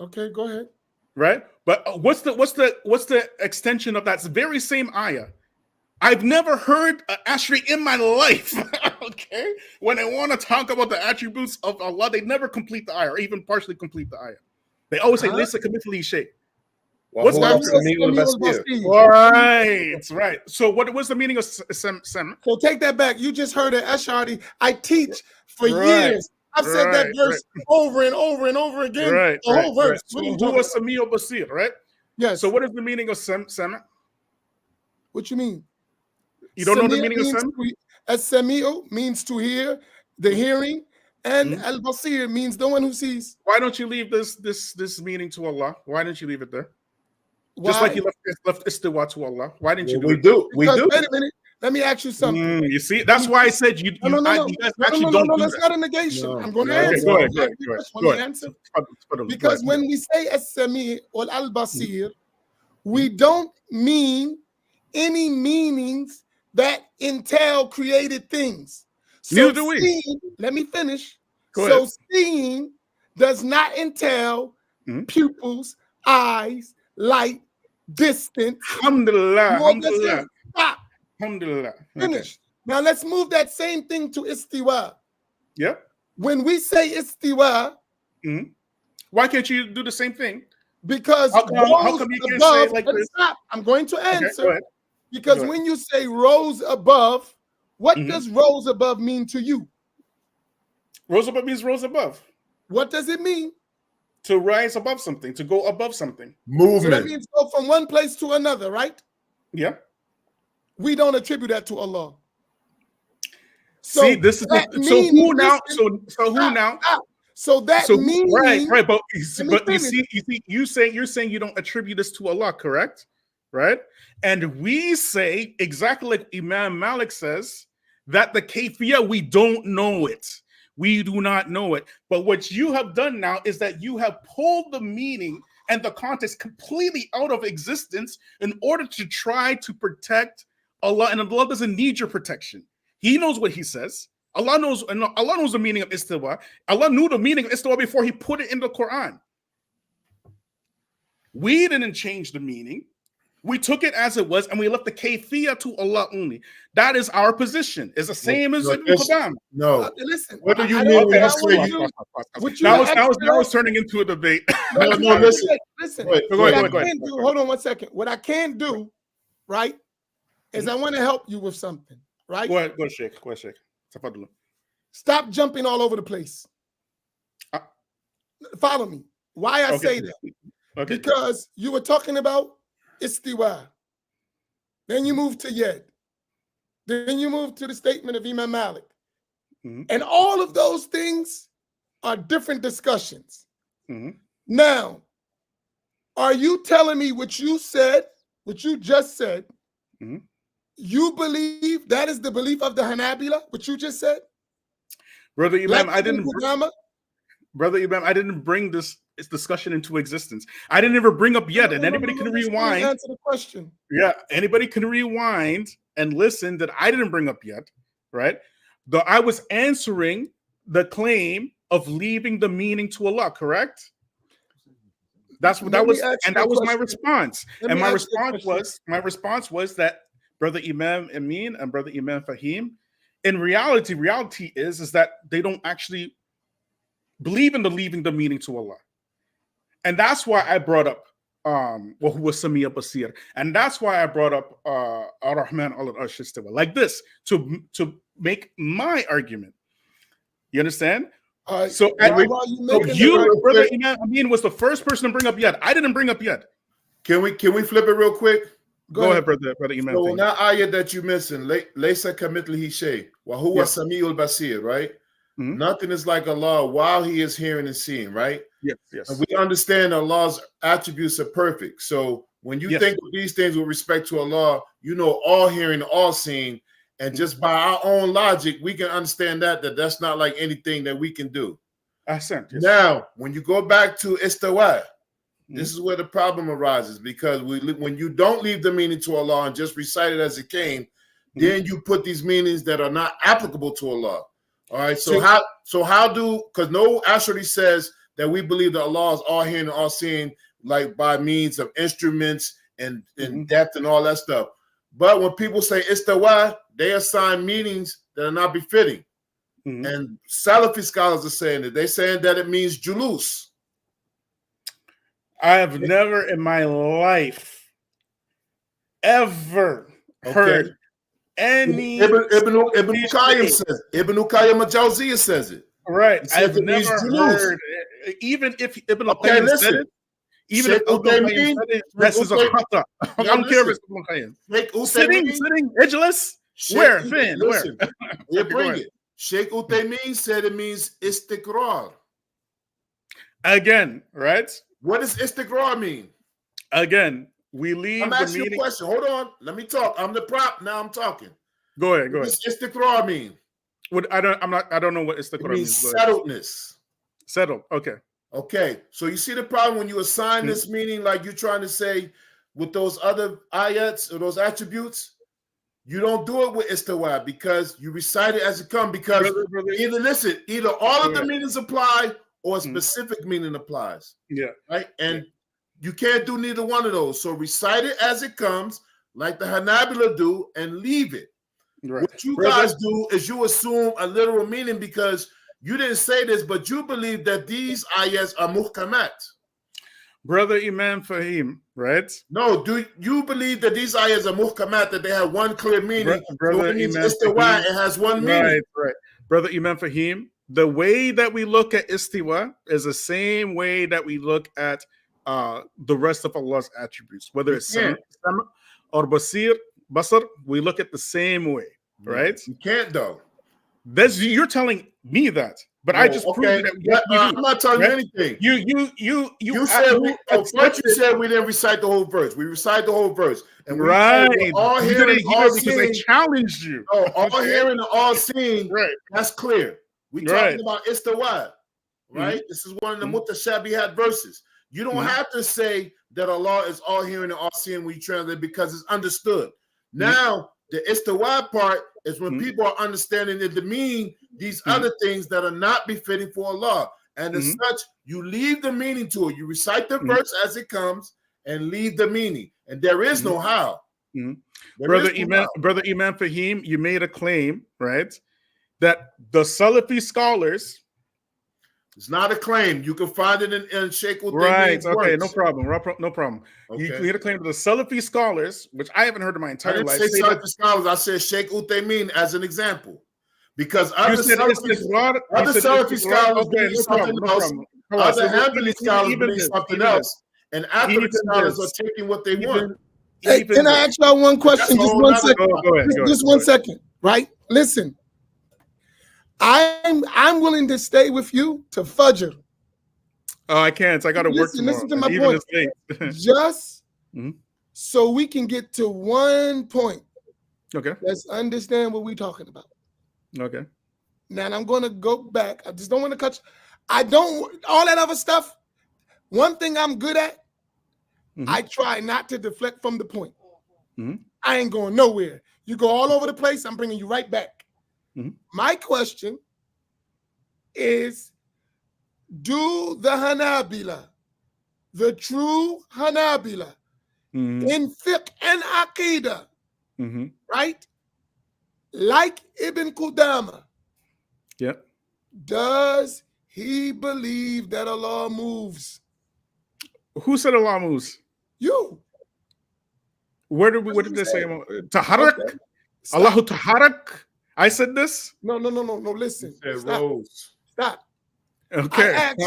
Okay, go ahead. Right, but what's the extension of that very same ayah? I've never heard an Ashri in my life. Okay, when they want to talk about the attributes of Allah, they never complete the ayah or even partially complete the ayah. They always say "Laysa kamithlihi shay." What's that? Right. So what was the meaning of sem? So take that back. You just heard an Ashari. I teach for years. I've said that verse over and over and over again. The whole verse. So who was Sami'u Basir, right? Yes. So what is the meaning of sem? What you mean? You don't know the meaning of sem? As-Sami'u means to hear, the hearing, and al-Basir means the one who sees. Why don't you leave this meaning to Allah? Why didn't you leave it there? Why? Just like you left istiwa to Allah. Why didn't you do it? We do. Wait a minute. Let me ask you something. You see, that's why I said you guys actually don't do that. That's not a negation. I'm going to answer. Go ahead. Because when we say as-Sami' or al-Basir, we don't mean any meanings that entail created things. Neither do we. Let me finish. So seeing does not entail pupils, eyes, light, distance. Alhamdulillah. Stop. Alhamdulillah. Finished. Now let's move that same thing to istiwa. Yeah. When we say istiwa, Why can't you do the same thing? because How come you can't say it like this? Stop. I'm going to Okay, answer. go ahead. Because Go ahead. when you say rose above, what does rose above mean to you? Rose above means rose above. What does it mean? To rise above something, to go above something. Movement. So that means go from one place to another, right? Yeah. We don't attribute that to Allah. So see, this is that so who meaning- now? listen, So who stop, now? stop. So that So means right, but Let me you finish. see, you're saying you don't attribute this to Allah, correct? Right? And we say exactly like Imam Malik says that the kayfiyah, we don't know it. We do not know it. But what you have done now is that you have pulled the meaning and the context completely out of existence in order to try to protect Allah. And Allah doesn't need your protection. He knows what he says. Allah knows, and Allah knows the meaning of istiwa. Allah knew the meaning of istiwa before he put it in the Quran. We didn't change the meaning. We took it as it was, and we left the kayfiyah to Allah only. That is our position. It's the same as Ibn Qudam. No. Listen. What do you I mean don't- when I you say want you- you- what you Now asked it's turning into a debate. No, no, listen. Listen. Wait, Go What ahead, I go ahead. can do, hold on one second. What I can do, right, is I want to help you with something, right? Go ahead, Sheikh. Go ahead, Sheikh. Tafadhal. Stop jumping all over the place. Follow me. Why I say that? Okay. Because you were talking about istiwa. Then you move to yed. Then you move to the statement of Imam Malik. And all of those things are different discussions. Now, are you telling me what you said, what you just said, you believe that is the belief of the Hanabila, what you just said? Brother Imam, Like Brother Imam, I didn't bring this discussion into existence. I didn't ever bring up yet, and anybody can rewind. Answer the question. Yeah, anybody can rewind and listen that I didn't bring up yet, right? Though I was answering the claim of leaving the meaning to Allah, correct? That was my response. And my response was that Brother Imam Amin and Brother Imam Faheem, in reality is that they don't actually believe in the leaving the meaning to Allah. And that's why I brought up وَهُوَ السَّمِيعُ الْبَصِيرُ. And that's why I brought up Ar-Rahman al-Arsh istawa, like this, to make my argument. You understand? So Brother Imam Amin was the first person to bring up yet. I didn't bring up yet. Can we flip it real quick? Go ahead, brother Imam. So in that ayah that you mentioned, Laysa kamithlihi shay, wa huwa samiul basir, right? Nothing is like Allah while He is hearing and seeing, right? Yes. And we understand Allah's attributes are perfect. So when you think of these things with respect to Allah, you know all hearing, all seeing, and just by our own logic, we can understand that that's not like anything that we can do. Now, when you go back to istawa, this is where the problem arises, because when you don't leave the meaning to Allah and just recite it as it came, then you put these meanings that are not applicable to Allah. All right. So because no actually says that we believe that Allah is all hearing and all seeing, like by means of instruments and depth and all that stuff. But when people say istawa, they assign meanings that are not befitting. And Salafi scholars are saying that. They're saying that it means julus. I have never in my life ever heard any Ibn Qayyim says it. Ibn Qayyim al-Jawziyah says it. Right. I've never heard, even if Ibn Qayyim said it, even if Ibn Qayyim said it, this is a khata. I don't care if it's Ibn Qayyim. Sitting, edgeless, where? Fin, where? You bring it. Sheikh Uthaymeen said it means istiqrar. Again, right? What does istiqrar mean? Again, we leave I'm asking you a question. Hold on. Let me talk. I'm the prop. Now I'm talking. Go ahead. What does istiqrar mean? I don't know what istiqrar means. Settledness. Settled. Okay. Okay. So you see the problem when you assign this meaning, like you're trying to say with those other ayats or those attributes, you don't do it with istawa because you recite it as it comes. Because either all of the meanings apply or a specific meaning applies. Yeah. Right. And you can't do neither one of those. So recite it as it comes, like the Hanabila do, and leave it. Right. What you guys do is you assume a literal meaning because you didn't say this, but you believe that these ayahs are muhkamat. Brother Imam Faheem, right? No, do you believe that these ayahs are muhkamat, that they have one clear meaning? Brother Imam Faheem, it has one meaning. Right. Brother Imam Faheem, the way that we look at istiwa is the same way that we look at the rest of Allah's attributes, whether it's Sam or Basir, Basar, we look at the same way, right? You can't though. You're telling me that, but I just proved that. Yes, I'm not telling you anything. You said you said we didn't recite the whole verse. We recite the whole verse, and right. All hearing, all because seeing. I challenged you. Oh, all hearing and all seeing. Right. That's clear. We talking about istiwa, right? This is one of the mutashabihat verses. You don't have to say that Allah is all hearing and all seeing when you translate because it's understood. Now, the istiwa part is when people are understanding it to mean these other things that are not befitting for Allah. And as such, you leave the meaning to it. You recite the verse as it comes and leave the meaning. And there is no how. Brother Imam Faheem, you made a claim, right? That the Salafi scholars. It's not a claim. You can find it in Sheikh Uthaymeen's right. Okay, works. No problem. Okay. You made a claim to the Salafi scholars, which I haven't heard in my entire life. I didn't say Salafi scholars. I said Sheikh Uthaymin as an example. Because other Salafi scholars believe something else. Other Hanbali scholars believe something else. And African scholars are taking what they want. Hey, can I ask y'all one question? Just 1 second. Go ahead. Just 1 second, right? Listen. I'm willing to stay with you to Fajr. Oh, I can't. I got to work tomorrow. Listen to my point. Just so we can get to one point. Okay. Let's understand what we're talking about. Okay. Now I'm going to go back. I just don't want to cut. I don't all that other stuff. One thing I'm good at, I try not to deflect from the point. I ain't going nowhere. You go all over the place. I'm bringing you right back. My question is, do the Hanabila, the true Hanabila, in fiqh and aqidah, right? Like Ibn Qudama, does he believe that Allah moves? Who said Allah moves? You. What did they say? Taharak? Okay. Allahu Taharak? I said this? No. Listen. Stop. Okay. I asked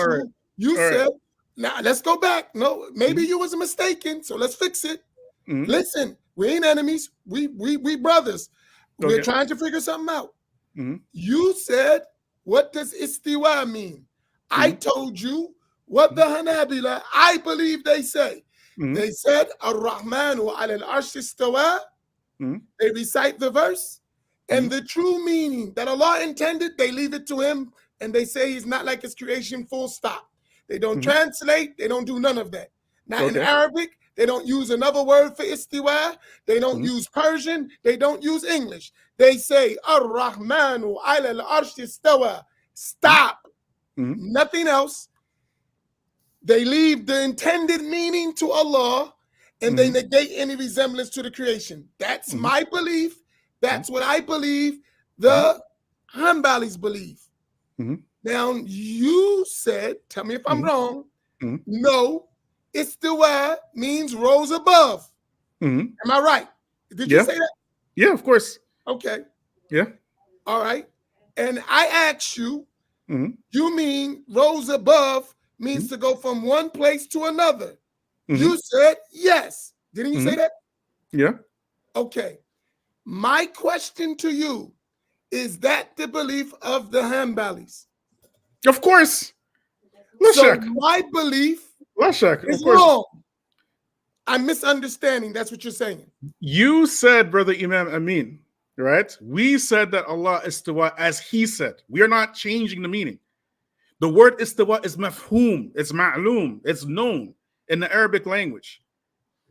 you said, now let's go back. No, maybe you was mistaken, so let's fix it. Listen, we ain't enemies. We brothers. We're trying to figure something out. You said, what does istiwa mean? I told you what the Hanabila, I believe they say. They said, Ar-Rahmanu al-Arsh istawa. They recite the verse. And the true meaning that Allah intended, they leave it to him and they say he's not like his creation, full stop. They don't translate, they don't do none of that. Now in Arabic, they don't use another word for istiwa, they don't use Persian, they don't use English. They say, Ar-Rahmanu ala al-Arsh istawa. Stop. Nothing else. They leave the intended meaning to Allah and they negate any resemblance to the creation. That's my belief. That's what I believe the Hanbalis believe. Now, you said, tell me if I'm wrong, no, istiwa means rose above. Am I right? Did you say that? Yeah, of course. Okay. Yeah. All right. And I asked you, you mean rose above means to go from one place to another. You said yes. Didn't you say that? Yeah. Okay. My question to you, is that the belief of the Hanbalis? Of course. My belief is wrong. I'm misunderstanding. That's what you're saying. You said, Brother Imam Amin, right? We said that Allah istawa as he said. We are not changing the meaning. The word istawa is mafhum. It's ma'loom. It's known in the Arabic language.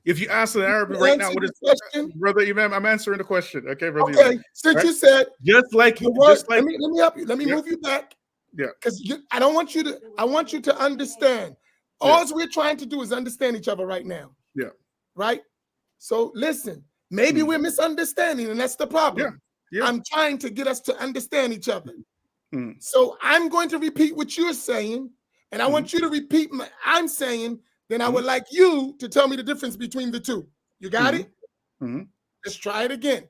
If you ask the Arabic right now, what is question? Brother Imam? I'm answering the question. Okay, Brother Imam. Since you said just like let me help you. Let me move you back. Yeah. Because I don't want you to, I want you to understand. All we're trying to do is understand each other right now. Yeah. Right? So listen, maybe we're misunderstanding, and that's the problem. Yeah. I'm trying to get us to understand each other. Mm. So I'm going to repeat what you're saying, and I want you to repeat what I'm saying. Then I would like you to tell me the difference between the two. You got it? Let's try it again.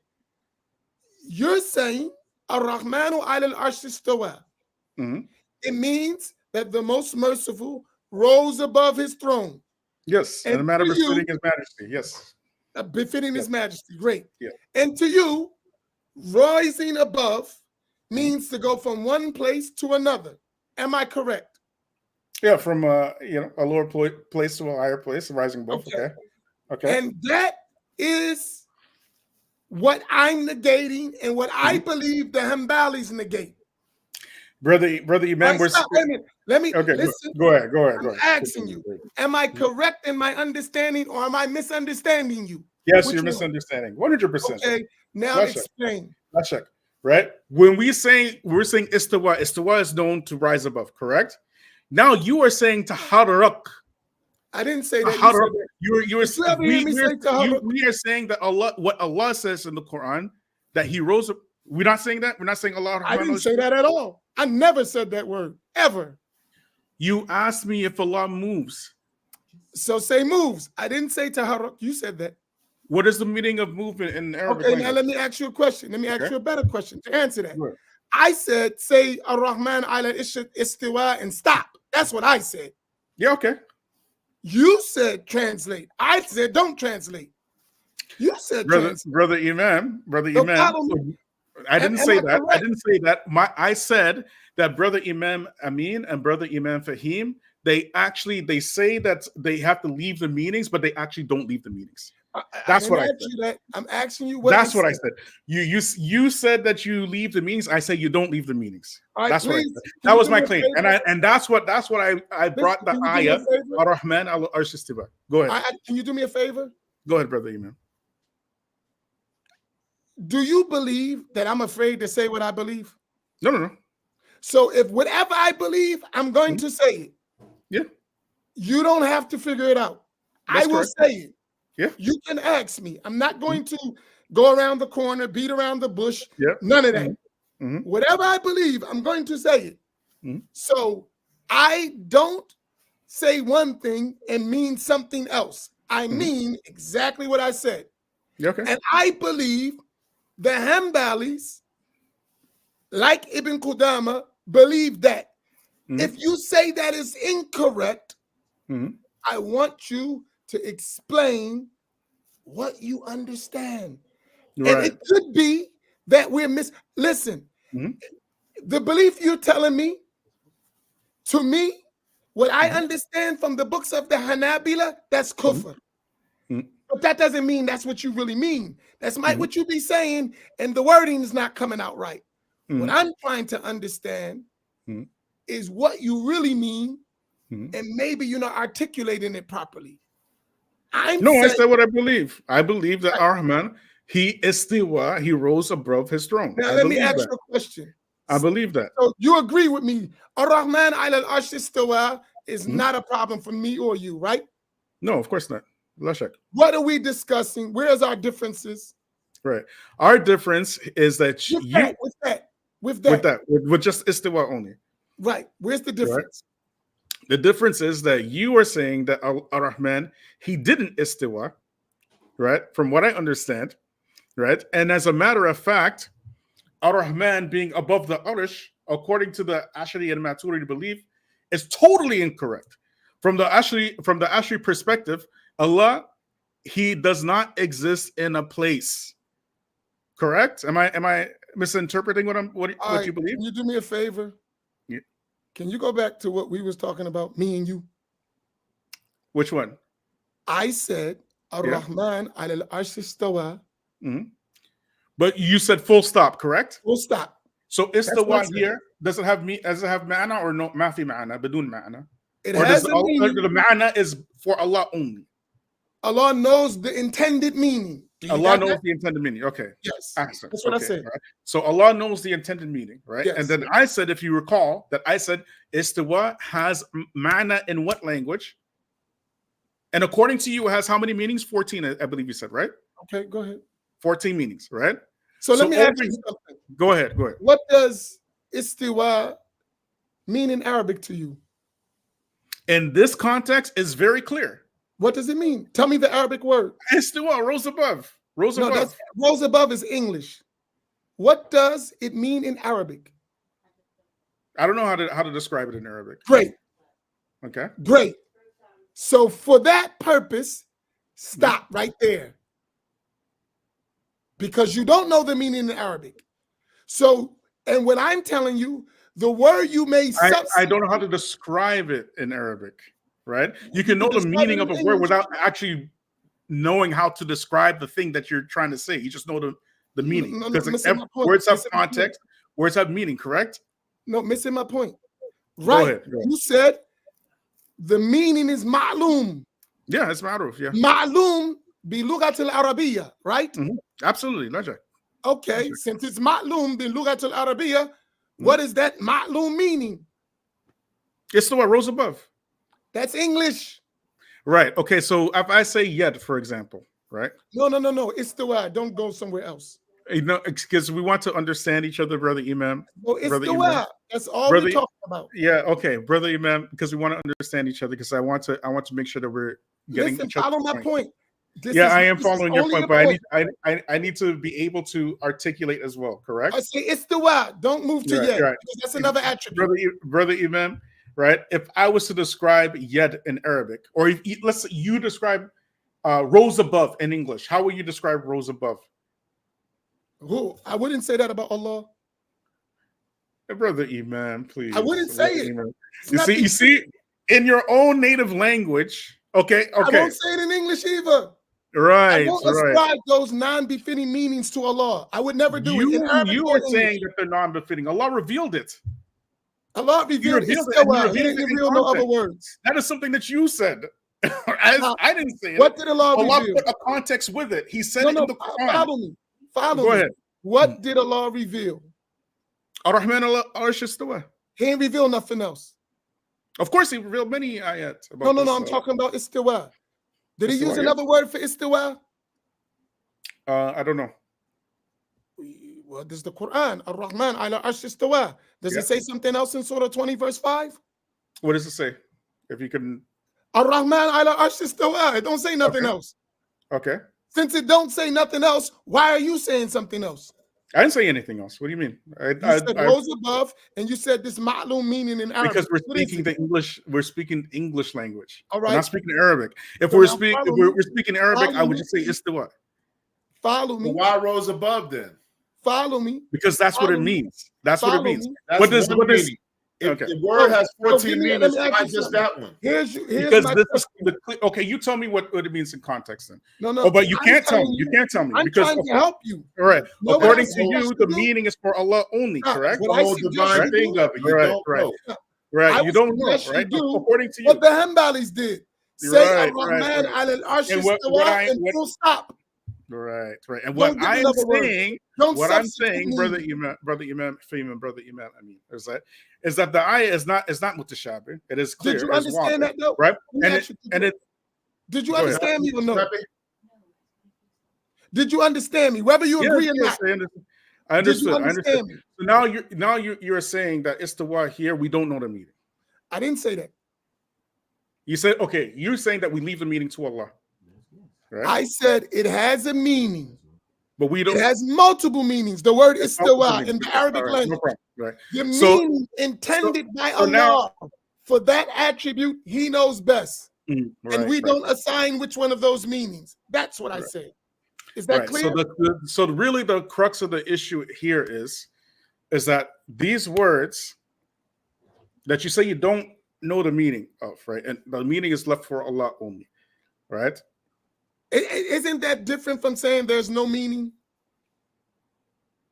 You're saying Ar-Rahmanu ala al-Arsh istawa. It means that the most merciful rose above his throne. Yes, in a manner befitting his majesty. Yes. Befitting his majesty. Great. Yeah. And to you, rising above means to go from one place to another. Am I correct? Yeah, from a lower place to a higher place, rising above. Okay. And that is what I'm negating and what I believe the Hanbalis negate. Brother Imam, let me okay, listen. Go ahead. I'm asking you, am I correct in my understanding or am I misunderstanding you? Yes, you're misunderstanding. 100%. Okay, now explain. Let's check. Right? When we're saying istawa is known to rise above, correct? Now you are saying taharrak. I didn't say that. We are saying that what Allah says in the Quran, that he rose up. We're not saying that. We're not saying Allah. I didn't say that at all. I never said that word, ever. You asked me if Allah moves. So say moves. I didn't say taharrak. You said that. What is the meaning of movement in Arabic? Okay, now let me ask you a question. Let me ask you a better question to answer that. Sure. I said, say Ar-Rahman ala istiwa and stop. That's what I said. Yeah, okay. You said translate. I said don't translate. You said translate. Brother Imam. I didn't say that. I didn't say that. I said that Brother Imam Amin and Brother Imam Faheem, they say that they have to leave the meetings, but they actually don't leave the meetings. That's what I said. I'm asking you what That's what I said. You said that you leave the meetings. I say you don't leave the meetings. Right, that's what I said. That was my claim. And that's what I brought the ayah Ar-Rahman al-Arsh istawa. Go ahead. Can you do me a favor? Go ahead, Brother Imam. Do you believe that I'm afraid to say what I believe? No. So if whatever I believe, I'm going to say it. Yeah. You don't have to figure it out. That's I will correct. say it. Yeah. You can ask me. I'm not going to go around the corner, beat around the bush. Yeah. None of that. Whatever I believe, I'm going to say it. So I don't say one thing and mean something else. I mean exactly what I said. Okay. And I believe the Hanbalis, like Ibn Qudama, believe that. If you say that is incorrect, I want you to explain what you understand. Right. And it could be that we're listen, the belief you're telling me, to me, what I understand from the books of the Hanabila, that's kufr. But that doesn't mean that's what you really mean. That's what you be saying, and the wording is not coming out right. What I'm trying to understand is what you really mean, and maybe you're not articulating it properly. I said what I believe. I believe that Ar-Rahman, he rose above his throne. Now let me ask you a question. I believe that. So you agree with me? Ar-Rahman ala al-Arsh istawa is not a problem for me or you, right? No, of course not. What are we discussing? Where's our differences? Right. Our difference is that with just istiwa only. Right. Where's the difference? Right? The difference is that you are saying that Ar-Rahman, he didn't istiwa, right? From what I understand, right? And as a matter of fact, Ar-Rahman being above the Arish, according to the Ashari and Maturidi belief, is totally incorrect. From the Ashari perspective, Allah, he does not exist in a place. Correct? Am I misinterpreting what you believe? Can you do me a favor? Yeah. Can you go back to what we was talking about, me and you? Which one? I said Ar-Rahman ala al-Arsh istawa. But you said full stop, correct? Full stop. So istawa here, does it have ma'ana or no? Mafi ma'ana, badun ma'ana? It has the ma'ana is for Allah only? Allah knows the intended meaning. Allah knows the intended meaning. Okay. Yes. Excellent. That's what I said. Right. So Allah knows the intended meaning, right? Yes. And then I said, if you recall, that I said istawa has ma'na in what language? And according to you, it has how many meanings? 14, I believe you said, right? Okay, go ahead. 14 meanings, right? So let me ask you something. Go ahead. Go ahead. What does istiwa mean in Arabic to you? In this context, it's very clear. What does it mean? Tell me the Arabic word. Istiwa, rose above. Rose No, above. rose above is English. What does it mean in Arabic? I don't know how to describe it in Arabic. Great. Okay. Great. So for that purpose, stop right there. Because you don't know the meaning in Arabic. So, and when I'm telling you, the word you may I don't know how to describe it in Arabic, right? You can know the meaning of a word without actually knowing how to describe the thing that you're trying to say. You just know the meaning. Because words have context, words have meaning, correct? No, missing my point. Right. Go ahead. You said the meaning is ma'lum. Yeah, it's ma'ruf, yeah. Ma'lum bi lughat al-arabiyya, right? Mm-hmm. Absolutely, logic. Okay, since it's ma'lum bi lughat al-arabiyya, what is that ma'lum meaning? It's the what rose above. That's English. Right. Okay, so if I say yet, for example, right? No. It's the word. Don't go somewhere else. You know, because we want to understand each other, Brother Imam. No, it's Brother the Imam. word. That's all we're talking about. Yeah, okay, Brother Imam, because we want to understand each other, because I want to make sure that we're getting each other. Follow my point. I am following your point, but I need to be able to articulate as well, correct? I say it's the word. Don't move to yet. Right. Because that's another attribute. Brother Imam, right? If I was to describe yet in Arabic, or if let's say you describe rose above in English, how would you describe rose above? Who? I wouldn't say that about Allah. Brother Imam, please. I wouldn't say it. You see, in your own native language. Okay. I don't say it in English either. Right. I won't ascribe those non-befitting meanings to Allah. I would never do it. In Arabic you are saying that they're non-befitting. Allah revealed it. Allah revealed it. He didn't reveal no other words. That is something that you said. I didn't say it. What did Allah reveal? Allah put a context with it. He said it in the Quran. Follow me. Go ahead. What did Allah reveal? Ar-Rahman al-Arsh istawa. He didn't reveal nothing else. Of course, he revealed many ayat. No. I'm talking about istiwa. Did he use another word for istiwa? I don't know. Well, there's the Quran. Ar-Rahman ala arsh istawa. Does it say something else in Surah 20, verse 5? What does it say? If you can. Ar-Rahman ala arsh istawa. It don't say nothing else. Okay. Since it don't say nothing else, why are you saying something else? I didn't say anything else. What do you mean? You said rose above, and you said this ma'lum meaning in Arabic. Because we're speaking English language. All right. We're not speaking Arabic. If we're speaking Arabic, I would just say istiwa. Follow me. Why rose above then? Follow me. Because that's what it means. That's what it means. What does If the word has 14 meanings, why just that one? Because this is okay. You tell me what it means in context then. No. Oh, but you can't tell me. You can't tell me. I'm trying to help you. All right. According to you, the meaning is for Allah only, correct? The whole divine thing of it. Right. You don't know, right? According to you. What the Hanbalis did. Say Ar-Rahman al-Arsh istawa and full stop. Right. And what I'm saying, brother Imam, Amin, is that the ayah is not mutashabih. It is clear. Did you understand that though? Right. Did you understand me or no? Did you understand me? Whether you agree or not. I understood. So now you're saying that istiwa here, we don't know the meaning. I didn't say that. You said, okay, you're saying that we leave the meaning to Allah. Right? I said it has a meaning. But we don't. It has multiple meanings. The word istiwa in the Arabic language. No problem. Right. The meaning intended by Allah for that attribute, He knows best. And we don't assign which one of those meanings. That's what I said. Is that clear? So really the crux of the issue here is that these words that you say you don't know the meaning of, right? And the meaning is left for Allah only, right? Isn't that different from saying there's no meaning?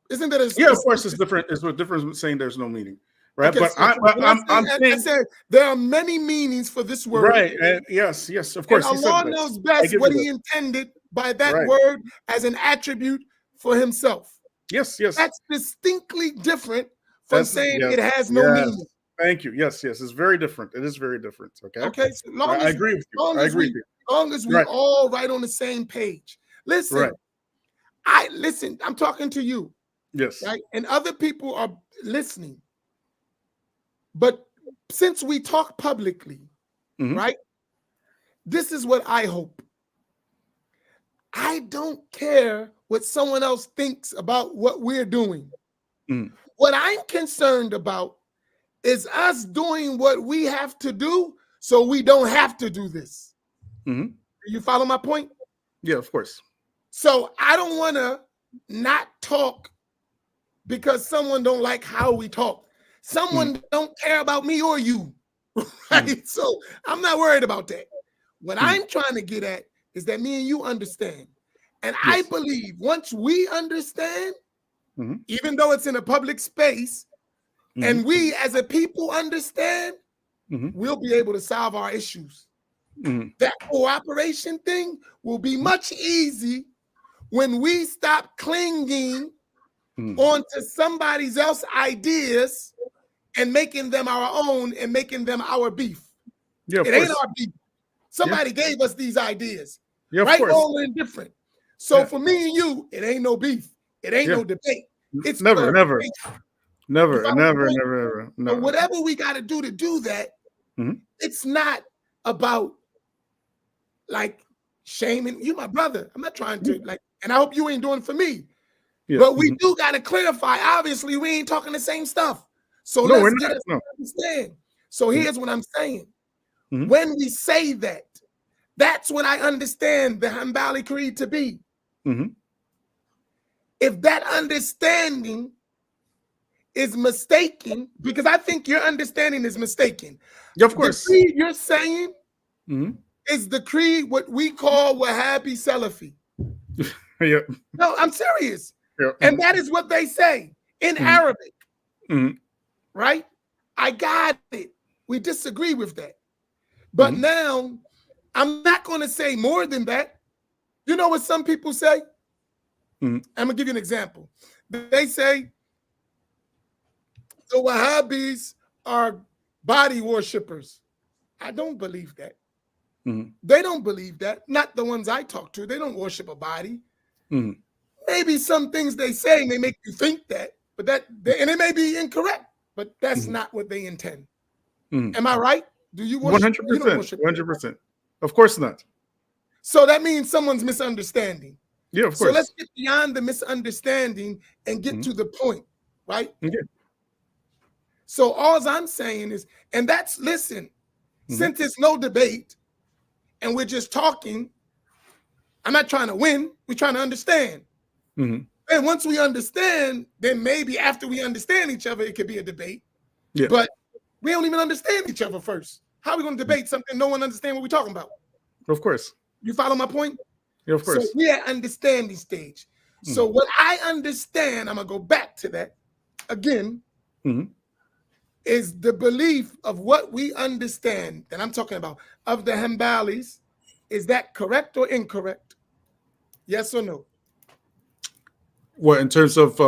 Isn't that a of course it's different. It's what difference with saying there's no meaning, right? Okay, but I'm saying I said there are many meanings for this word, right? Yes, of course. And Allah knows best what He intended by that word as an attribute for Himself. Yes. That's distinctly different from saying it has no meaning. Thank you. Yes, it's very different. It is very different. Okay. So I agree with you. As long as we all right on the same page. Listen, listen, I'm talking to you, Yes. right? And other people are listening. But since we talk publicly, right? This is what I hope. I don't care what someone else thinks about what we're doing. What I'm concerned about is us doing what we have to do so we don't have to do this. Do you follow my point? Yeah, of course. So I don't want to not talk because someone don't like how we talk. Someone don't care about me or you, right? So I'm not worried about that. What I'm trying to get at is that me and you understand. And I believe once we understand, even though it's in a public space, and we as a people understand, we'll be able to solve our issues. That cooperation thing will be much easy when we stop clinging onto somebody else's ideas and making them our own and making them our beef. Yeah, it ain't our beef. Somebody gave us these ideas. Right, wrong, or indifferent. So for me and you, it ain't no beef. It ain't no debate. It's never. No. So whatever we got to do that, it's not about like shaming you, my brother. I'm not trying to like, and I hope you ain't doing it for me. But we do got to clarify. Obviously, we ain't talking the same stuff. So let's get us to understand. So here's what I'm saying. When we say that, that's what I understand the Hanbali Creed to be. If that understanding is mistaken, because I think your understanding is mistaken. Yeah, of course. The creed you're saying is the creed what we call Wahhabi Salafi. No, I'm serious. And that is what they say in Arabic. Right? I got it. We disagree with that. But now I'm not going to say more than that. You know what some people say? I'm going to give you an example. They say the Wahhabis are body worshippers. I don't believe that. They don't believe that. Not the ones I talk to. They don't worship a body. Maybe some things they say may make you think that, but and it may be incorrect, but that's not what they intend. Am I right? Do you worship? 100%. You don't worship 100%. Of course not. So that means someone's misunderstanding. Yeah, of course. So let's get beyond the misunderstanding and get to the point, right? So all I'm saying is, and that's, listen, since it's no debate and we're just talking, I'm not trying to win, we're trying to understand. And once we understand, then maybe after we understand each other, it could be a debate. But we don't even understand each other first. How are we going to debate something no one understands what we're talking about? Of course. You follow my point? Yeah, of course. So we're at understanding stage. So what I understand, I'm going to go back to that again, is the belief of what we understand that I'm talking about of the Hanbalis. Is that correct or incorrect? Yes or no? What, in terms of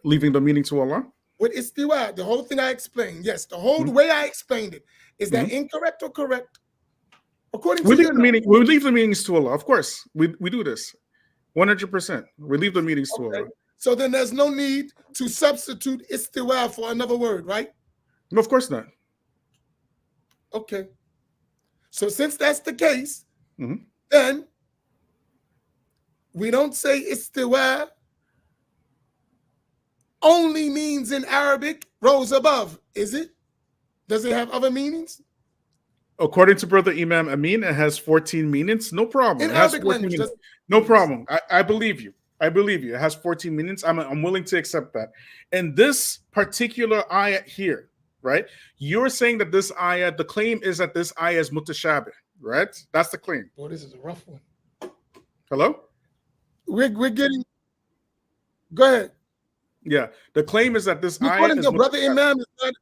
leaving the meaning to Allah? With istiwa, the whole thing I explained. Yes, the whole way I explained it. Is that incorrect or correct? According to we leave the meanings to Allah. Of course, we do this 100%. We leave the meanings to Allah. So then there's no need to substitute istiwa for another word, right? No, of course not. Okay. So since that's the case, then we don't say istiwa only means in Arabic rose above, is it? Does it have other meanings? According to Brother Imam Amin, it has 14 meanings. No problem. In Arabic language. No problem. I believe you. I believe you. It has 14 meanings. I'm willing to accept that. And this particular ayat here, right? You're saying that this ayat, the claim is that this ayat is mutashabih, right? That's the claim. Boy, this is a rough one. Hello? We're getting. Go ahead. Yeah, the claim is that this ayat is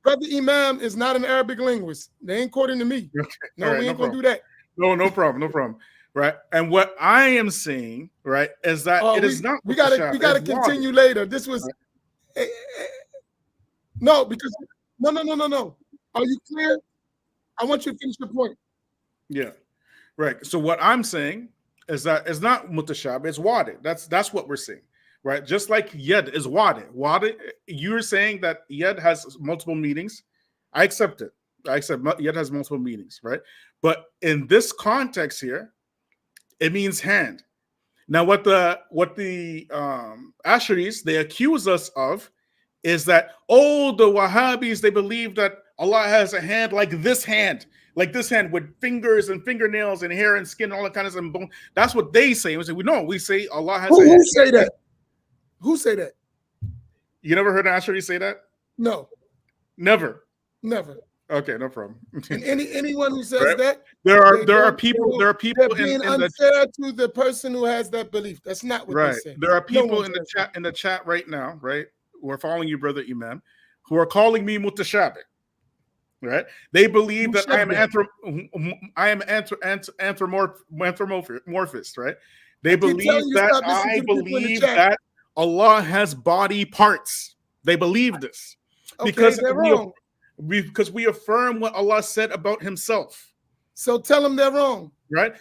Brother Imam is not an Arabic linguist. They ain't quoting to me. No, we ain't gonna do that. No problem. Right, and what I am saying, right, is that it is not. We gotta continue later. This was no, because no. Are you clear? I want you to finish your point. Yeah, right. So what I'm saying is that it's not mutashabih, it's wadi. That's what we're saying, right? Just like yad is wadi. Wadi, you're saying that yad has multiple meanings. I accept it. I accept yad has multiple meanings, right? But in this context here, it means hand. Now, what the Asharis, they accuse us of is that, the Wahhabis, they believe that Allah has a hand like this hand with fingers and fingernails and hair and skin, all that kind of stuff. That's what they say. We say Allah has a hand. Who say that? Who say that? You never heard an Ashari say that? No. Never. Okay, no problem. And anyone who says that, there are people they're being unfair to the person who has that belief. That's not what they say. There are people in the chat right now, right? Who are following you, brother Imam, who are calling me mutashabih. Right? They believe that I am anthropomorphist, right? They believe that I believe that Allah has body parts. They believe this. Because they're wrong. Because we affirm what Allah said about himself. So tell them they're wrong. Right?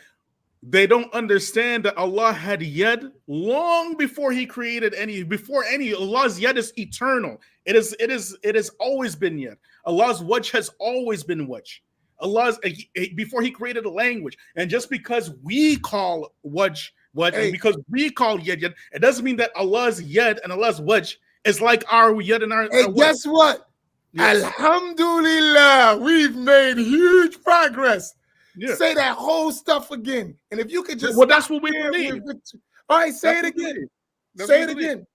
They don't understand that Allah had yad long before he created any. Allah's yad is eternal. It has always been yad. Allah's wajh has always been wajh. Before he created a language. And just because we call wajh, and because we call yad, it doesn't mean that Allah's yad and Allah's wajh is like our yad and our wajh. Guess what? Yes. Alhamdulillah, we've made huge progress. Yeah. Say that whole stuff again. And if you could just... that's what we believe. All right, say it again. Say it again.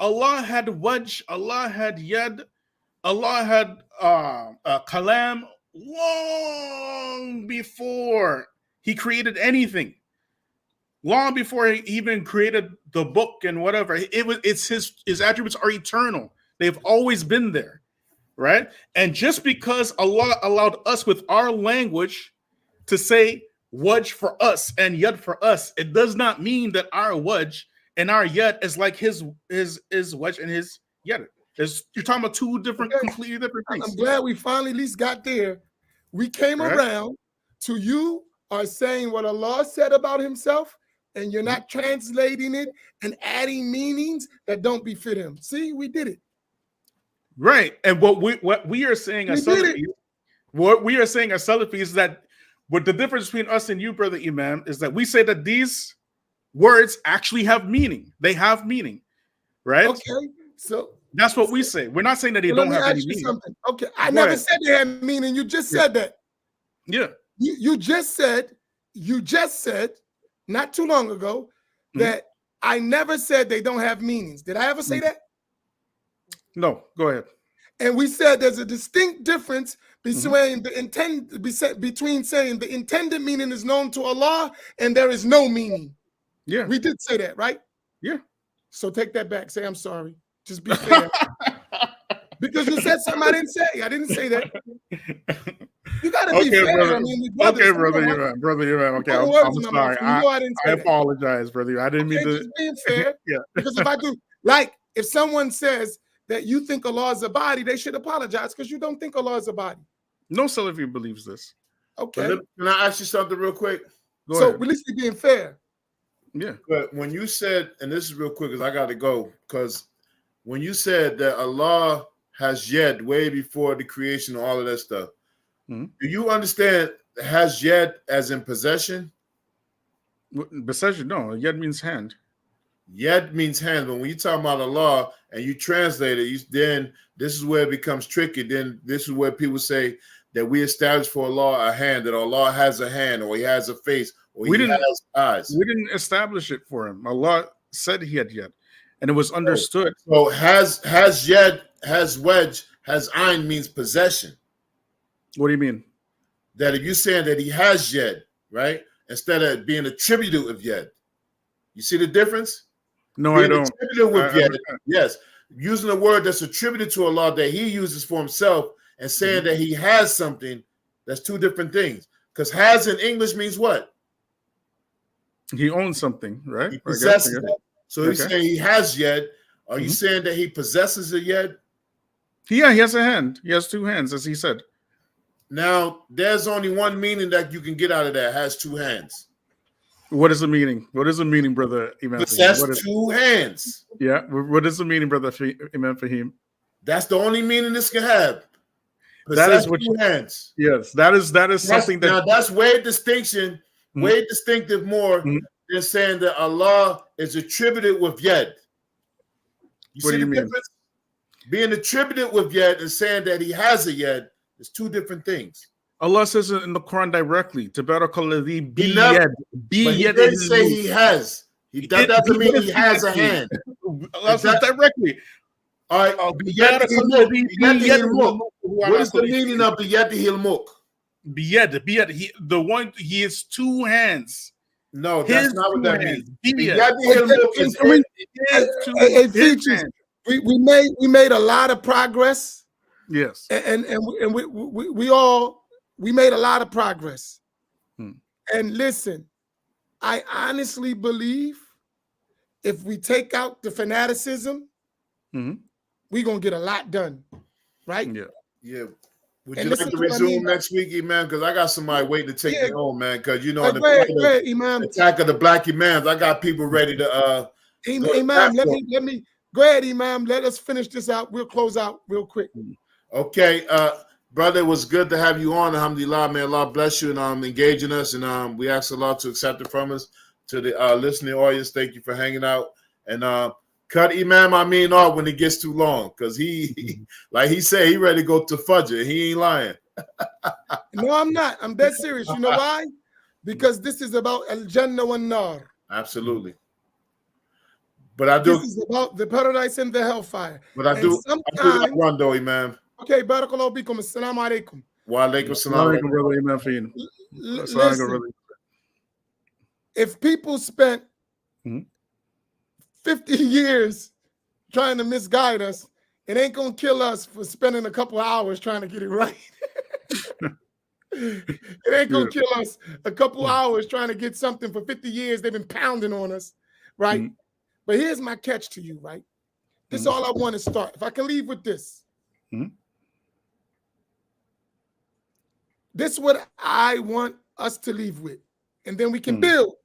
Allah had wajh, Allah had yad, Allah had kalam long before he created anything. Long before he even created the book and whatever. It's his attributes are eternal. They've always been there. Right? And just because Allah allowed us with our language to say wajh for us and yad for us, it does not mean that our wajh and our yad is like his wajh and his yad. You're talking about two completely different things. I'm glad we finally at least got there. We came around to you are saying what Allah said about himself, and you're not translating it and adding meanings that don't befit him. See, we did it. Right. And what we are saying as Salafis, is that what the difference between us and you, brother Imam, is that we say that these words actually have meaning. They have meaning. Right? Okay. So that's what we say. We're not saying that they don't have any meaning. Something. Okay. I never said they had meaning. You just said that. Yeah. You just said not too long ago that I never said they don't have meanings. Did I ever say that? No, go ahead. And we said there's a distinct difference between between saying the intended meaning is known to Allah and there is no meaning. Yeah. We did say that, right? Yeah. So take that back. Say I'm sorry. Just be fair. Because you said something I didn't say. I didn't say that. You gotta be fair. Brother. I mean, brother Imam. Okay, I'm sorry. I apologize, brother. I didn't mean to. Just being fair. Yeah. Because if I do, if someone says that you think Allah is a body, they should apologize because you don't think Allah is a body. No Salafi believes this. Okay. Can I ask you something real quick? Go ahead. At least you're being fair. Yeah. But when you said, and this is real quick because I got to go, because when you said that Allah has yad way before the creation and all of that stuff, do you understand has yad as in possession? Possession, no. Yad means hand. Yad means hand, but when you talk about Allah and you translate it, then this is where it becomes tricky. Then this is where people say that we establish for Allah a hand, that Allah has a hand, or he has a face, or he has eyes. We didn't establish it for him. Allah said he had yad, and it was understood. So has yad, has wedge, has ayn means possession. What do you mean? That if you're saying that he has yad, right, instead of being attributed of yad, you see the difference? No, I don't. Yes, using a word that's attributed to Allah that he uses for himself and saying that he has something, that's two different things. Because has in English means what? He owns something, right? He possesses it. So he's saying he has yad. Are you saying that he possesses a yad? Yeah, he has a hand. He has two hands, as he said. Now, there's only one meaning that you can get out of that, has two hands. What is the meaning? What is the meaning, brother Imam Faheem? Possess What is, two hands. yeah, what is the meaning, brother Imam Faheem? That's the only meaning this can have. That Possess is what. two hands. Yes, that is something that. Now that's way distinction, way distinctive more than saying that Allah is attributed with yet. What do you mean? Difference? Being attributed with yet and saying that He has a yet is two different things. Allah says it in the Quran directly. Tabarakalladhi bi He yad. But He didn't say He has. That doesn't mean He has a hand. Allah says directly. All right. What is the meaning of Biyadihil Mulk? Biyad. He has two hands. No, that's not what that means. We made a lot of progress. Yes, and we made a lot of progress. And listen, I honestly believe if we take out the fanaticism, we're gonna get a lot done, right? Yeah. Would you like to resume next week, Imam? Because I got somebody waiting to take me home, man. Because you know, the attack of the black imams, I got people ready to. Imam, let me go ahead, Imam. Let us finish this out. We'll close out real quick. Okay, brother, it was good to have you on. Alhamdulillah, may Allah bless you and engaging us, and we ask Allah to accept it from us. To the listening audience, thank you for hanging out, and cut Imam Amin off when it gets too long, because he like he said, he ready to go to Fajr. He ain't lying. No, I'm not. I'm dead serious. You know why? Because this is about Al Jannah wan Nar. Absolutely. But I do. This is about the paradise and the hellfire. But I do like run though, Imam. Okay, barakallahu bikum. Assalamu alaikum. Wa alaikum assalam. brother Imam Faheem. Listen, if people spent 50 years trying to misguide us, it ain't gonna kill us for spending a couple hours trying to get it right. It ain't gonna kill us a couple hours trying to get something for 50 years. They've been pounding on us, right? But here's my catch to you, right? This is all I want to start. If I can leave with this. This is what I want us to leave with. And then we can build.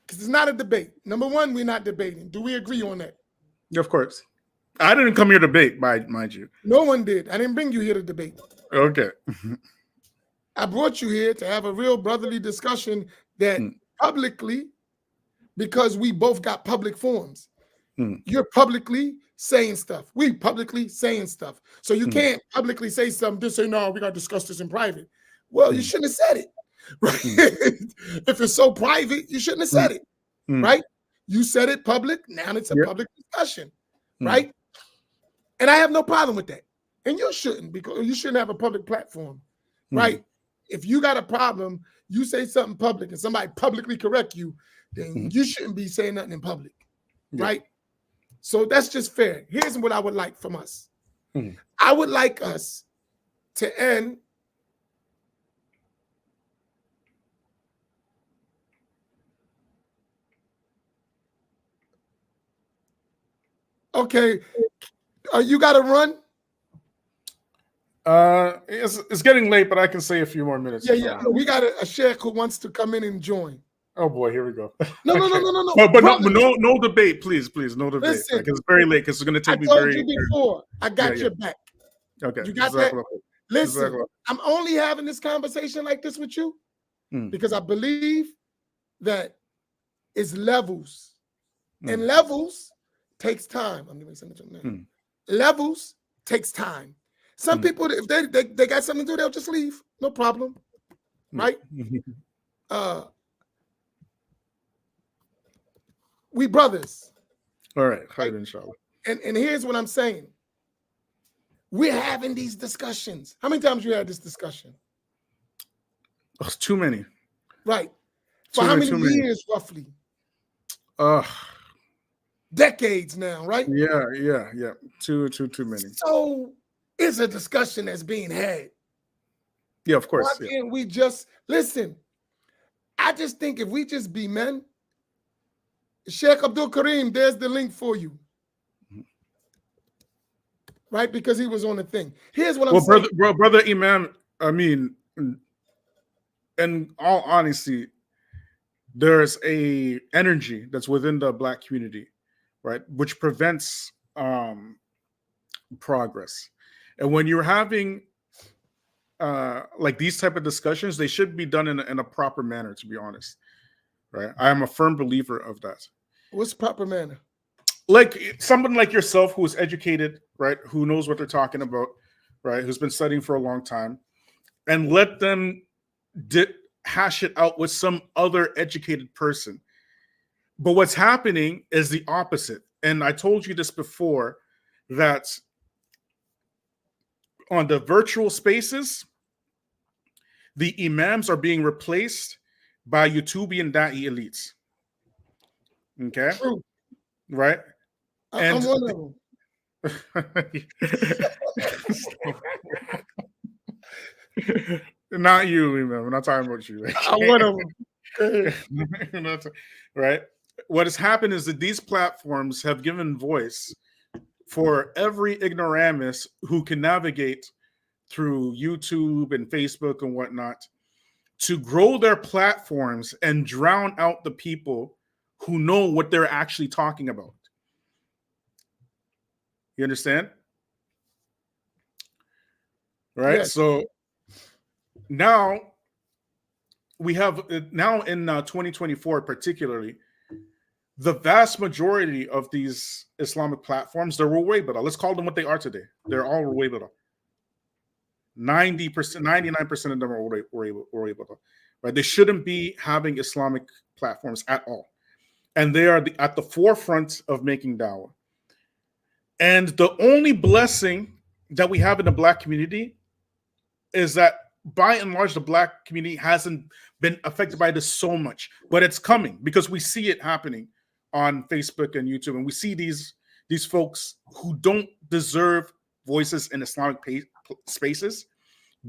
Because it's not a debate. Number one, we're not debating. Do we agree on that? Of course. I didn't come here to debate, mind you. No one did. I didn't bring you here to debate. Okay. I brought you here to have a real brotherly discussion that publicly, because we both got public forums. You're publicly saying stuff. We publicly saying stuff. So you can't publicly say something, just say, no, we got to discuss this in private. Well, you shouldn't have said it. Right? If it's so private, you shouldn't have said it. Right? You said it public. Now it's a public discussion. Right? And I have no problem with that. And you shouldn't, because you shouldn't have a public platform. Right? If you got a problem, you say something public and somebody publicly correct you, then you shouldn't be saying nothing in public. Right? So that's just fair. Here's what I would like from us. I would like us to end okay. You got to run? It's getting late, but I can say a few more minutes. Yeah. We got a sheikh who wants to come in and join. Oh boy, here we go. No. But no debate, please, no debate. Listen, because it's very late. Because it's going to take me I told you before. I got your back. Okay, you got that. Listen, I'm only having this conversation like this with you because I believe that it's levels, and levels takes time. I'm giving something. Levels takes time. Some people, if they got something to do, they'll just leave. No problem, right? We brothers. All right, inshallah. And here's what I'm saying. We're having these discussions. How many times you had this discussion? Oh, too many. Right. For how many years, roughly? Decades now, right? Yeah. Too many. So it's a discussion that's being had. Yeah, of course. Why can't we just listen? I just think if we just be men, Sheikh Abdul Kareem, there's the link for you. Right? Because he was on the thing. Here's what I'm saying. Brother Imam, I mean, in all honesty, there's a energy that's within the Black community, right, which prevents progress. And when you're having like these type of discussions, they should be done in a proper manner, to be honest, right? I am a firm believer of that. What's proper manner? Like someone like yourself who is educated, right, who knows what they're talking about, right, who's been studying for a long time, and let them hash it out with some other educated person. But what's happening is the opposite. And I told you this before, that on the virtual spaces, the imams are being replaced by YouTubian da'i elites. Okay? True. Right? I'm one of them. Not you, Imam. We're not talking about you. I'm one of them. Right? What has happened is that these platforms have given voice for every ignoramus who can navigate through YouTube and Facebook and whatnot to grow their platforms and drown out the people who know what they're actually talking about. You understand? Right? Yes. So now we have, now in 2024 particularly, the vast majority of these Islamic platforms, they're Ruwaybida. Let's call them what they are today. They're all Ruwaybida. 90%, 99% of them are Ruwaybida. Right? They shouldn't be having Islamic platforms at all. And they are at the forefront of making dawah. And the only blessing that we have in the Black community is that by and large, the Black community hasn't been affected by this so much, but it's coming because we see it happening on Facebook and YouTube. And we see these folks who don't deserve voices in Islamic spaces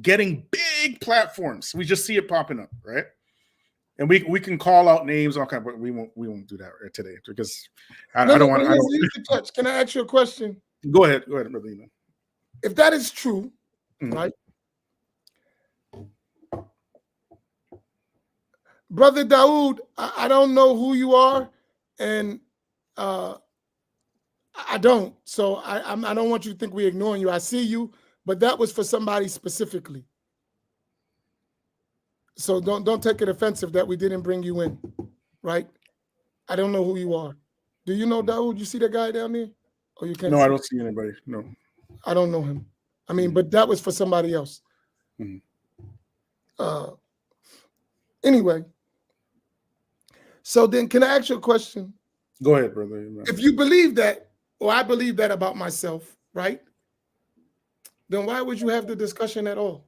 getting big platforms. We just see it popping up, right? And we can call out names, okay, but we won't do that today because I don't want to touch. Can I ask you a question? Go ahead, brother. If that is true, right? Brother Dawood, I don't know who you are, and I don't. So I don't want you to think we're ignoring you. I see you, but that was for somebody specifically. So don't take it offensive that we didn't bring you in, right? I don't know who you are. Do you know Dawood? You see that guy down there? Or you can't? No, I don't see anybody. No, I don't know him. I mean, but that was for somebody else. Anyway, so then can I ask you a question? Go ahead, brother. If you believe that, or I believe that about myself, right? Then why would you have the discussion at all?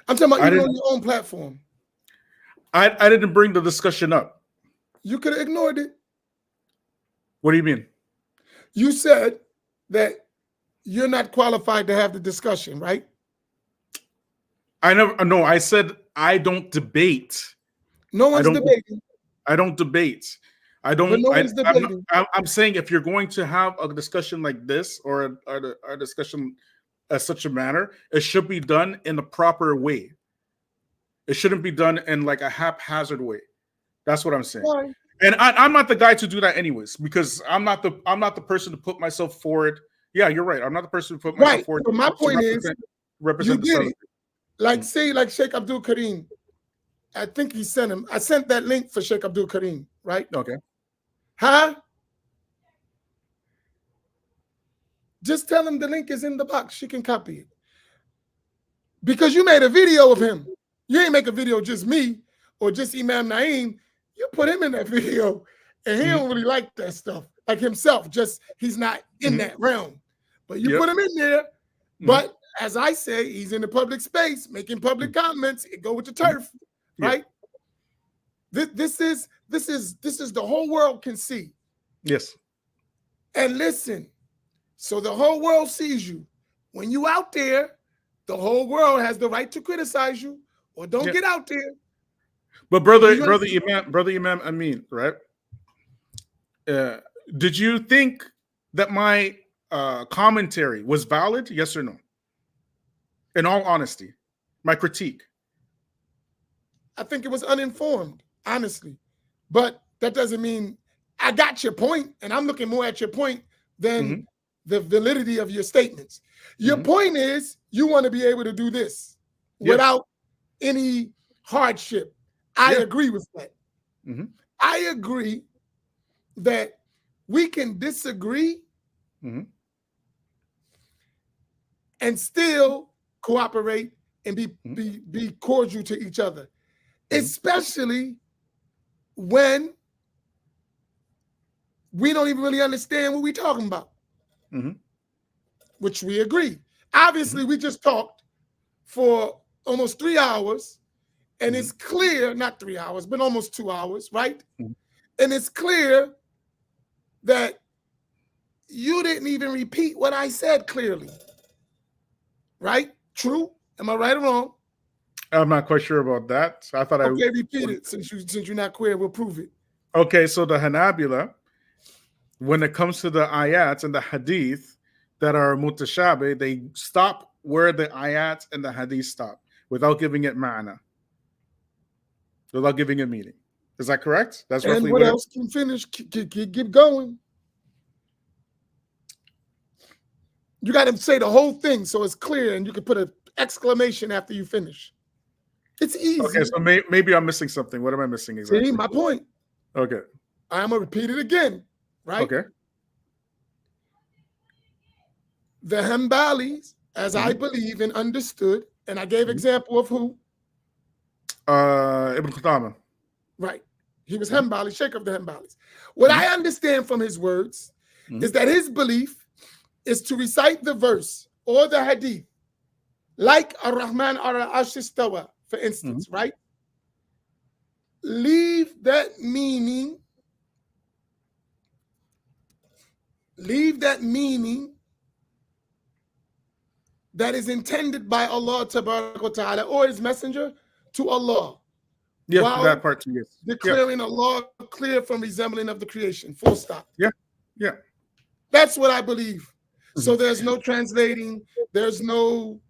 I'm talking about you on your own platform. I didn't bring the discussion up. You could have ignored it. What do you mean? You said that you're not qualified to have the discussion, right? No, I said I don't debate. No one's debating. I don't debate. I don't. But no one's debating. I'm saying if you're going to have a discussion like this or a discussion as such a manner, it should be done in a proper way. It shouldn't be done in like a haphazard way. That's what I'm saying. Why? And I'm not the guy to do that anyways, because I'm not the person to put myself forward. Yeah, you're right. I'm not the person to put myself forward. So my point is, represent you did it. Like say, like Sheikh Abdul Kareem. I think he sent him. I sent that link for Sheikh Abdul Kareem, right? Okay. Huh? Just tell him the link is in the box. She can copy it. Because you made a video of him. You ain't make a video just me or just Imam Naeem. You put him in that video, and he don't really like that stuff. Like himself, just he's not in that realm. But you put him in there. But as I say, he's in the public space, making public comments. It go with the turf, right? This is the whole world can see. Yes. And listen, so the whole world sees you. When you out there, the whole world has the right to criticize you or don't get out there. But brother Imam Amin, right? Did you think that my commentary was valid? Yes or no? In all honesty, my critique. I think it was uninformed, honestly. But that doesn't mean I got your point, and I'm looking more at your point than the validity of your statements. Your point is you want to be able to do this without any hardship. I agree with that. I agree that we can disagree and still cooperate and be cordial to each other, especially when we don't even really understand what we're talking about, which we agree. Obviously, we just talked for almost 3 hours, and it's clear, not 3 hours, but almost 2 hours, right? And it's clear that you didn't even repeat what I said clearly, right? True? Am I right or wrong? I'm not quite sure about that. I thought okay, repeat it since you're not clear. We'll prove it. Okay, so the Hanabila, when it comes to the ayats and the hadith that are mutashabih, they stop where the ayats and the hadith stop without giving it ma'na, without giving it meaning. Is that correct? That's and roughly what else can finish? Keep going. You got to say the whole thing so it's clear, and you can put an exclamation after you finish. It's easy. Okay, so maybe I'm missing something. What am I missing exactly? See, my point. Okay. I'm going to repeat it again, right? Okay. The Hanbalis, as I believe and understood, and I gave example of who? Ibn Qutama. Right. He was Hanbali, Sheikh of the Hanbalis. What I understand from his words is that his belief is to recite the verse or the hadith like Ar-Rahman Ar-Arsh Istawa, for instance, right? Leave that meaning that is intended by Allah Ta'ala or his messenger to Allah. Yeah, that part too, yes. Declaring Allah clear from resembling of the creation. Full stop. Yeah. That's what I believe. So there's no translating, there's no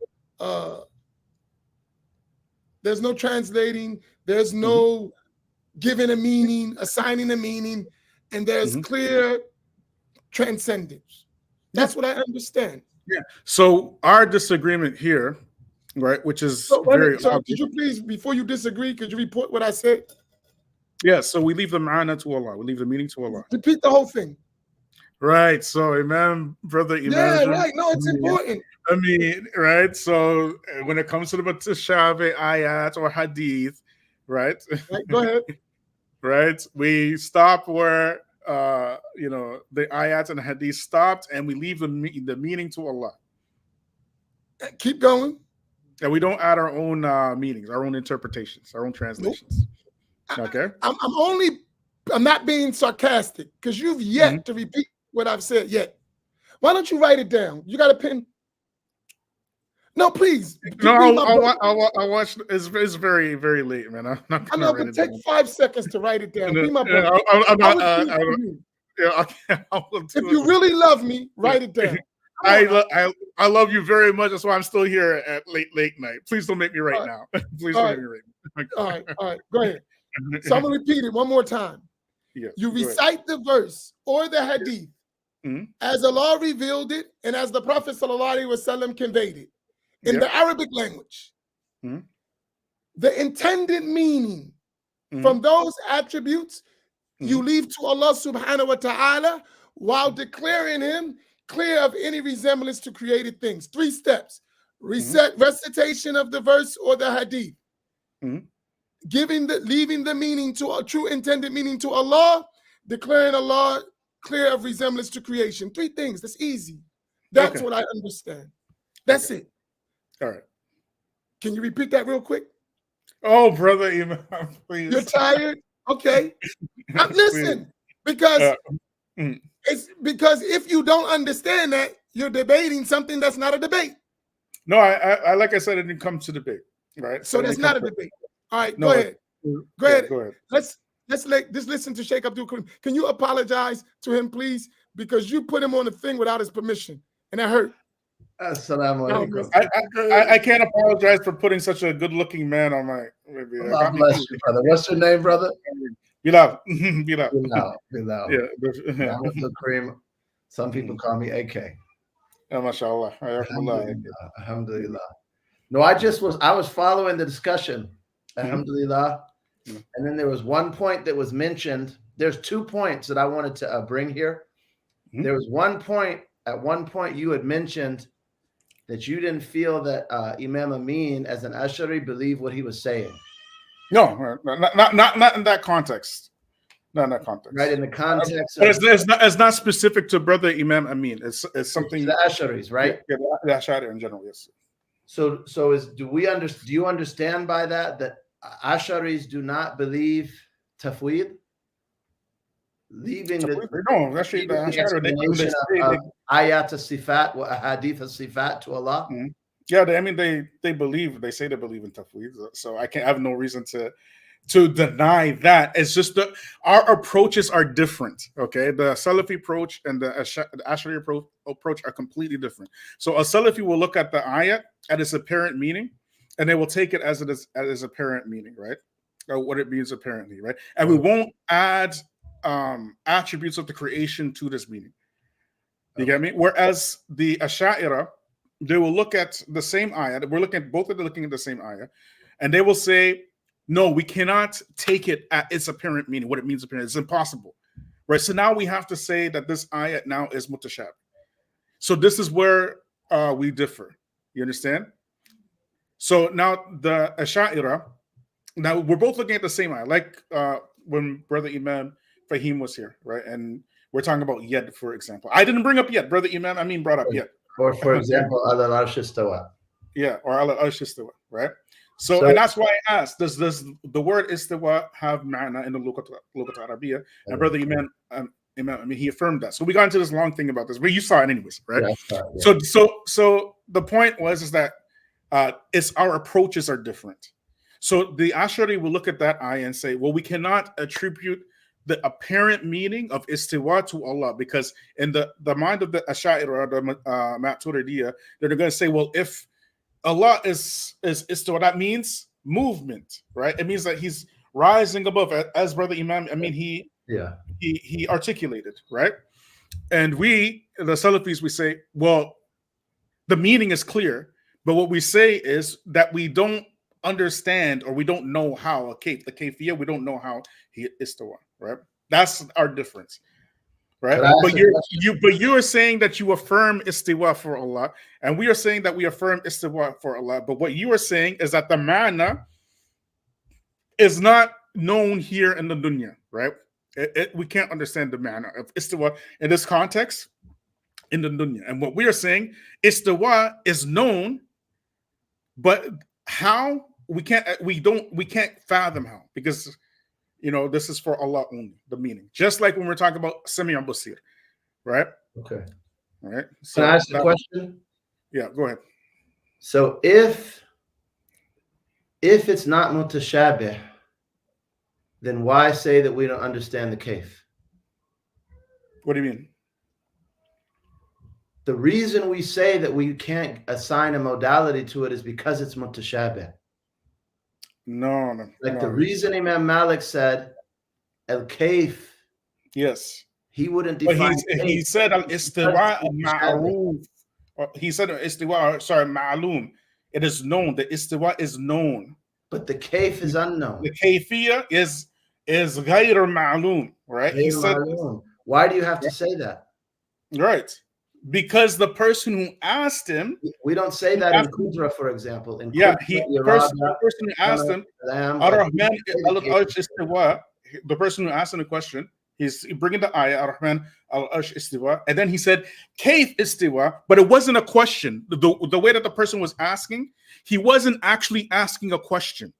giving a meaning, assigning a meaning, and there's clear transcendence. That's what I understand. Yeah. So our disagreement here, right, which is so very so could you please, before you disagree, could you report what I said? Yeah, so we leave the ma'ana to Allah. We leave the meaning to Allah. Repeat the whole thing. Right. So brother Imam. Yeah, right. No, it's important. I mean, right. So when it comes to the mutashabih ayat or hadith, right? Right, go ahead. Right. We stop where the ayats and hadith stopped, and we leave the meaning to Allah. Keep going. And we don't add our own meanings, our own interpretations, our own translations. Nope. Okay. I'm not being sarcastic because you've yet to repeat what I've said yet. Why don't you write it down? You got a pen? No, please. No, I'll watch. It's very, very late, man. I'm not gonna write it down. Take 5 seconds to write it down. Be my brother. If you really love me, write it down. I love you very much. That's why I'm still here at late night. Please don't make me right now. Please don't make me right now. All right. Go ahead. So I'm gonna repeat it one more time. Yeah, you recite the verse or the hadith as Allah revealed it and as the Prophet ﷺ conveyed it in the Arabic language. The intended meaning from those attributes you leave to Allah subhanahu wa ta'ala while declaring him clear of any resemblance to created things. 3 steps. Recitation of the verse or the hadith. Leaving the meaning to a true intended meaning to Allah, declaring Allah clear of resemblance to creation. 3 things. That's easy. That's what I understand. That's it. All right. Can you repeat that real quick? Oh, brother Imam, please. You're tired? Okay. Listen, because if you don't understand that, you're debating something that's not a debate. No, I like I said, it didn't come to debate, right? So that's not a debate. All right, go ahead. Go ahead. Let's listen to Sheikh Abdul Karim. Can you apologize to him, please? Because you put him on the thing without his permission, and that hurt. Assalamu alaikum. I can't apologize for putting such a good-looking man on my. God bless you, brother. What's your name, brother? Bilal. Bilal. Yeah. Muhammad Kareem. Some people call me AK. Yeah, mashallah. Alhamdulillah. No, I was following the discussion. Alhamdulillah. And then there was one point that was mentioned. There's 2 points that I wanted to bring here. There was one point, at one point you had mentioned that you didn't feel that Imam Amin as an Ash'ari believed what he was saying. No, not in that context. Not in that context. Right, in the context but it's not specific to brother Imam Amin. It's something the Ash'aris, right? Yeah, the Ash'ari in general, yes. So do you understand by that Ash'aris do not believe tafweed? Leaving no, actually the Ash'ari of ayat al-sifat wa ahadith al-sifat to Allah. Yeah, they believe, they say they believe in tafweed. So I have no reason to deny that. It's just that our approaches are different. Okay, the Salafi approach and the Ash'ari approach are completely different. So a Salafi will look at the ayat at its apparent meaning, and they will take it as its apparent meaning, right? Or what it means apparently, right? And we won't add attributes of the creation to this meaning. You get me? Whereas the Ash'ari, they will look at the same ayah. Both of them looking at the same ayah, and they will say, no, we cannot take it at its apparent meaning, what it means apparent. It's impossible, right? So now we have to say that this ayat now is mutashabih. So this is where we differ. You understand? So now the Ash'ari, now we're both looking at the same ayah, like when Brother Imam Faheem was here, right? And we're talking about yed, for example. I didn't bring up yet. Brother Imam Amin brought up yed. Or for example, al-arsh istawa. Yeah, or al-arsh istawa, right? So, and that's why I asked, does the word istawa have ma'na in the Lugat Arabiya? And Brother Imam, he affirmed that. So we got into this long thing about this, but you saw it anyways, right? Yeah. So the point was that it's our approaches are different. So the Ash'ari will look at that ayah and say, well, we cannot attribute the apparent meaning of istiwa to Allah, because in the mind of the Ash'ari or the Maturidiyya, they're going to say, well, if Allah is istiwa, that means movement, right? It means that he's rising above, as Brother Imam, he articulated, right? And we, the Salafis, we say, well, the meaning is clear, but what we say is that we don't understand, or we don't know how the kayfiyah, we don't know how he istawa, right? That's our difference, right? But you are saying that you affirm istiwa for Allah, and we are saying that we affirm istiwa for Allah. But what you are saying is that the ma'na is not known here in the dunya, right? We can't understand the ma'na of istiwa in this context in the dunya. And what we are saying, istiwa is known, but how we can't fathom how, because this is for Allah only, the meaning. Just like when we're talking about Sami' al-Basir, right? Okay. All right. So can I ask a question? Yeah, go ahead. So if it's not mutashabih, then why say that we don't understand the kayf? What do you mean? The reason we say that we can't assign a modality to it is because it's mutashabih. No. Like the reason Imam Malik said al-kayf. Yes. He wouldn't define. He said al-istiwa ma'ruf. He said istiwa, ma'lum. It is known. The istiwa is known. But the kayf is unknown. The kayfiyah is ghayr ma'lum, right? He said. Why do you have to say that? Right. Because the person who asked him, we don't say that in Qudra, for example. The person who asked him, the person who asked him the question, he's bringing the ayah, Ar-Rahman al-Arsh istiwa, and then he said, Kayf istiwa, but it wasn't a question. The way that the person was asking, he wasn't actually asking a question,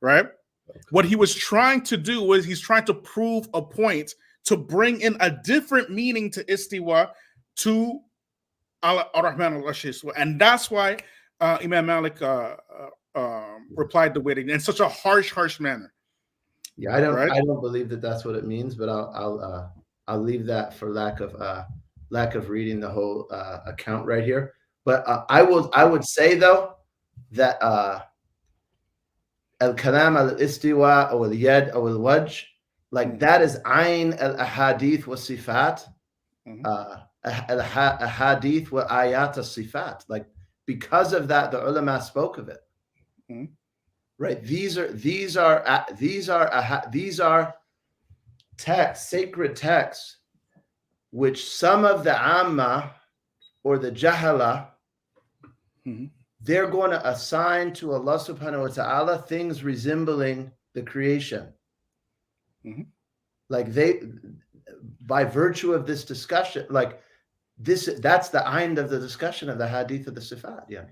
right? Okay. What he was trying to do was he's trying to prove a point to bring in a different meaning to istiwa, to Ar-Rahman al-Arsh, and that's why Imam Malik replied the way they did in such a harsh manner. Yeah, I don't believe that that's what it means, but I'll leave that for lack of reading the whole account right here. But I would say though that al-kalam al-istiwa or al-yad or al-wajh, Like that is ayn al-ahadith wa sifat. Al-ahadith wa ayat al-sifat. Like because of that, the ulama spoke of it. Right? These are texts, sacred texts, which some of the amma or the jahala, they're going to assign to Allah subhanahu wa ta'ala things resembling the creation. Like by virtue of this discussion, like that's the end of the discussion of the hadith of the sifat. Yeah.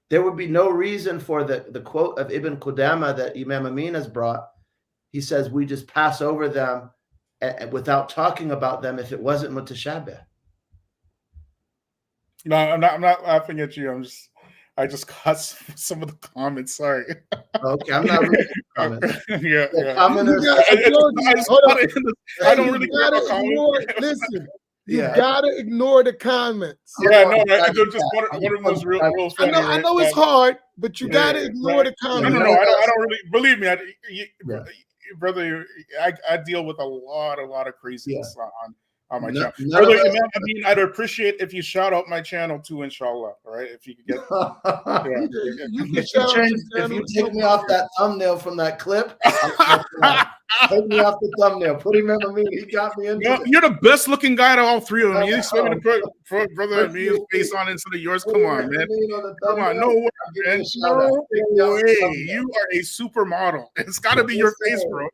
There would be no reason for the quote of Ibn Qudama that Imam Amin has brought. He says, we just pass over them without talking about them if it wasn't mutashabih. No, I'm not laughing at you. I just caught some of the comments. Sorry. Okay, I'm not reading the comments. Yeah. I don't really care about comments. Listen, you gotta ignore the comments. Yeah, no, I just one of them was real funny. I know it's hard, but you gotta ignore the comments. No, I don't really believe me. Brother, I deal with a lot of craziness on my channel. Brother Imam, I mean, I'd appreciate if you shout out my channel too, inshallah. All right, if you could get. If you take me off that thumbnail from that clip, take me off the thumbnail. Put him in me. He got me into You're the best looking guy out of all three of them. You expect me to put brother Amin's face on instead of yours? Come on, man. Come on, no way, man. No way. You are a supermodel. It's got to be your face, bro.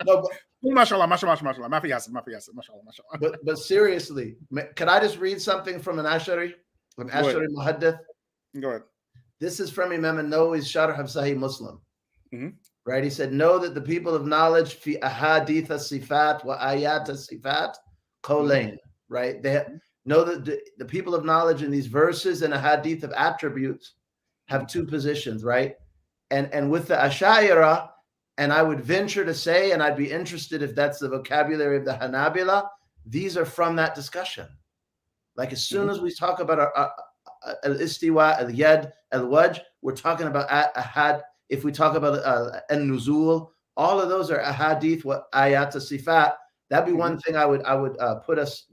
No, but mashallah. But seriously, can I just read something from an Ash'ari Muhaddith? Go ahead. This is from Imam an-Nawawi's Sharh of Sahih Muslim. Right? He said, know that the people of knowledge fi ahadith as-sifat wa ayat as-sifat qawlain. Right? They know that the people of knowledge in these verses and ahadith of attributes have two positions, right? And with the Ash'ari, and I would venture to say, and I'd be interested if that's the vocabulary of the Hanabila, these are from that discussion. Like as soon as we talk about al-istiwa, al-yad, al-wajh, we're talking about ahad. If we talk about an-nuzul, all of those are ahadith, what ayat sifat. That'd be one thing I would put us,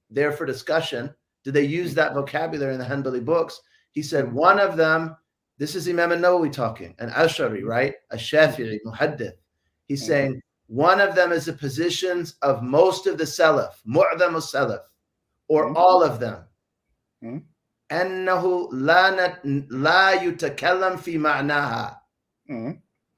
there for discussion. Do they use that vocabulary in the Hanbali books? He said one of them. This is Imam an-Nawawi talking, an Ash'ari, right? A Shafi'i, Muhaddith. He's saying one of them is the positions of most of the Salaf, mu'adham al-Salaf, or all of them. أنه لا يتكلم في معناها.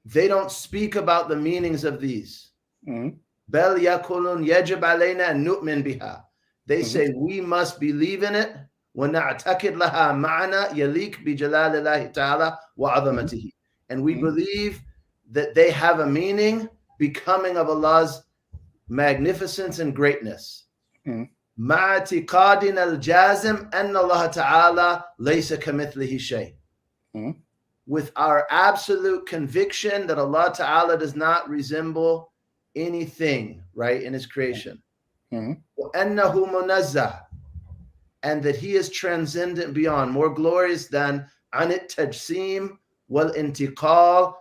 They don't speak about the meanings of these. بل يقولون يجب علينا أن نؤمن بها. They say we must believe in it. ونعتقد لها معنى يليق بجلال الله تعالى وعظمته. And we believe that they have a meaning becoming of Allah's magnificence and greatness. مع اعتقادنا الجازم أن الله تعالى ليس كمثله شيء. With our absolute conviction that Allah Ta'ala does not resemble anything, right, in His creation. وأنه منزه. And that He is transcendent beyond, more glorious than عن التجسيم والانتقال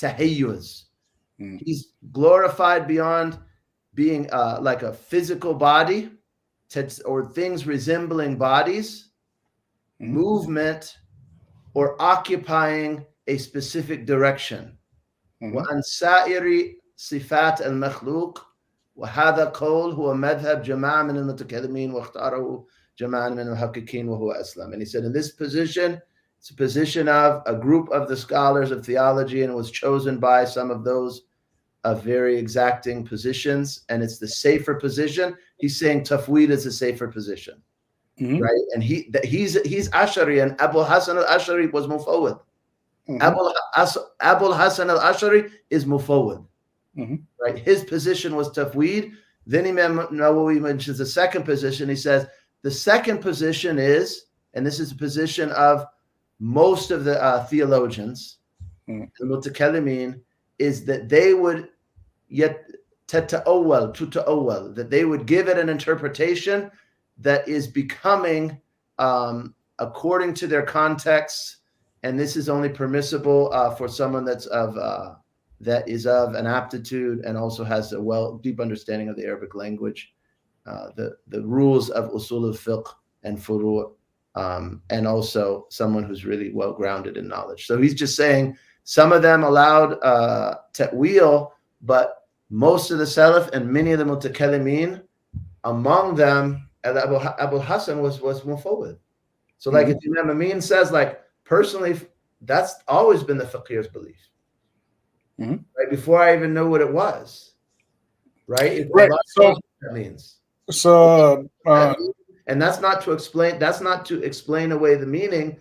والتحيز. He's glorified beyond being like a physical body or things resembling bodies, movement, or occupying a specific direction. وعن سائر صفات المخلوق. وهذا قول هو مذهب جماعة من المتكلمين واختاره جماعة من المحققين وهو أسلم. And he said in this position, it's a position of a group of the scholars of theology, and it was chosen by some of those of very exacting positions, and it's the safer position. He's saying tafweed is a safer position, right? And he's Ash'ari, and Abu Hasan al-Ash'ari was mufawwid. Abu Hasan al-Ash'ari is mufawwid. Right, his position was tafweed. Then Imam Nawawi mentions the second position. He says the second position is, and this is the position of most of the theologians, the mutakallimin, is that they would tuta'awwal, that they would give it an interpretation that is becoming according to their context and this is only permissible for someone that is of an aptitude and also has a deep understanding of the Arabic language, the rules of usul al-fiqh and furu', and also someone who's really well grounded in knowledge. So he's just saying some of them allowed ta'wil, but most of the Salaf and many of the mutakallimin, among them, Abu Hassan was mufawwid. So like if Imam Amin says, like, personally, that's always been the faqih's belief. Right before I even know what it was. Right? Right. So that means. So and that's not to explain away the meaning,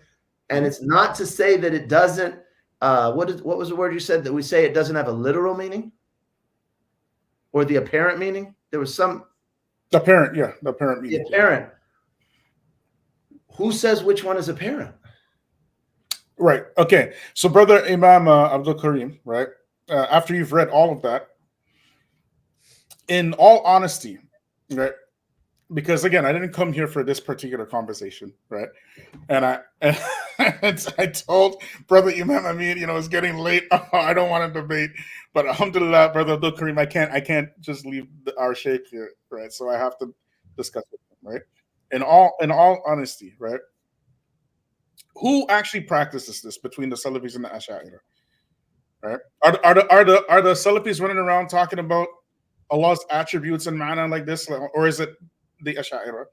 and it's not to say that it doesn't what was the word you said, that we say it doesn't have a literal meaning or the apparent meaning? There was some apparent meaning. The apparent. Who says which one is apparent? Right. Okay. So, brother Imam Abdul Karim, right? After you've read all of that, in all honesty, right? Because again, I didn't come here for this particular conversation, right? And I told brother Imam Amin, it's getting late. I don't want to debate, but alhamdulillah, brother Abdul Karim, I can't just leave our sheikh here, right? So I have to discuss with him, right? In all honesty, right? Who actually practices this between the Salafis and the Ash'ari, right? Are the Salafis running around talking about Allah's attributes and ma'na like this, or is it the Ash'ari?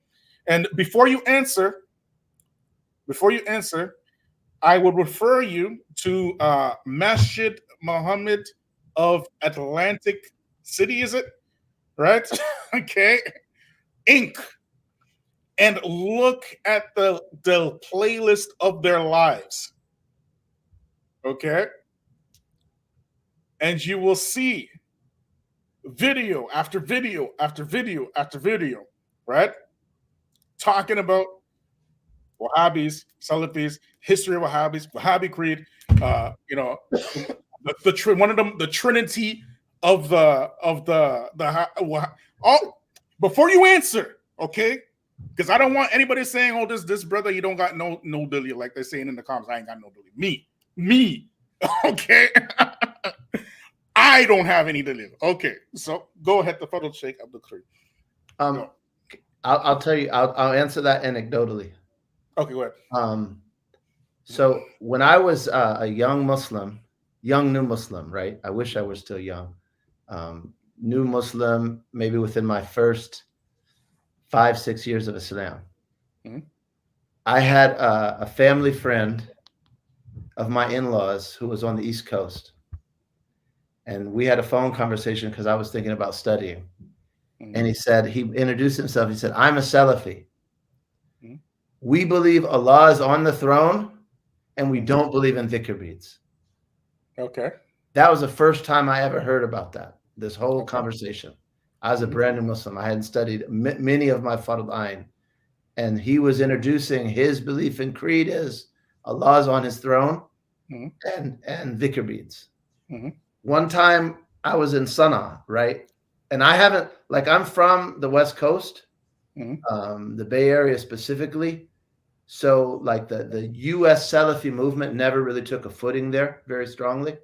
And before you answer, I would refer you to Masjid Muhammad of Atlantic City, is it? Right? Okay. Inc. And look at the playlist of their lives. Okay? And you will see video after video after video after video, right? Talking about Wahhabis, Salafis, history of Wahhabis, Wahhabi creed, the trinity of all. Before you answer, okay? Because I don't want anybody saying, "Oh, this brother, you don't got no dalil," like they're saying in the comments. I ain't got no dalil. Me, okay. I don't have any dalil. Okay, so go ahead, the Fadl Sheikh Abdul Karim. I'll tell you. I'll answer that anecdotally. Okay, go ahead. So when I was a young new Muslim, right? I wish I was still young. New Muslim, maybe within my first 5-6 years of Islam. I had a family friend of my in-laws who was on the East Coast. And we had a phone conversation because I was thinking about studying. And he introduced himself. He said, "I'm a Salafi. We believe Allah is on the throne and we don't believe in dhikr beads." Okay. That was the first time I ever heard about that, this whole conversation. I was a brand new Muslim. I hadn't studied many of my Fard Ain. And he was introducing his belief in creed as Allah is on his throne and dhikr beads. One time I was in Sana'a, right? And I'm from the West Coast, the Bay Area specifically. So like the U.S. Salafi movement never really took a footing there very strongly.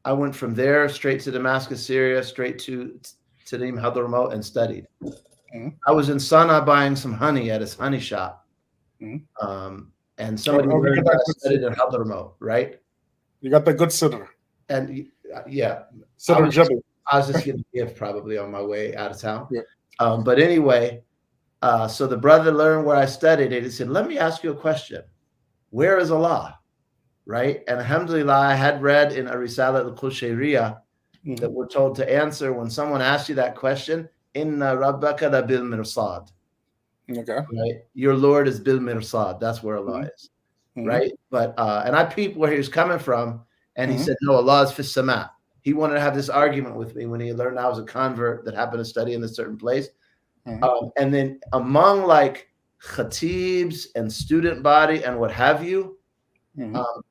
I went from there straight to Damascus, Syria, straight to Tanim Hadramaut and studied. I was in Sana'a buying some honey at his honey shop. And somebody learned that I studied in Hadramaut, right? You got the good sidr. And yeah. Sidr Jabal. I was just going to give probably on my way out of town. Yeah. But anyway, so the brother learned where I studied it. He said, "Let me ask you a question. Where is Allah?" Right? And alhamdulillah, I had read in a Risala al-Qushayriya that we're told to answer when someone asks you that question, "Inna rabbaka la bil mirsad." Okay. Right? Your Lord is bil mirsad. That's where Allah is. Right? But and I peeped where he was coming from, and he said, "No, Allah is fis sama." He wanted to have this argument with me when he learned I was a convert that happened to study in a certain place. And then among like khatibs and student body and what have you,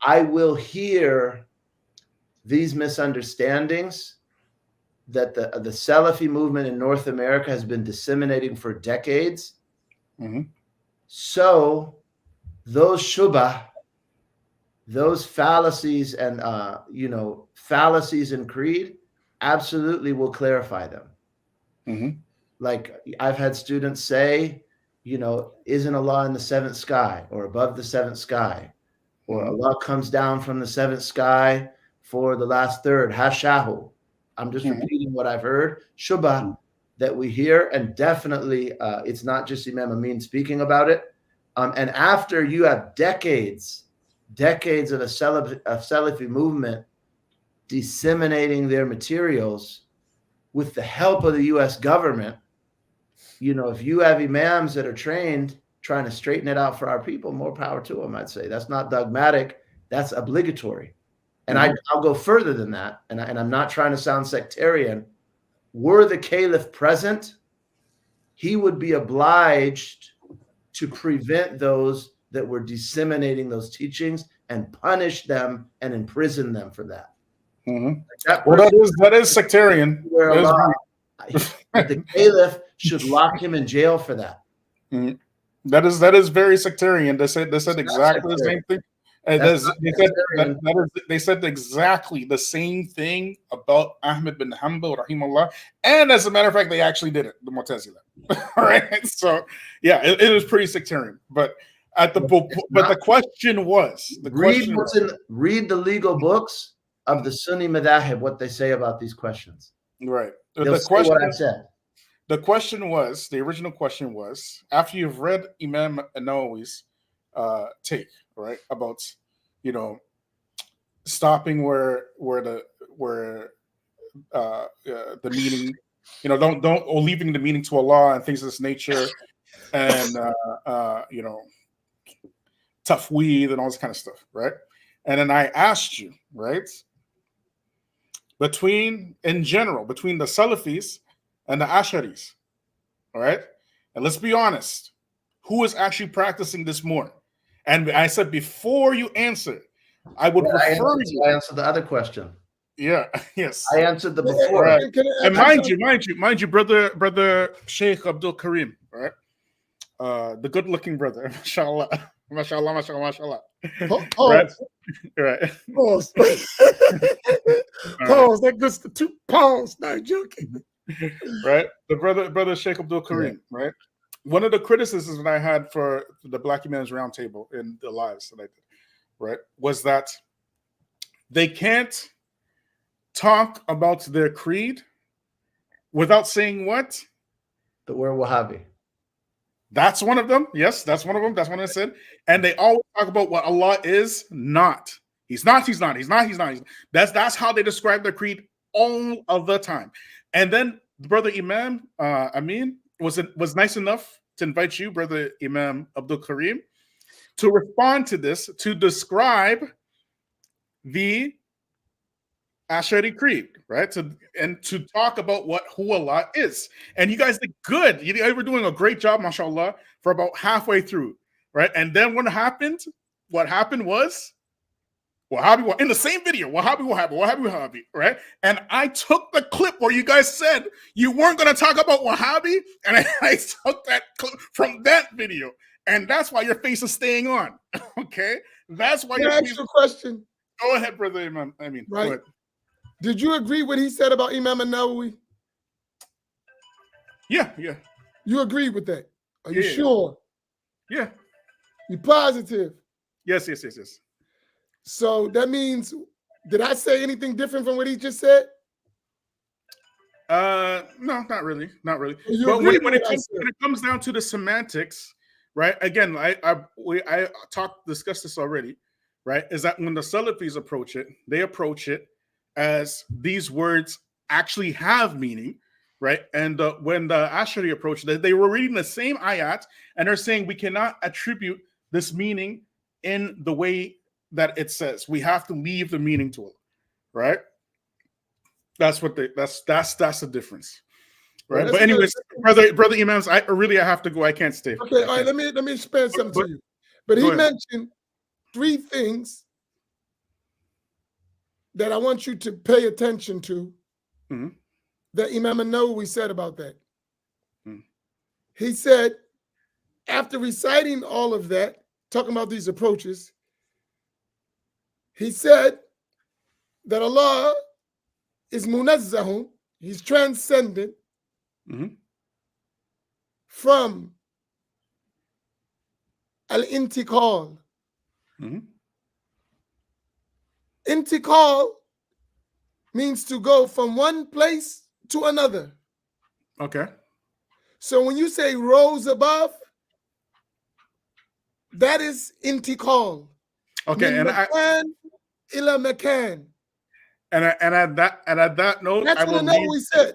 I will hear these misunderstandings that the Salafi movement in North America has been disseminating for decades. So those shubha those fallacies and fallacies in creed absolutely will clarify them. Mm-hmm. Like I've had students say, isn't Allah in the seventh sky or above the seventh sky, or Allah comes down from the seventh sky for the last third, hashahu. I'm just repeating what I've heard, shubha, that we hear, and definitely it's not just Imam Amin speaking about it. And after you have decades of a Salafi movement disseminating their materials with the help of the U.S. government, if you have imams that are trained trying to straighten it out for our people, more power to them, I'd say. That's not dogmatic. That's obligatory. And I'll go further than that. And I'm not trying to sound sectarian. Were the caliph present, he would be obliged to prevent those that were disseminating those teachings and punish them and imprison them for that. That is sectarian. The caliph should lock him in jail for that. That is very sectarian. They said exactly the same thing. They said exactly the same thing about Ahmed bin Hanbal, rahimahullah. And as a matter of fact, they actually did it, the Mu'tazila. All right. So yeah, it was pretty sectarian. But the question was read the legal books of the Sunni Madhahib, what they say about these questions. Right. The question what I said. The original question was, after you've read Imam Nawawi's take, right, about stopping where the meaning, or leaving the meaning to Allah and things of this nature, and tafweed and all this kind of stuff, right? And then I asked you, right, between the Salafis and the Asharis, all right? And let's be honest, who is actually practicing this more? And I said, before you answer, I would prefer you. I answered the other question. Yeah, yes. I answered the before. Right. And mind you, brother Sheikh Abdul Karim, right? The good-looking brother, mashallah. Mashallah, mashallah, mashallah. Right. Right. Pause. Pause. That goes to 2 pause. Not joking. Right. The brother Sheikh Abdul Karim, right? One of the criticisms that I had for the Black Imams Roundtable in the lives that I did, right, was that they can't talk about their creed without saying what? That we're Wahhabi. That's one of them. Yes, that's one of them. That's what I said. And they always talk about what Allah is not. He's not. That's how they describe their creed all of the time. And then brother Imam Amin was nice enough to invite you, brother Imam Abdul Karim, to respond to this, to describe the Ashari Creed, right? To talk about who Allah is. And you guys did good. You were doing a great job, mashallah, for about halfway through, right? And then what happened was Wahhabi, in the same video, Wahhabi, right? And I took the clip where you guys said you weren't going to talk about Wahhabi, and I took that clip from that video. And that's why your face is staying on, okay? That's why Can I ask you a question? Go ahead, brother Imam. I mean, right. Go ahead. Did you agree what he said about Imam Nawawi? Yeah. You agree with that? Are you Yeah. sure? Yeah. You positive? Yes. So that means, did I say anything different from what he just said? No, not really. But when it comes down to the semantics, right? Again, I discussed this already, right? Is that when the Salafis approach it, they approach it as these words actually have meaning, right? And when the Ashari approached it, they were reading the same ayat, and they're saying we cannot attribute this meaning in the way that it says. We have to leave the meaning to it, right? That's the difference, right? But anyways, brother Imams, I have to go. I can't stay. Okay, all right. Let me explain something to you. But he mentioned 3 things that I want you to pay attention to, that Imam Nawawi said about that. He said, after reciting all of that, talking about these approaches, He said that Allah is munazzahun, he's transcendent from al-intiqal. Intiqal means to go from one place to another. Okay. So when you say rose above, that is intiqal. Okay, Min makan ila makan. And at that note, That's I what will the note leave. we said.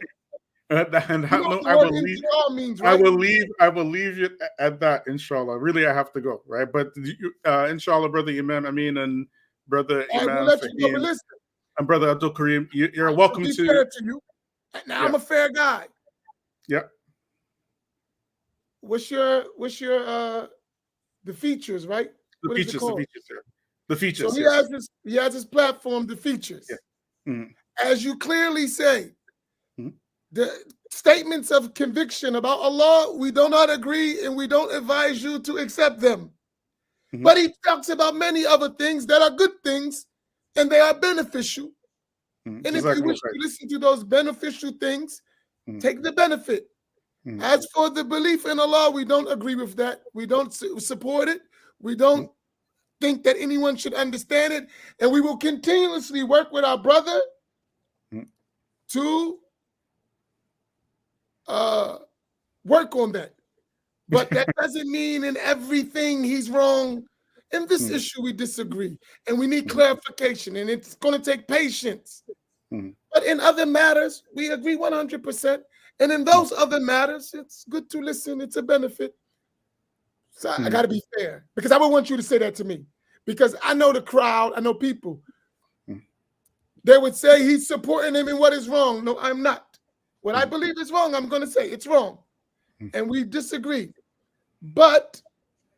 At that You know note, what the I word will leave. intiqal means, I right? will leave it at that, inshallah. Really, I have to go, right? But inshallah, brother Imam Amin and brother I will Imam let you go, but Faheem listen. and brother Abdul Kareem, you're To welcome be to. fair to you. Now I'm a fair guy. Yeah. What's your the features, right? The What is it features, called? the features. So Yes. he has his platform, the features. Yeah. As you clearly say, the statements of conviction about Allah, we do not agree and we don't advise you to accept them. But he talks about many other things that are good things and they are beneficial. And if you wish to listen to those beneficial things, take the benefit. As for the belief in Allah, we don't agree with that. We don't support it. We don't think that anyone should understand it. And we will continuously work with our brother to work on that. But that doesn't mean in everything he's wrong. In this issue, we disagree. And we need clarification. And it's going to take patience. But in other matters, we agree 100%. And in those other matters, it's good to listen. It's a benefit. So I got to be fair. Because I would want you to say that to me. Because I know the crowd. I know people. They would say he's supporting him in what is wrong. No, I'm not. What I believe is wrong, I'm going to say it's wrong. And we disagree. But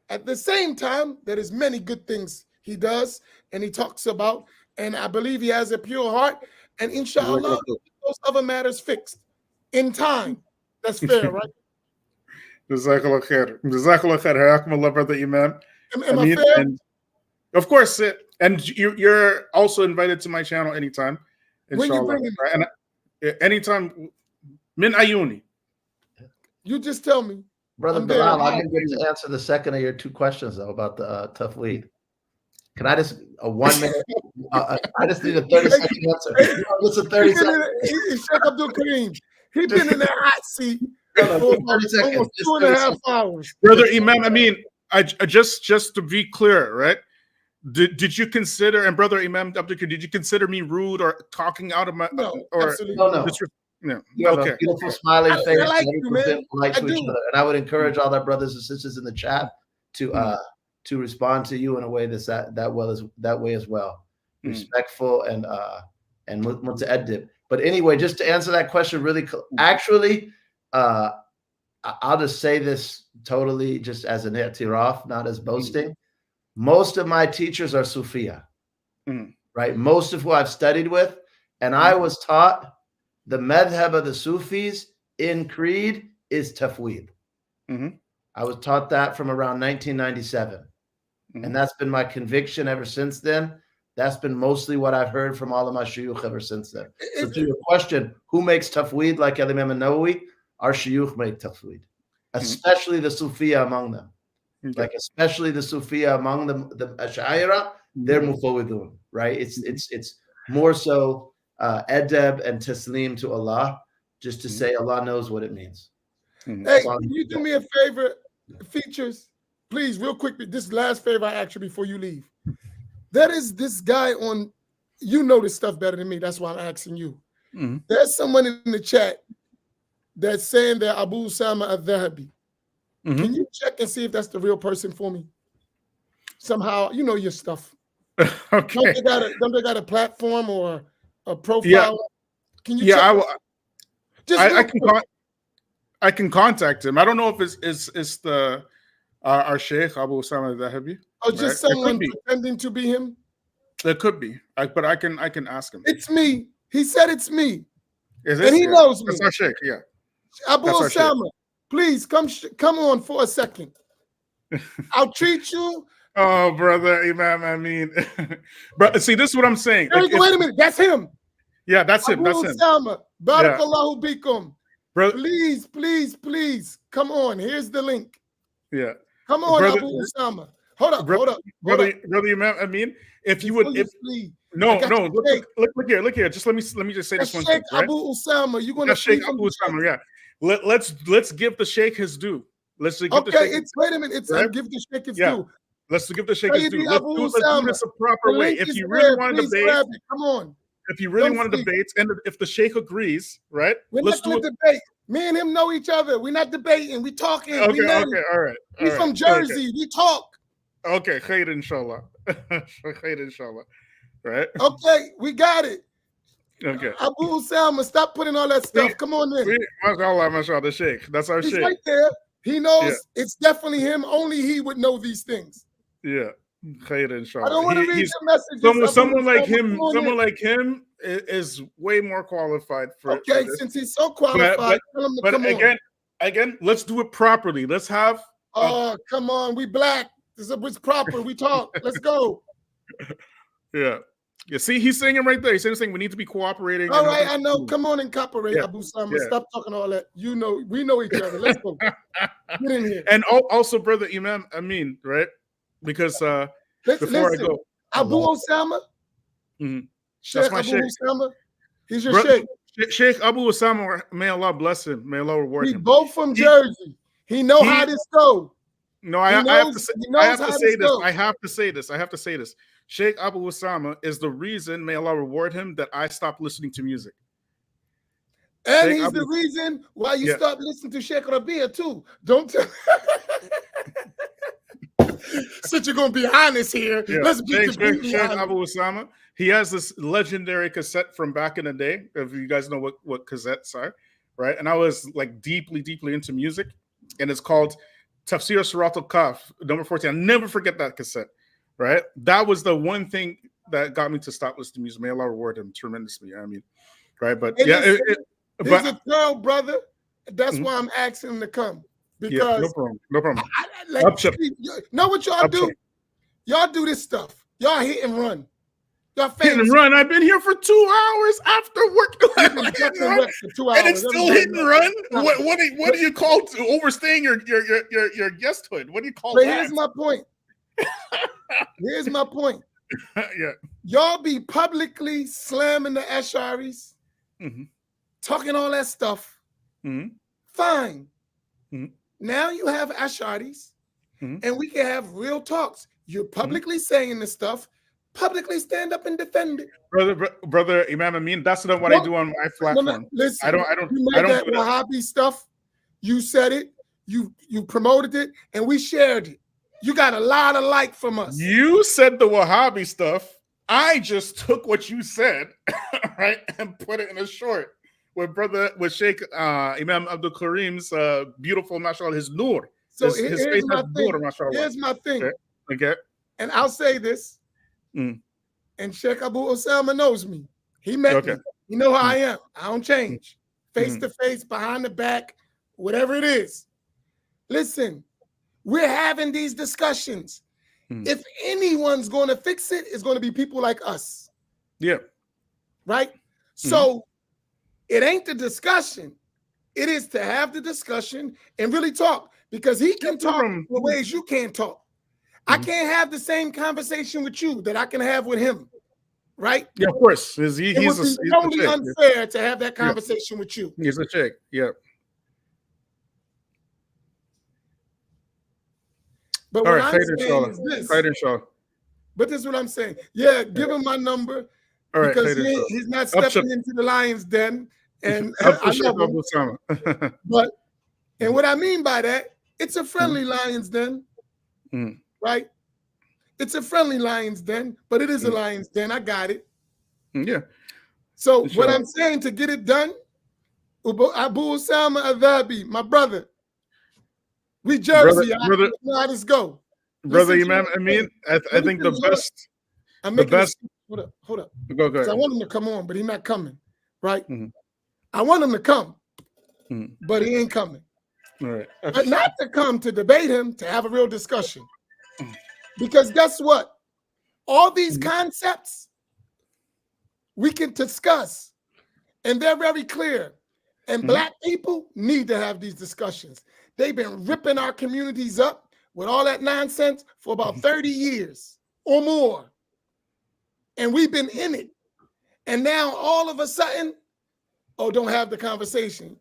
at the same time, there is many good things he does and he talks about. And I believe he has a pure heart. And inshallah, those other matters fixed in time. That's fair, right? Jazakallah khair. Jazakallah khair. Hayakumullah, brother Imam. Am I fair? And of course, and you're also invited to my channel anytime. When you bring him, right? And anytime, min ayuni. You just tell me. Brother Bilal, I didn't get to answer the second of your two questions, though, about the tafweed. Can I just, a 1 minute, I just need a 30-second answer. What's a 30 seconds? Sheikh Abdul Kareem, he's been in that hot seat for for almost 2.5 hours. Brother Imam, I mean, I just to be clear, right? Did you consider, and brother Imam Abdul Kareem, did you consider me rude or talking out of my, no, or absolutely no. You have a beautiful smiling face. I like you, man. Polite to each other. And I would encourage all our brothers and sisters in the chat to respond to you in a way that's that way as well. Respectful and muta'addib. But anyway, just to answer that question really actually, I'll just say this totally just as an i'tiraf, not as boasting. Most of my teachers are Sufiya, right? Most of who I've studied with, and I was taught the madhab of the Sufis in creed is tafweed. I was taught that from around 1997. And that's been my conviction ever since then. That's been mostly what I've heard from all of my shuyukh ever since then. So to your question, who makes tafweed like Imam Nawawi? Our shuyukh make tafweed, especially the Sufiya among them. Like especially the Sufiya among the Ash'aira, they're mufawwidun, right? It's more so adab and taslim to Allah, just to say Allah knows what it means. Hey, can you do me a favor? Features, please, real quick. This last favor I ask you before you leave. There is this guy on, you know this stuff better than me. That's why I'm asking you. There's someone in the chat that's saying they're Abu Usama al-Dhahabi. Can you check and see if that's the real person for me? Somehow, you know your stuff. Okay. Don't they got a platform or a profile? Yeah. Can you check? I can contact him. I don't know if it's the our Sheikh Abu Usama al-Dhahabi. Or just someone pretending to be him? It could be. But I can ask him. It's me. He said it's me. And he knows me. That's our Sheikh, yeah. Abu Usama, please come on for a second. I'll treat you Oh, brother Imam, I mean, but see, this is what I'm saying. Like, Wait a minute, that's him. Yeah, that's him. That's him. Usama, Barakallahu bikum. Bro, Please, come on. Here's the link. Yeah. Come on, Abu Usama. Hold up. Brother Imam, I mean, if you would, no, look here. Just let me just say this one thing. Right? Abu Usama, you're gonna Sheikh Abu Usama, yeah. Let's give the Sheikh his due. Let's give the Sheikh. Wait a minute. It's right? give the Sheikh his due. Let's give the Sheikh his due. Let's do this a proper way. If you really want to debate, come on. If you really want to debate, and if the Sheikh agrees, right? Let's not debate. Me and him know each other. We're not debating. We talking. Okay, all right. He's from Jersey. Okay. We talk. Okay, khair inshallah. Khair inshallah. Right? Okay, we got it. Okay. Abu Salma, stop putting all that stuff. Come on in. MashaAllah, the Sheikh. That's our He's Sheikh. right there. He knows it's definitely him. Only he would know these things. Yeah. Khair inshallah. I don't want to read the messages. Someone like him is way more qualified for. Okay, since he's so qualified, tell him to come again, let's do it properly. Let's have. Oh, come on, we black. This is proper. We talk. Let's go. Yeah. See, he's saying it right there. He's saying we need to be cooperating. All right, I know. Come on and cooperate, Abu Sama. Stop talking all that. You know, we know each other. Let's go. Get in here. And also, brother Imam Amin, right? Because before I go, Abu Osama, Sheikh Abu Osama, he's your Sheikh. Sheikh Abu Osama, may Allah bless him. May Allah reward him. We both from Jersey. He know how this go. No, I have to say this. Sheikh Abu Osama is the reason, may Allah reward him, that I stopped listening to music. And he's the reason why you stopped listening to Sheikh Rabia too. Don't tell. Since you're gonna be honest here, let's be completely honest. Sheikh Abu Osama, he has this legendary cassette from back in the day. If you guys know what cassettes are, right? And I was like deeply into music, and it's called Tafsir Surat al-Kaf, number 14. I'll never forget that cassette, right? That was the one thing that got me to stop listening to music. May Allah reward him tremendously. I mean, right? But he's a girl, brother. That's why I'm asking him to come. Because no problem. Know what y'all do? Y'all do this stuff. Y'all hit and run. Y'all hit and run. I've been here for 2 hours after work. And it's still hit and run. What do you call overstaying your guesthood? What do you call that? Here's my point. Yeah. Y'all be publicly slamming the Ash'aris, talking all that stuff. Fine. Now you have Ash'aris, and we can have real talks. You're publicly saying this stuff. Publicly stand up and defend it, brother Imam Amin. That's not what I do on my platform. No, listen, I don't do that Wahhabi stuff. You said it. You promoted it, and we shared it. You got a lot of like from us. You said the Wahhabi stuff. I just took what you said, right, and put it in a short with Sheikh Imam Abdul Karim's beautiful, mashallah, his nur. So his face has nur, mashallah. Here's my thing. Okay. And I'll say this. And Sheikh Abu Osama knows me. He met me. You know how I am. I don't change. Face to face, behind the back, whatever it is. Listen, we're having these discussions. If anyone's going to fix it, it's going to be people like us. Yeah. Right? So it ain't the discussion. It is to have the discussion and really talk, because he can talk in ways you can't talk. I can't have the same conversation with you that I can have with him, right? Yeah, of course. It would be totally unfair to have that conversation with you. He's a chick, But what I'm saying is this. But this is what I'm saying. Yeah, give him my number, because he's not stepping into the lion's den. And I love him. But and what I mean by that, it's a friendly lion's den. Right? It's a friendly lion's den, but it is a lion's den. I got it. Yeah. So what I'm saying, to get it done, Abu Osama Adhabi, my brother, we Jersey. Brother, how this go? Brother Imam, I mean, I think the best. Hold up. Go ahead. I want him to come on, but he's not coming. Right? I want him to come, but he ain't coming. All right. But not to come to debate him, to have a real discussion. Because guess what? All these concepts we can discuss, and they're very clear. And Black people need to have these discussions. They've been ripping our communities up with all that nonsense for about 30 years or more. And we've been in it. And now all of a sudden, oh, don't have the conversation.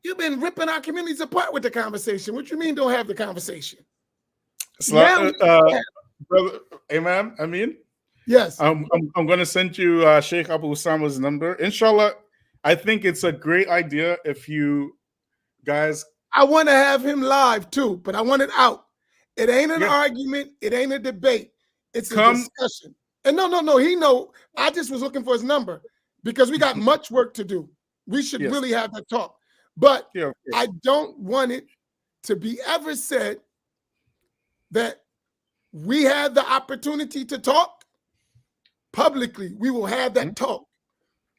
You've been ripping our communities apart with the conversation. What you mean don't have the conversation? Brother Imam, Amin? Yes. I'm going to send you Sheikh Abu Usama's number. Inshallah, I think it's a great idea if you guys... I want to have him live too, but I want it out. It ain't an argument. It ain't a debate. It's a discussion. And no, he know. I just was looking for his number because we got much work to do. We should really have that talk. But I don't want it to be ever said that we had the opportunity to talk publicly. We will have that talk.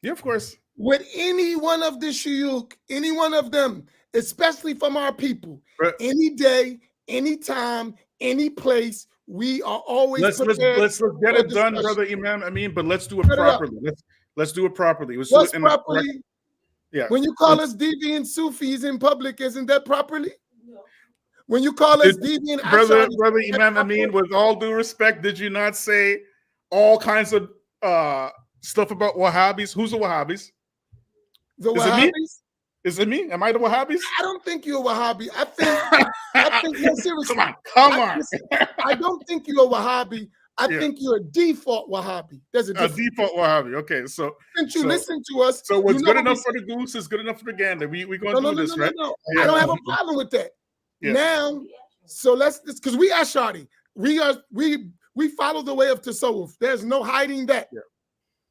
Yeah, of course. With any one of the shuyukh, any one of them, especially from our people, any day, any time, any place, we are always prepared. Let's get it done, brother Imam. I mean, but let's do it properly. Let's do it properly. What's properly? Yeah. When you call us deviant Sufis in public, isn't that properly? No. When you call us deviant, brother Imam, I mean, with all due respect, did you not say all kinds of stuff about Wahhabis? Who's the Wahhabis? The Wahhabis? Is it me? Am I the Wahhabis? I don't think you're a Wahhabi. I think no, seriously. Come on. I don't think you're a Wahhabi. I think you're a default Wahhabi. There's a default Wahhabi. Okay, so since you listen to us, so what's good enough for the goose is good enough for the gander. We're going to do this, right? No. I don't have a problem with that. Yeah. Now, so let's because we Ash'ari. We follow the way of Tasawwuf. There's no hiding that. Yeah.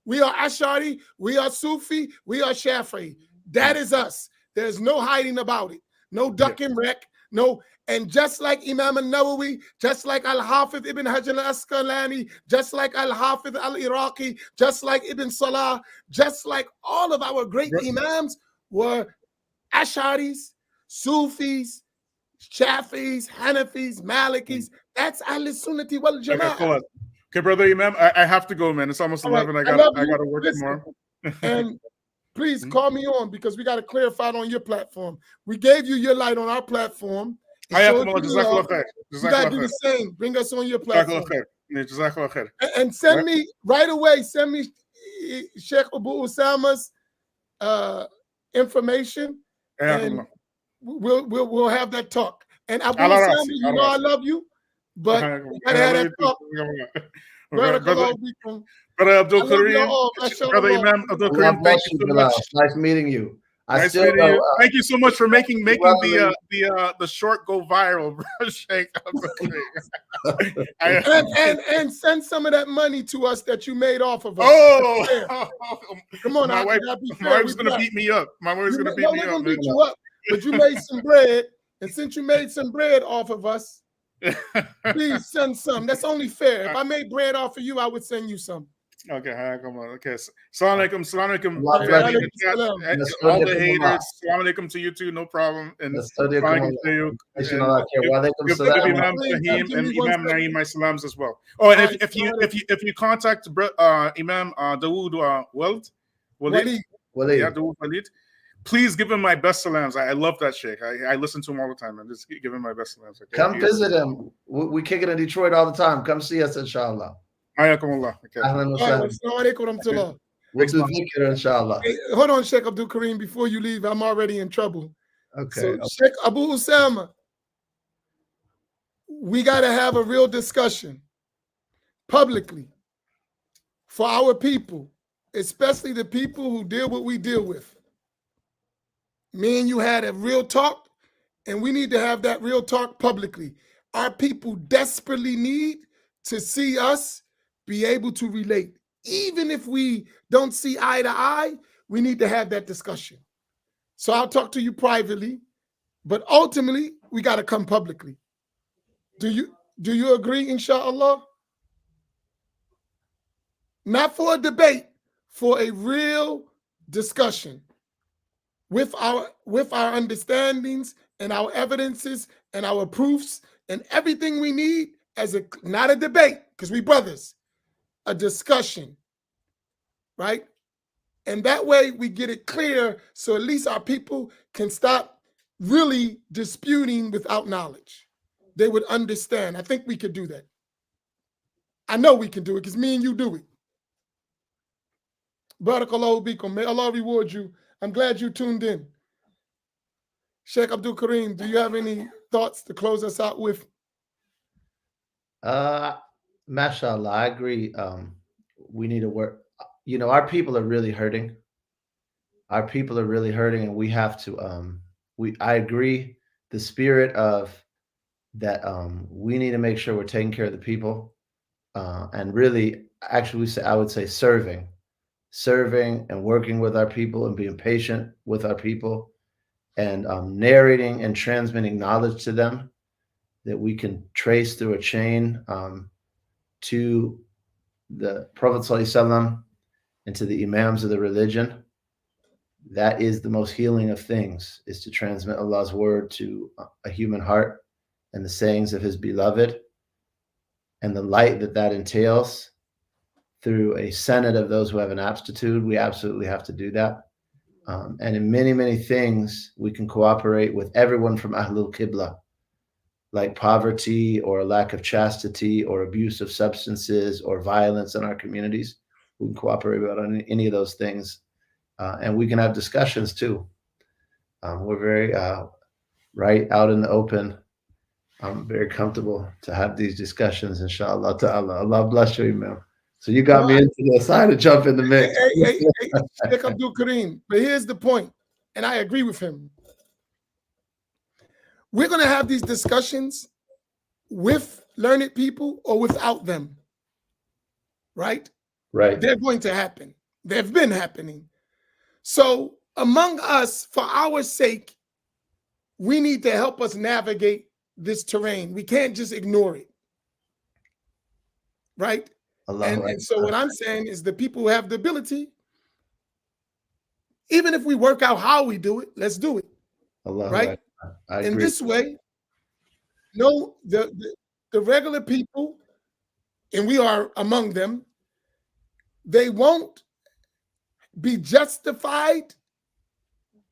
We are Ash'ari, we are Sufi, we are Shafi'i. That is us. There's no hiding about it. No duck and wreck. No. And just like Imam al-Nawawi, just like Al-Hafiz ibn Hajar al-Asqalani, just like Al-Hafiz al-Iraqi, just like Ibn Salah, just like all of our great Imams were Ash'aris, Sufis, Shafi'is, Hanafis, Malikis. That's Ahl-Sunnati wal Jama'ah. Okay, brother Imam, I have to go, man. It's almost 11. I got to work tomorrow. And please call me on because we got to clarify it on your platform. We gave you your light on our platform. You got to do the same. Bring us on your platform. And send me right away. Send me Sheikh Abu Usama's information, and we'll have that talk. And Abu Usama, you know I love you, but we gotta have that talk. Brother Abdul Kareem, brother Imam Abdul Kareem, thank you so much. Nice meeting you. Nice meeting you. Thank you so much for making the short go viral, bro. Sheikh. and send some of that money to us that you made off of us. Oh, come on, my wife's gonna beat me up. My wife's gonna beat me up. Beat you up. But you made some bread, and since you made some bread off of us, please send some. That's only fair. If I made bread off of you, I would send you some. Okay, come on. Okay, salam alaikum. All the haters, salam alaikum to you too. No problem. And salam alaikum to you. Give Imam Faheem and Imam Naeem my salams as well. Oh, and if you contact Imam Dawood Walid, please give him my best salams. I love that sheikh. I listen to him all the time and just give him my best salams. Okay? Come visit him. We kick it in Detroit all the time. Come see us, inshallah. Ayakumullah. Okay. We'll do dhikr, inshallah. Hey, hold on, Sheikh Abdul Kareem. Before you leave, I'm already in trouble. Okay. So, Sheikh Abu Usama, we got to have a real discussion publicly for our people, especially the people who deal with what we deal with. Me and you had a real talk, and we need to have that real talk publicly. Our people desperately need to see us be able to relate. Even if we don't see eye to eye, we need to have that discussion. So I'll talk to you privately, but ultimately, we got to come publicly. Do you agree, inshallah? Not for a debate, for a real discussion with our understandings and our evidences and our proofs and everything we need as not a debate, because we brothers, a discussion, right? And that way we get it clear, so at least our people can stop really disputing without knowledge. They would understand. I think we could do that. I know we can do it because me and you do it. Barakallahu bikum. May Allah reward you. I'm glad you tuned in. Sheikh Abdul Kareem, do you have any thoughts to close us out with? Mashallah, I agree. We need to work. You know, our people are really hurting. Our people are really hurting, and we have to. I agree. The spirit of that. We need to make sure we're taking care of the people, and really, actually, I would say serving and working with our people and being patient with our people, and narrating and transmitting knowledge to them that we can trace through a chain to the Prophet ﷺ and to the Imams of the religion. That is the most healing of things, is to transmit Allah's word to a human heart and the sayings of his beloved, and the light that entails through a senate of those who have an aptitude. We absolutely have to do that. And in many, many things, we can cooperate with everyone from Ahlul Qibla, like poverty or a lack of chastity or abuse of substances or violence in our communities. We can cooperate on any of those things. And we can have discussions too. We're very right out in the open. I'm very comfortable to have these discussions, inshallah ta'ala. Allah bless you, Imam. So you got me into the side to jump in the mix. Hey, Sheikh Abdul Kareem, but here's the point, and I agree with him. We're going to have these discussions with learned people or without them, right? Right. They're going to happen. They've been happening. So among us, for our sake, we need to help us navigate this terrain. We can't just ignore it, right? And so what I'm saying is the people who have the ability, even if we work out how we do it, let's do it, right? I agree. In this way, no, the regular people, and we are among them, they won't be justified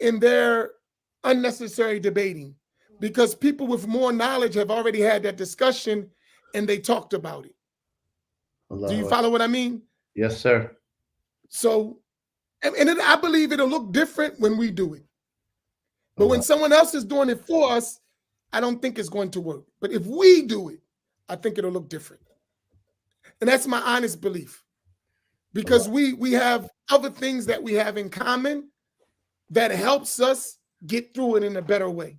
in their unnecessary debating, because people with more knowledge have already had that discussion and they talked about it. Do you follow what I mean? Yes, sir. So, and I believe it'll look different when we do it. But when someone else is doing it for us, I don't think it's going to work. But if we do it, I think it'll look different. And that's my honest belief. Because we have other things that we have in common that helps us get through it in a better way.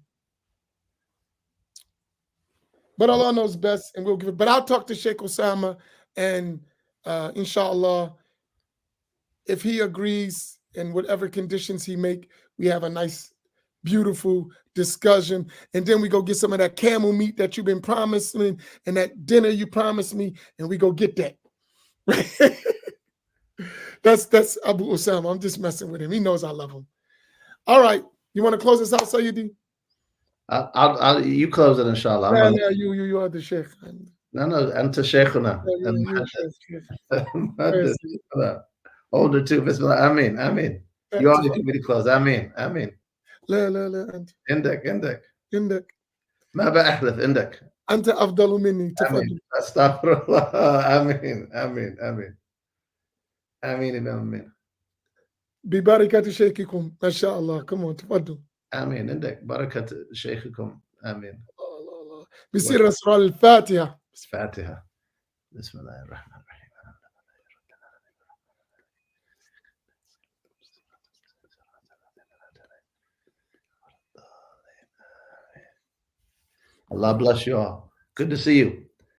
But Allah knows best, and we'll give it. But I'll talk to Sheikh Osama, and inshallah, if he agrees and whatever conditions he make, we have a nice, beautiful discussion. And then we go get some of that camel meat that you've been promising and that dinner you promised me, and we go get that. That's Abu Osama. I'm just messing with him. He knows I love him. All right. You want to close this out, Sayyidi? You close it, inshallah. No, you are the sheikh. No, anta sheikhuna. Older too. Bismillah. Amin. You already need me to close. Amin. لا أنت. عندك. ما بأحلف عندك. أنت أفضل مني. تفضل. أستغفر الله. آمين. آمين. ببركة شيخكم ما شاء الله. كم تفضل. آمين. عندك بركة شيخكم. آمين. الله. بصير أسرار الفاتحة. فاتحة. بسم الله الرحمن الرحيم. Allah bless you all. Good to see you.